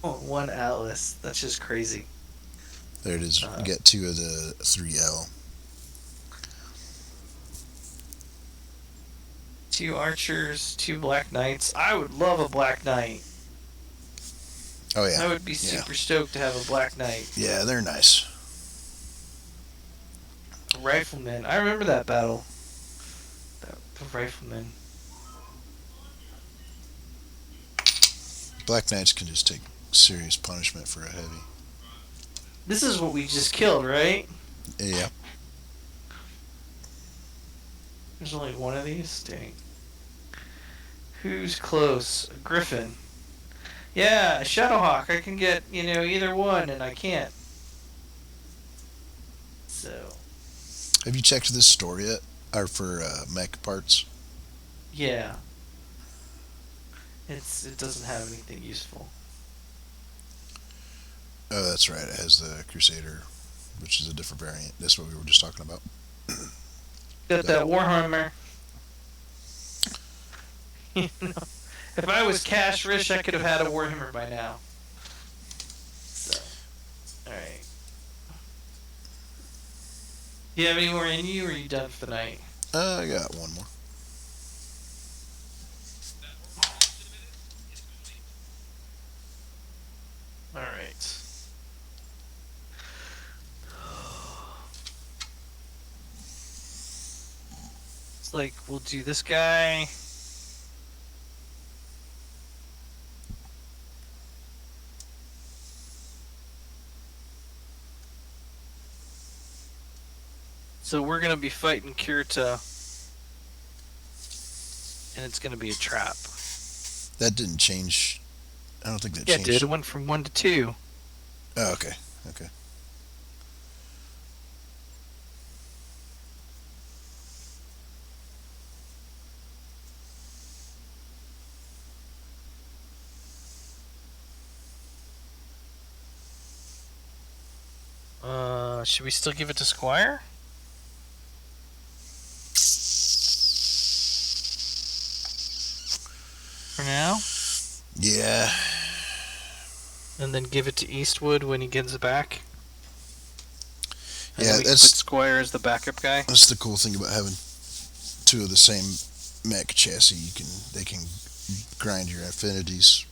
Oh, 1 Atlas. That's just crazy. There it is. You get 2 of the 3L. 2 archers, 2 black knights. I would love a black knight. Oh yeah. I would be super stoked to have a black knight. Yeah, they're nice. Rifleman. I remember that battle. The rifleman. Black Knights can just take serious punishment for a heavy. This is what we just killed, right? Yeah. There's only one of these? Dang. Who's close? A Griffin. Yeah, a Shadowhawk. I can get, either one, and I can't. So, Have you checked this store yet? Or for mech parts? yeah. It doesn't have anything useful. Oh, that's right. It has the Crusader, which is a different variant. That's what we were just talking about. Got that Warhammer. You know, if I was cash rich, I could have had a Warhammer by now. So, alright. Do you have any more in you, or are you done for the night? I got one more. Alright. It's like, we'll do this guy. So we're gonna be fighting Kirita, and it's gonna be a trap. That didn't change. I don't think that Yeah, changed. dude, it went from 1 to 2. Oh, okay. Okay. Should we still give it to Squire? For now? Yeah. And then give it to Eastwood when he gets it back? And Yeah, then we can put that's Squire as the backup guy? that's the cool thing about having two of the same mech chassis. They can grind your affinities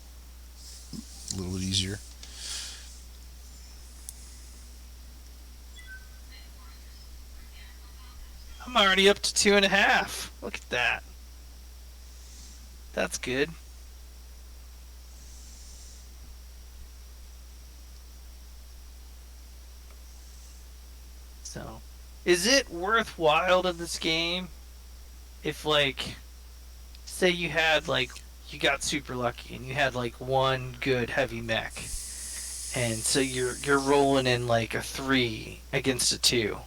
a little bit easier. I'm already up to 2.5. Look at that. That's good. So, is it worthwhile in this game if, like, say you had, like, you got super lucky and you had, like, one good heavy mech, and so you're rolling in, like, a 3 against a 2.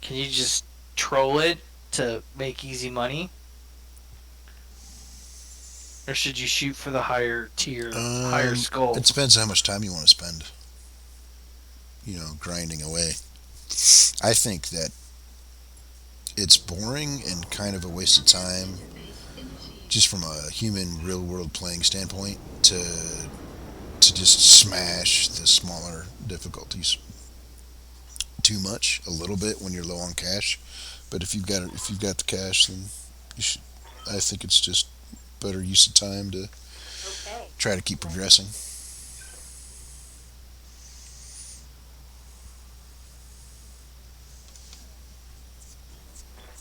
Can you just troll it to make easy money? Or should you shoot for the higher tier, higher skull? It depends on how much time you want to spend. Grinding away. I think that it's boring and kind of a waste of time, just from a human, real world playing standpoint, to just smash the smaller difficulties too much a little bit when you're low on cash. But if you've got the cash, then you should. I think it's just better use of time to Okay. try to keep progressing.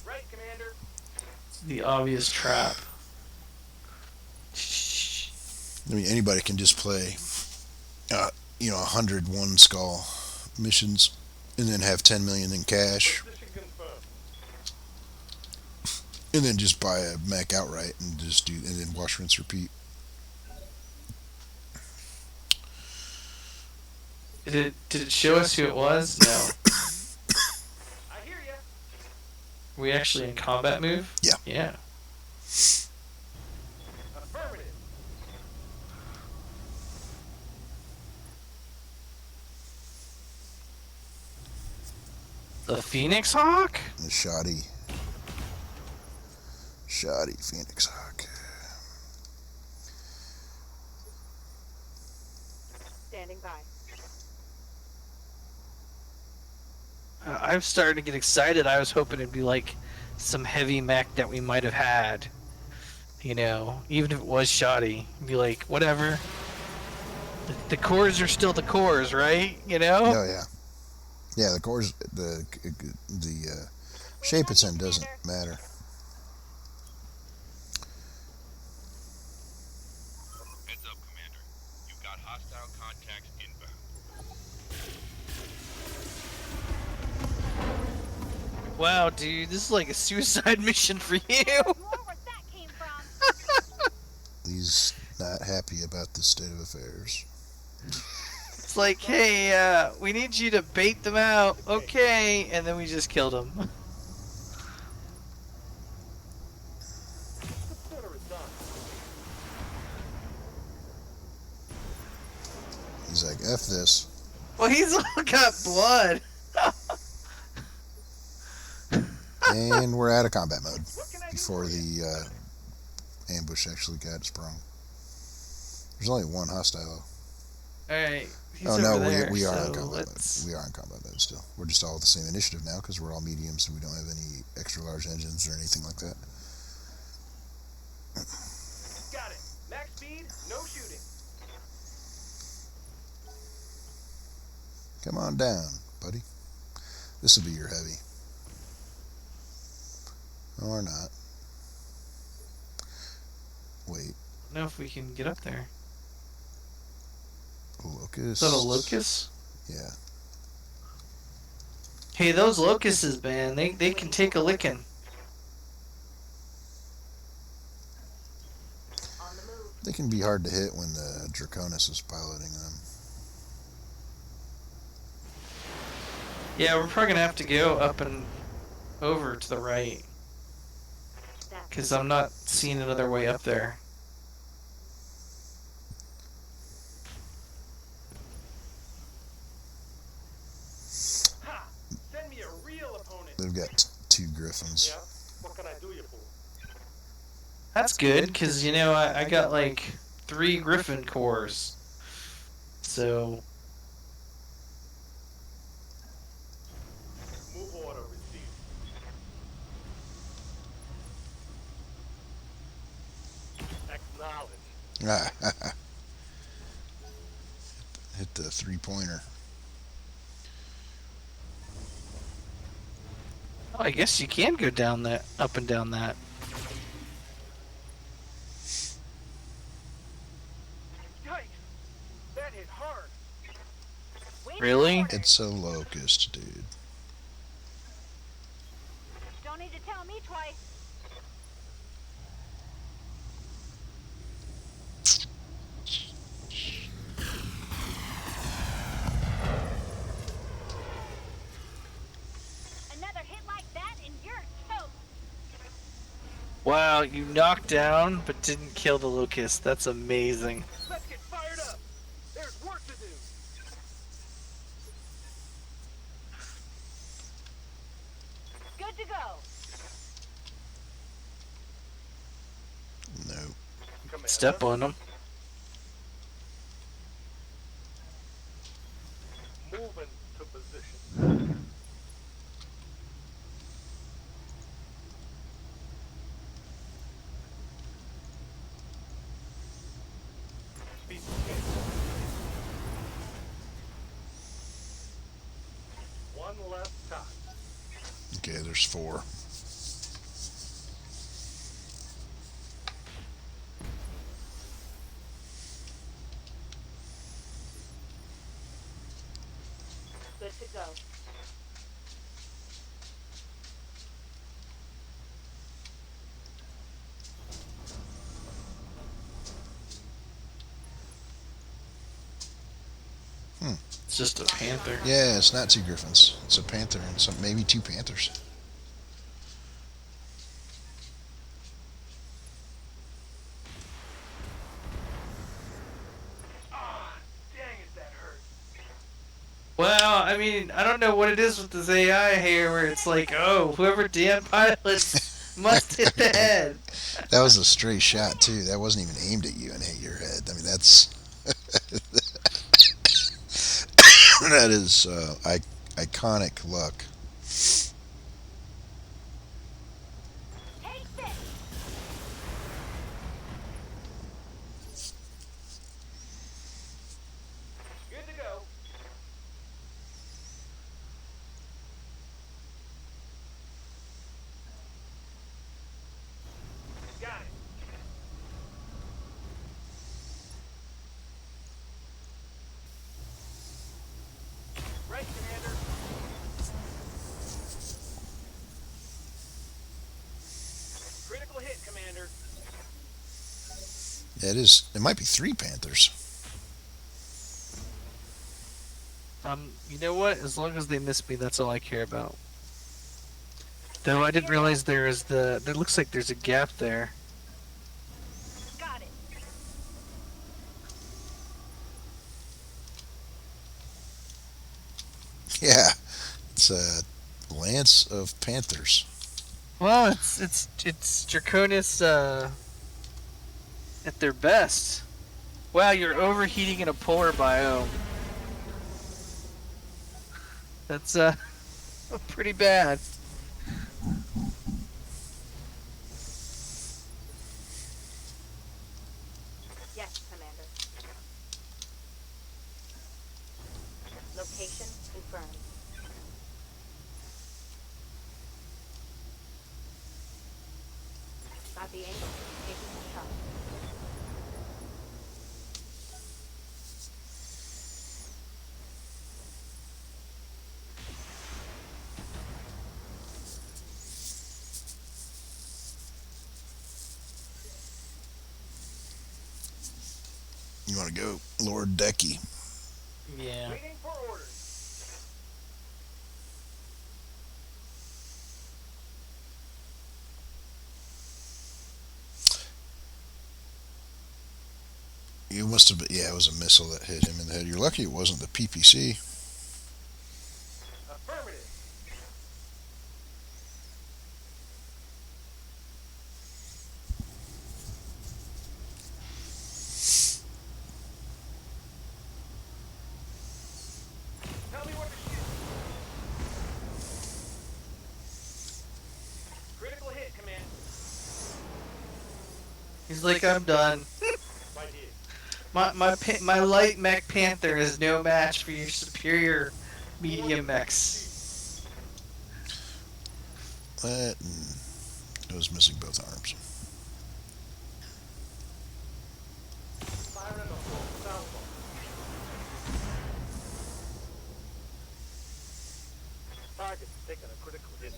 Right, Commander. The obvious trap. I mean, anybody can just play, 100 one skull missions, and then have 10 million in cash, Position confirmed. and then just buy a mech outright and then wash, rinse, repeat. Did it show us who it was? No. I hear ya. Were we actually in combat move? Yeah. Yeah. Affirmative. The Phoenix Hawk? The shoddy Phoenix Hawk. Standing by. I'm starting to get excited. I was hoping it'd be like some heavy mech that we might have had. Even if it was shoddy. Be like, whatever. The cores are still the cores, right? Oh yeah, yeah. The cores, the shape it's in doesn't matter. Heads up, Commander. You've got hostile Hostile contacts inbound. Wow, dude, this is like a suicide mission for you. More where that came from. He's not happy about this state of affairs. It's like, hey, we need you to bait them out. Okay, and then we just killed him. Consider it done. He's like, F this. Well, he's all got blood. And we're out of combat mode What can I do before for you? the ambush actually got sprung. There's only one hostile. Alright, he's Oh over no, there, we are so in combat let's... mode. We are in combat mode still. We're just all at the same initiative now because we're all mediums and we don't have any extra large engines or anything like that. Got it. Max speed, no shooting. Come on down, buddy. This will be your heavy. Or not. Wait, I don't know if we can get up there. locust. Is that a locust? Yeah. Hey, those locusts, man, they can take a licking. On the move. They can be hard to hit when the Draconis is piloting them. Yeah, we're probably gonna have to go up and over to the right. Because I'm not seeing another way up there. Ha! Send me a real opponent. They've got two griffins. Yeah? What can I do you for? That's good, because, you know, I got like 3 Griffin cores. So, Move order received. Acknowledge. Hit the 3-pointer. oh, I guess you can go down that, up and down that. Yikes! That hit hard. Wait Really? for orders. It's a locust, dude. Don't need to tell me twice. Another hit like that and you're toast. Wow, you knocked down but didn't kill the locust. That's amazing. Let's get fired up. There's work to do. Good to go. No. Commander. Step on them. Moving to position. Be prepared. One left time. Okay, there's 4. Good to go. It's just a panther. Yeah, it's not 2 griffins. It's a panther and some maybe 2 panthers. Ah, dang it, that hurt. Well, I mean, I don't know what it is with this AI here where it's like, oh, whoever damn pilots must hit the head. That was a stray shot too. That wasn't even aimed at you and hit your head. I mean, that's that is iconic luck. Take this. Good to go. Got it. Yeah, it is. It might be 3 panthers. You know what? As long as they miss me, that's all I care about. Though I didn't realize there is the. There looks like there's a gap there. Got it. Yeah, it's a lance of panthers. Well, it's Draconis at their best. Wow, you're overheating in a polar biome. That's pretty bad. Yes, Commander. Location confirmed. Got the angle. Taking the shot. You want to go, Lord Decky? Yeah. Waiting for orders. You must have been. Yeah, it was a missile that hit him in the head. You're lucky it wasn't the PPC. Affirmative. Tell me what to shoot. Critical hit, Command. He's like, I'm done. My dear. My light mech panther is no match for your superior medium mechs. That and it was missing both arms. Firing on the full southpaw. Target's taking a critical hit.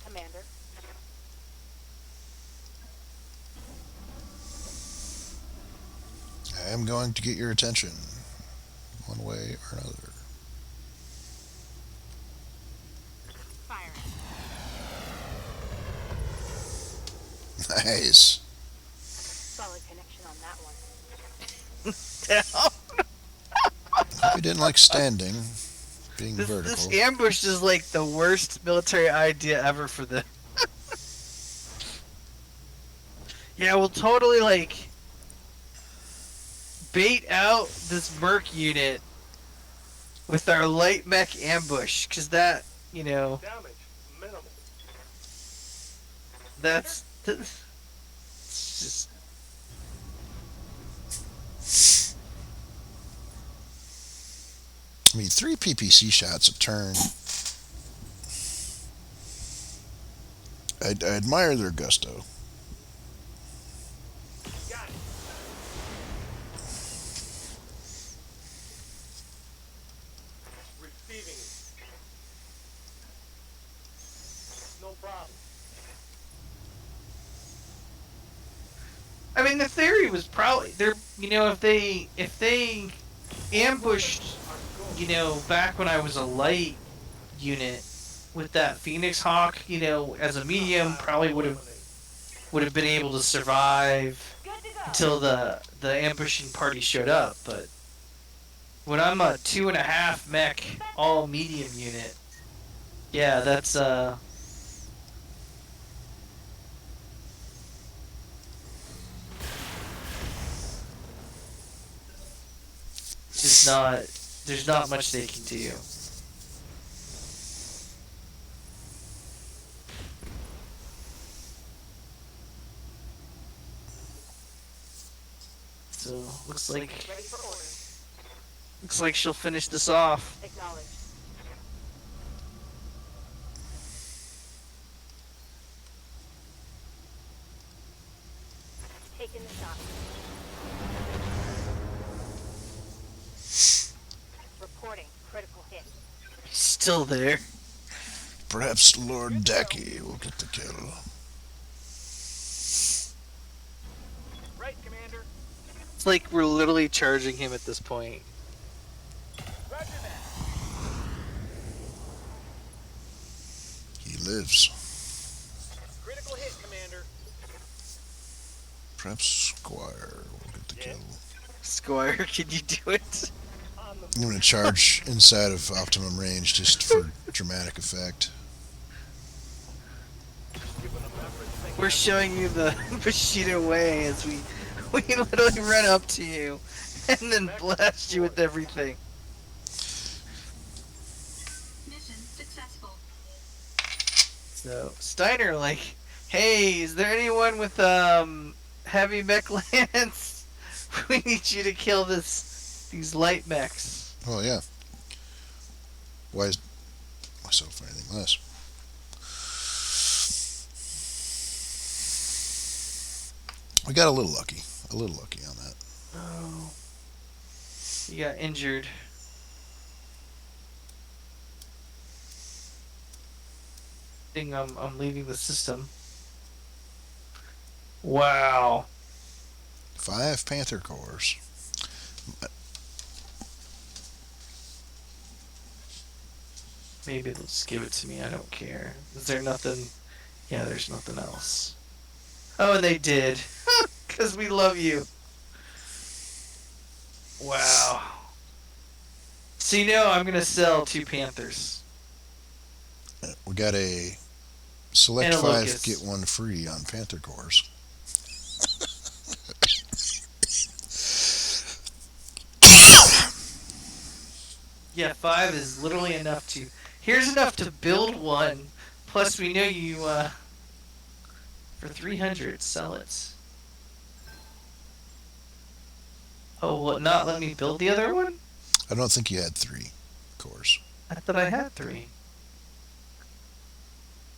Commander. I am going to get your attention, one way or another. Firing. Nice. Solid connection on that one. Hope you didn't like standing, being This vertical. ambush is like the worst military idea ever for them. Yeah, we'll totally like bait out this merc unit with our light mech ambush, cause that, Damage minimal. that's it's just I mean, 3 PPC shots a turn. I admire their gusto. Got it. Receiving it. No problem. I mean, the theory was probably they're if they ambushed back when I was a light unit with that Phoenix Hawk as a medium, probably would have been able to survive Good to go. until the ambushing party showed up. But when I'm a 2.5 mech all medium unit, yeah, that's just not. There's not much they can do. So Ready for orders. looks like she'll finish this off. Acknowledged. Taking the shot. still there. Perhaps Lord Dacky will get the kill. Right, Commander. It's like we're literally charging him at this point. Roger that. He lives. Critical hit, Commander. Perhaps Squire will get the Yeah. kill. Squire, can you do it? On the I'm going to charge inside of optimum range just for dramatic effect. giving them everything. We're showing you the Bushido way as we literally run up to you and then blast you with everything. Mission successful. So Steiner, like, hey, is there anyone with heavy mech lance? We need you to kill these light mechs. Oh, yeah. Why is myself for anything less? We got a little lucky. A little lucky on that. Oh, you got injured. I'm leaving the system. Wow. 5 Panther cores. Maybe they'll just give it to me. I don't care. Is there nothing? Yeah, there's nothing else. Oh, and they did. Because we love you. Wow. So you know I'm going to sell 2 Panthers. We got a select And a 5, Locust. get 1 free on Panther cores. Yeah, 5 is literally enough to... Here's enough to build 1. Plus we know you, for 300, sell it. Oh, will it not let me build the other one? I don't think you had 3 cores. I thought I had 3.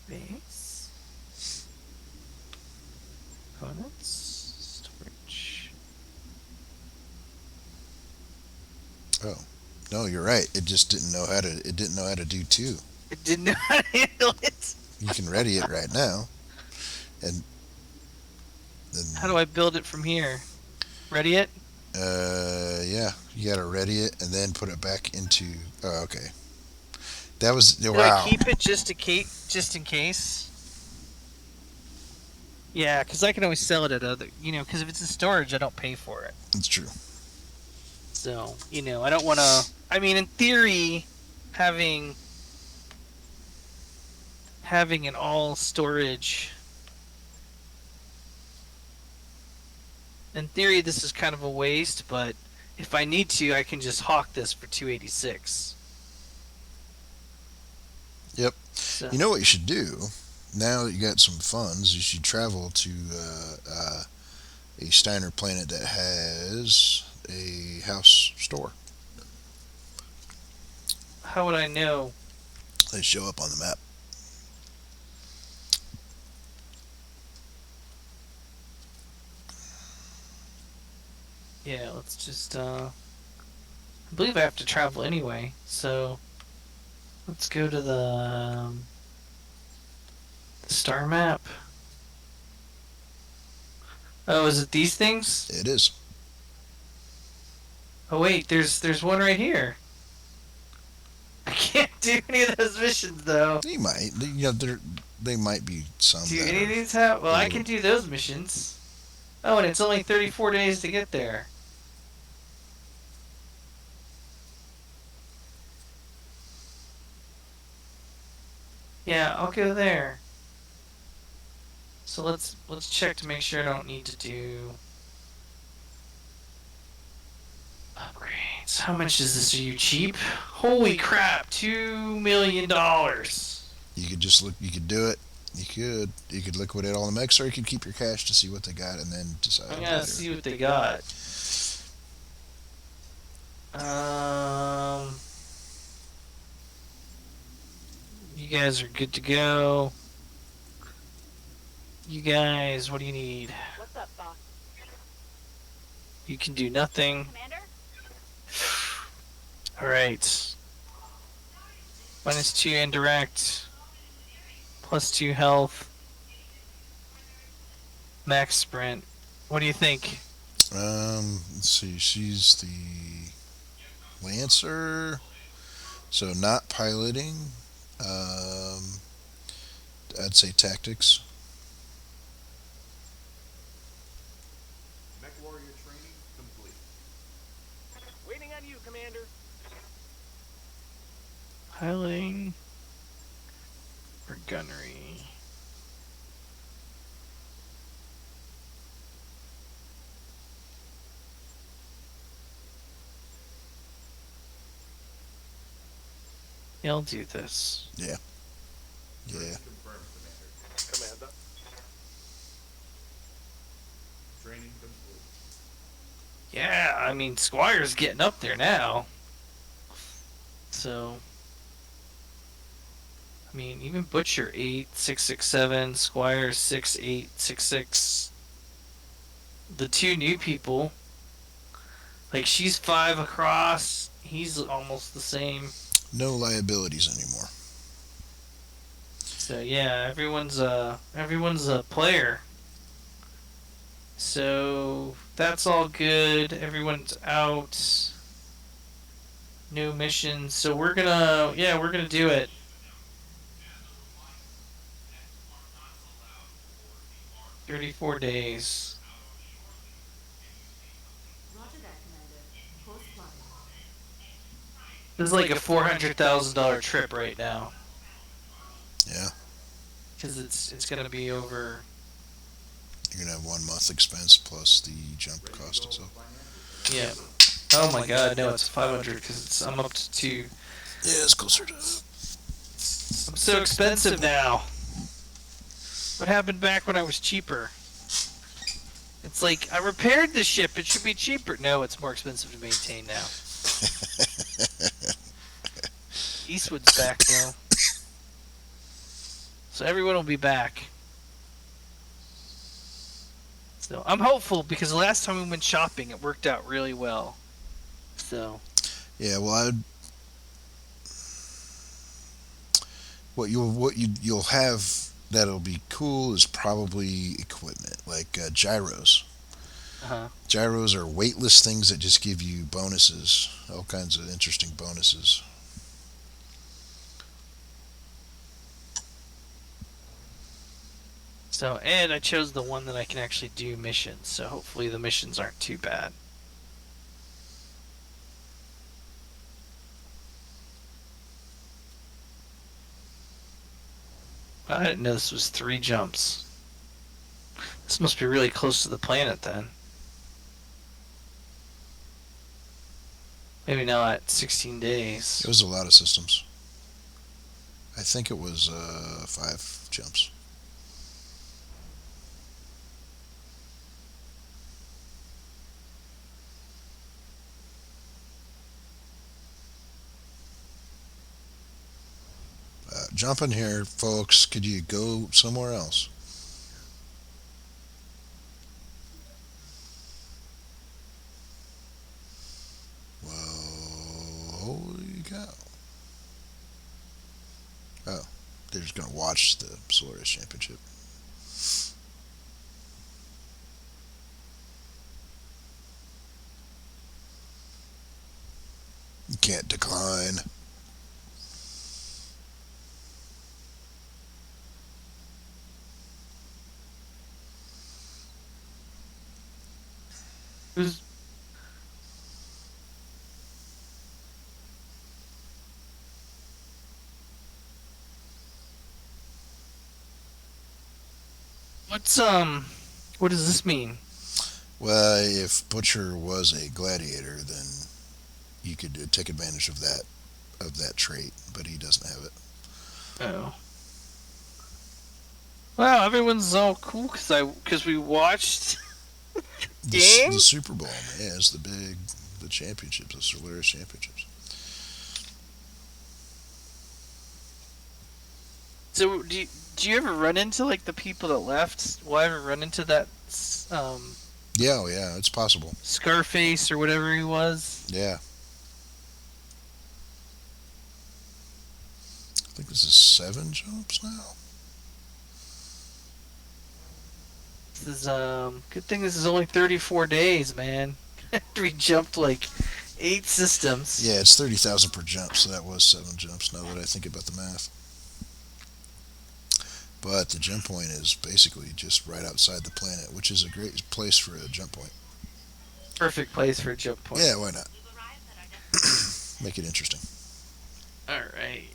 Base. Components. Storage. Oh. No, you're right. It just didn't know how to. It didn't know how to do 2. It didn't know how to handle it. You can ready it right now, and then How do I build it from here? Ready it? yeah, you gotta ready it and then put it back into. Oh, okay. That was Do wow. I keep it just in case? Yeah, because I can always sell it at other, because if it's in storage, I don't pay for it. It's true. So, I don't want to. I mean, in theory, having an all storage. In theory, this is kind of a waste, but if I need to, I can just hawk this for 286. Yep. So, You know what you should do? Now that you got some funds, you should travel to a Steiner planet that has a house store. how would I know? They show up on the map. Yeah, let's just, I believe I have to travel anyway, so let's go to the star map. Oh, is it these things? It is. Oh wait, there's one right here. I can't do any of those missions though. You might. They might be some. Do that any of are- these have? Well, I little- can do those missions. Oh, and it's only 34 days to get there. Yeah, I'll go there. So let's check to make sure I don't need to do upgrades. How much is this? Are you cheap? Holy crap! $2 million. You could just look. You could do it. You could liquidate all the mechs, or you could keep your cash to see what they got and then decide. I'm later. gonna see what they got. You guys are good to go. You guys, what do you need? What's up, boss? You can do nothing. Commander? Alright. -2 indirect, +2 health, max sprint. What do you think? Let's see. She's the Lancer, so not piloting. Um, I'd say tactics. Mech warrior training complete. Waiting on you, Commander. Piloting or gunnery? Yeah, I'll do this. Yeah. Training Yeah. confirmed, Commander. Commander. Training complete. Yeah, I mean, Squire's getting up there now. So, I mean, even Butcher 8, 6, 6, 7, Squire 6, 8, 6, 6. The two new people, like she's 5 across. He's almost the same. No liabilities anymore. So yeah, everyone's a player. So that's all good. Everyone's out. New missions. So we're gonna do it. 34 days. Roger that, Commander. Course plotted. This is like a $400,000 trip right now Yeah. because it's gonna be over. You're gonna have 1 month expense plus the jump Ready cost to go itself. financial. Yeah. Oh my God, no, it's 500 because I'm up to 2. Yeah, it's closer to. I'm so expensive now. What happened back when I was cheaper? It's like I repaired the ship. It should be cheaper. No, it's more expensive to maintain now. Eastwood's back though, so everyone will be back. So I'm hopeful because the last time we went shopping, it worked out really well. So Yeah, well, you'll have that'll be cool is probably equipment like gyros. uh-huh. Gyros are weightless things that just give you bonuses, all kinds of interesting bonuses. So and I chose the one that I can actually do missions. So hopefully the missions aren't too bad. I didn't know this was 3 jumps. This must be really close to the planet then. Maybe not 16 days. It was a lot of systems. I think it was 5 jumps. Jump in here, folks. Could you go somewhere else? Well, holy cow. Oh, they're just going to watch the Solaris Championship. You can't decline. Who's what's what does this mean? Well, if Butcher was a gladiator, then you could take advantage of that trait, but he doesn't have it. Oh. Wow, everyone's all cool because we watched The game. Super Bowl, yeah, is the championships, the Solaris Championships. So do you ever run into like the people that left? Will I ever run into that Yeah, oh yeah, it's possible. Scarface or whatever he was? Yeah. I think this is 7 jumps now. This is good thing this is only 34 days, man. We jumped like 8 systems. Yeah, it's 30,000 per jump, so that was 7 jumps. Now that I think about the math. But the jump point is basically just right outside the planet, which is a great place for a jump point. Perfect place for a jump point. Yeah, why not? You've arrived at our destination. Make it interesting. All right.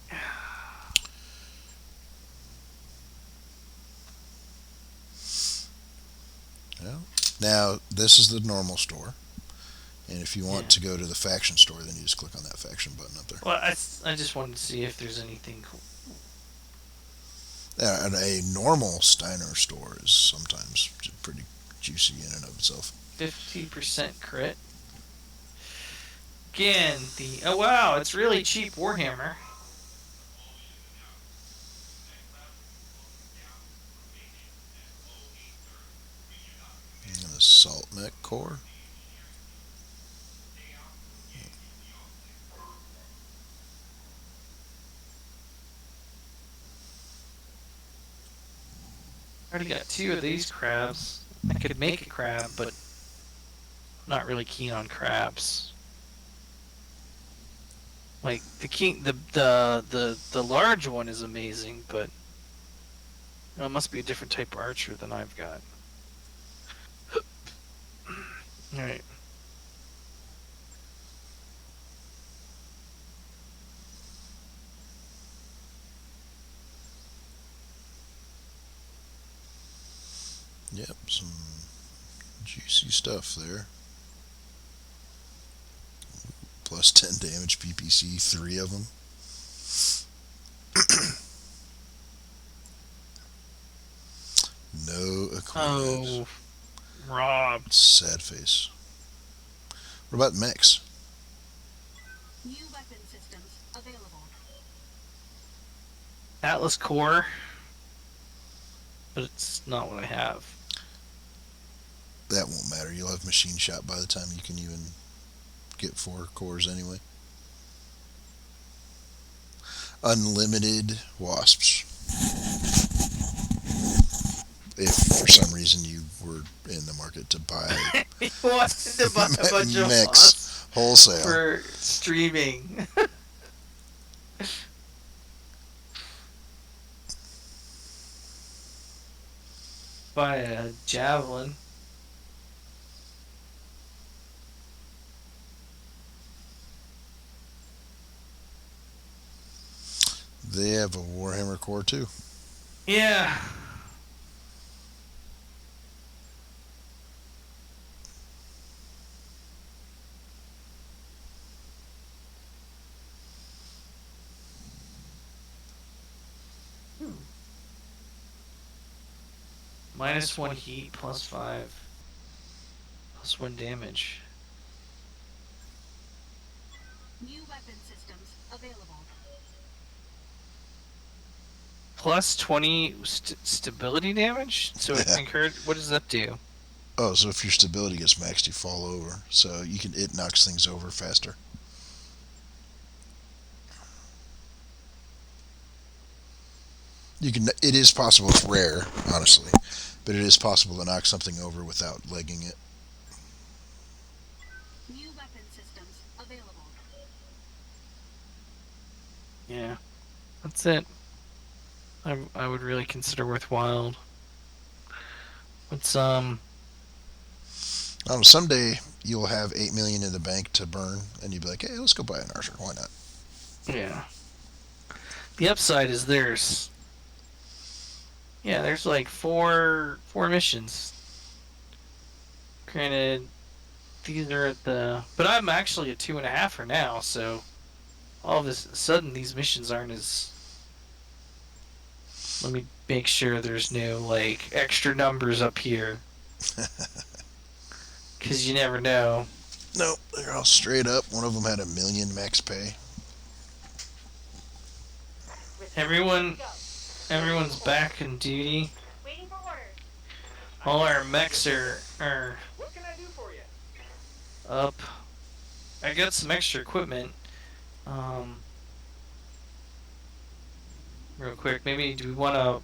Yeah. Now, this is the normal store. And if you want Yeah. to go to the faction store, then you just click on that faction button up there. Well, I just wanted to see if there's anything cool. And a normal Steiner store is sometimes pretty juicy in and of itself. 50% crit. Again, oh wow, it's really cheap Warhammer. An assault mech core. I already got 2 of these crabs. I could make a crab, but I'm not really keen on crabs. Like the large one is amazing, but it must be a different type of archer than I've got. All right. Yep, some juicy stuff there. Plus 10 damage PPC, 3 of them. No equipment. Oh, Rob. Sad face. What about mechs? New weapon systems available. Atlas Core, but it's not what I have. That won't matter. You'll have machine shot by the time you can even get 4 cores anyway. Unlimited wasps. If for some reason you were in the market to buy He wanted to buy a bunch of mechs wasps wholesale. for streaming. Buy a javelin. They have a Warhammer core too. Yeah. -1 heat, +5. +1 damage. New weapon systems available. +20 stability damage? So it Yeah. what does that do? Oh, so if your stability gets maxed, you fall over. So it knocks things over faster. It is possible. It's rare, honestly, but it is possible to knock something over without legging it. New weapon systems available. Yeah. That's it. I would really consider worthwhile. It's Someday you'll have 8 million in the bank to burn, and you'll be like, "Hey, let's go buy an archer. Why not?" yeah. The upside is there's like four missions. Granted, these are at but I'm actually at 2.5 for now, so all of a sudden these missions aren't as. Let me make sure there's no like extra numbers up here, because you never know. Nope, they're all straight up. One of them had 1 million max pay. Everyone's back in duty. Waiting for orders. All our mechs are What can I do for you? up. I got some extra equipment. real quick. Maybe do we wanna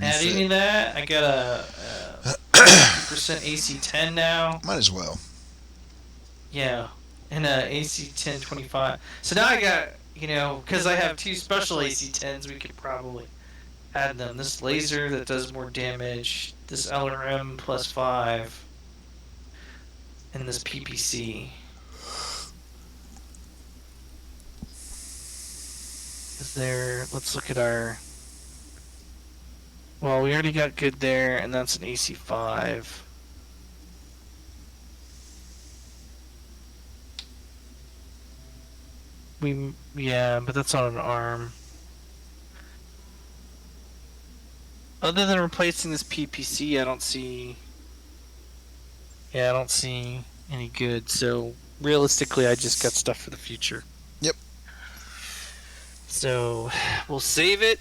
add any Refit. of that? I got a 2% AC10 now. Might as well. Yeah, and a AC10 25. So now I got, because I have two special AC10s, we could probably add them. This laser that does more damage, this LRM plus 5, and this PPC. Is there? Let's look at our. Well, we already got good there, and that's an AC5. Yeah, but that's on an arm. Other than replacing this PPC, I don't see. Yeah, I don't see any good. So realistically, I just got stuff for the future. Yep. So we'll save it.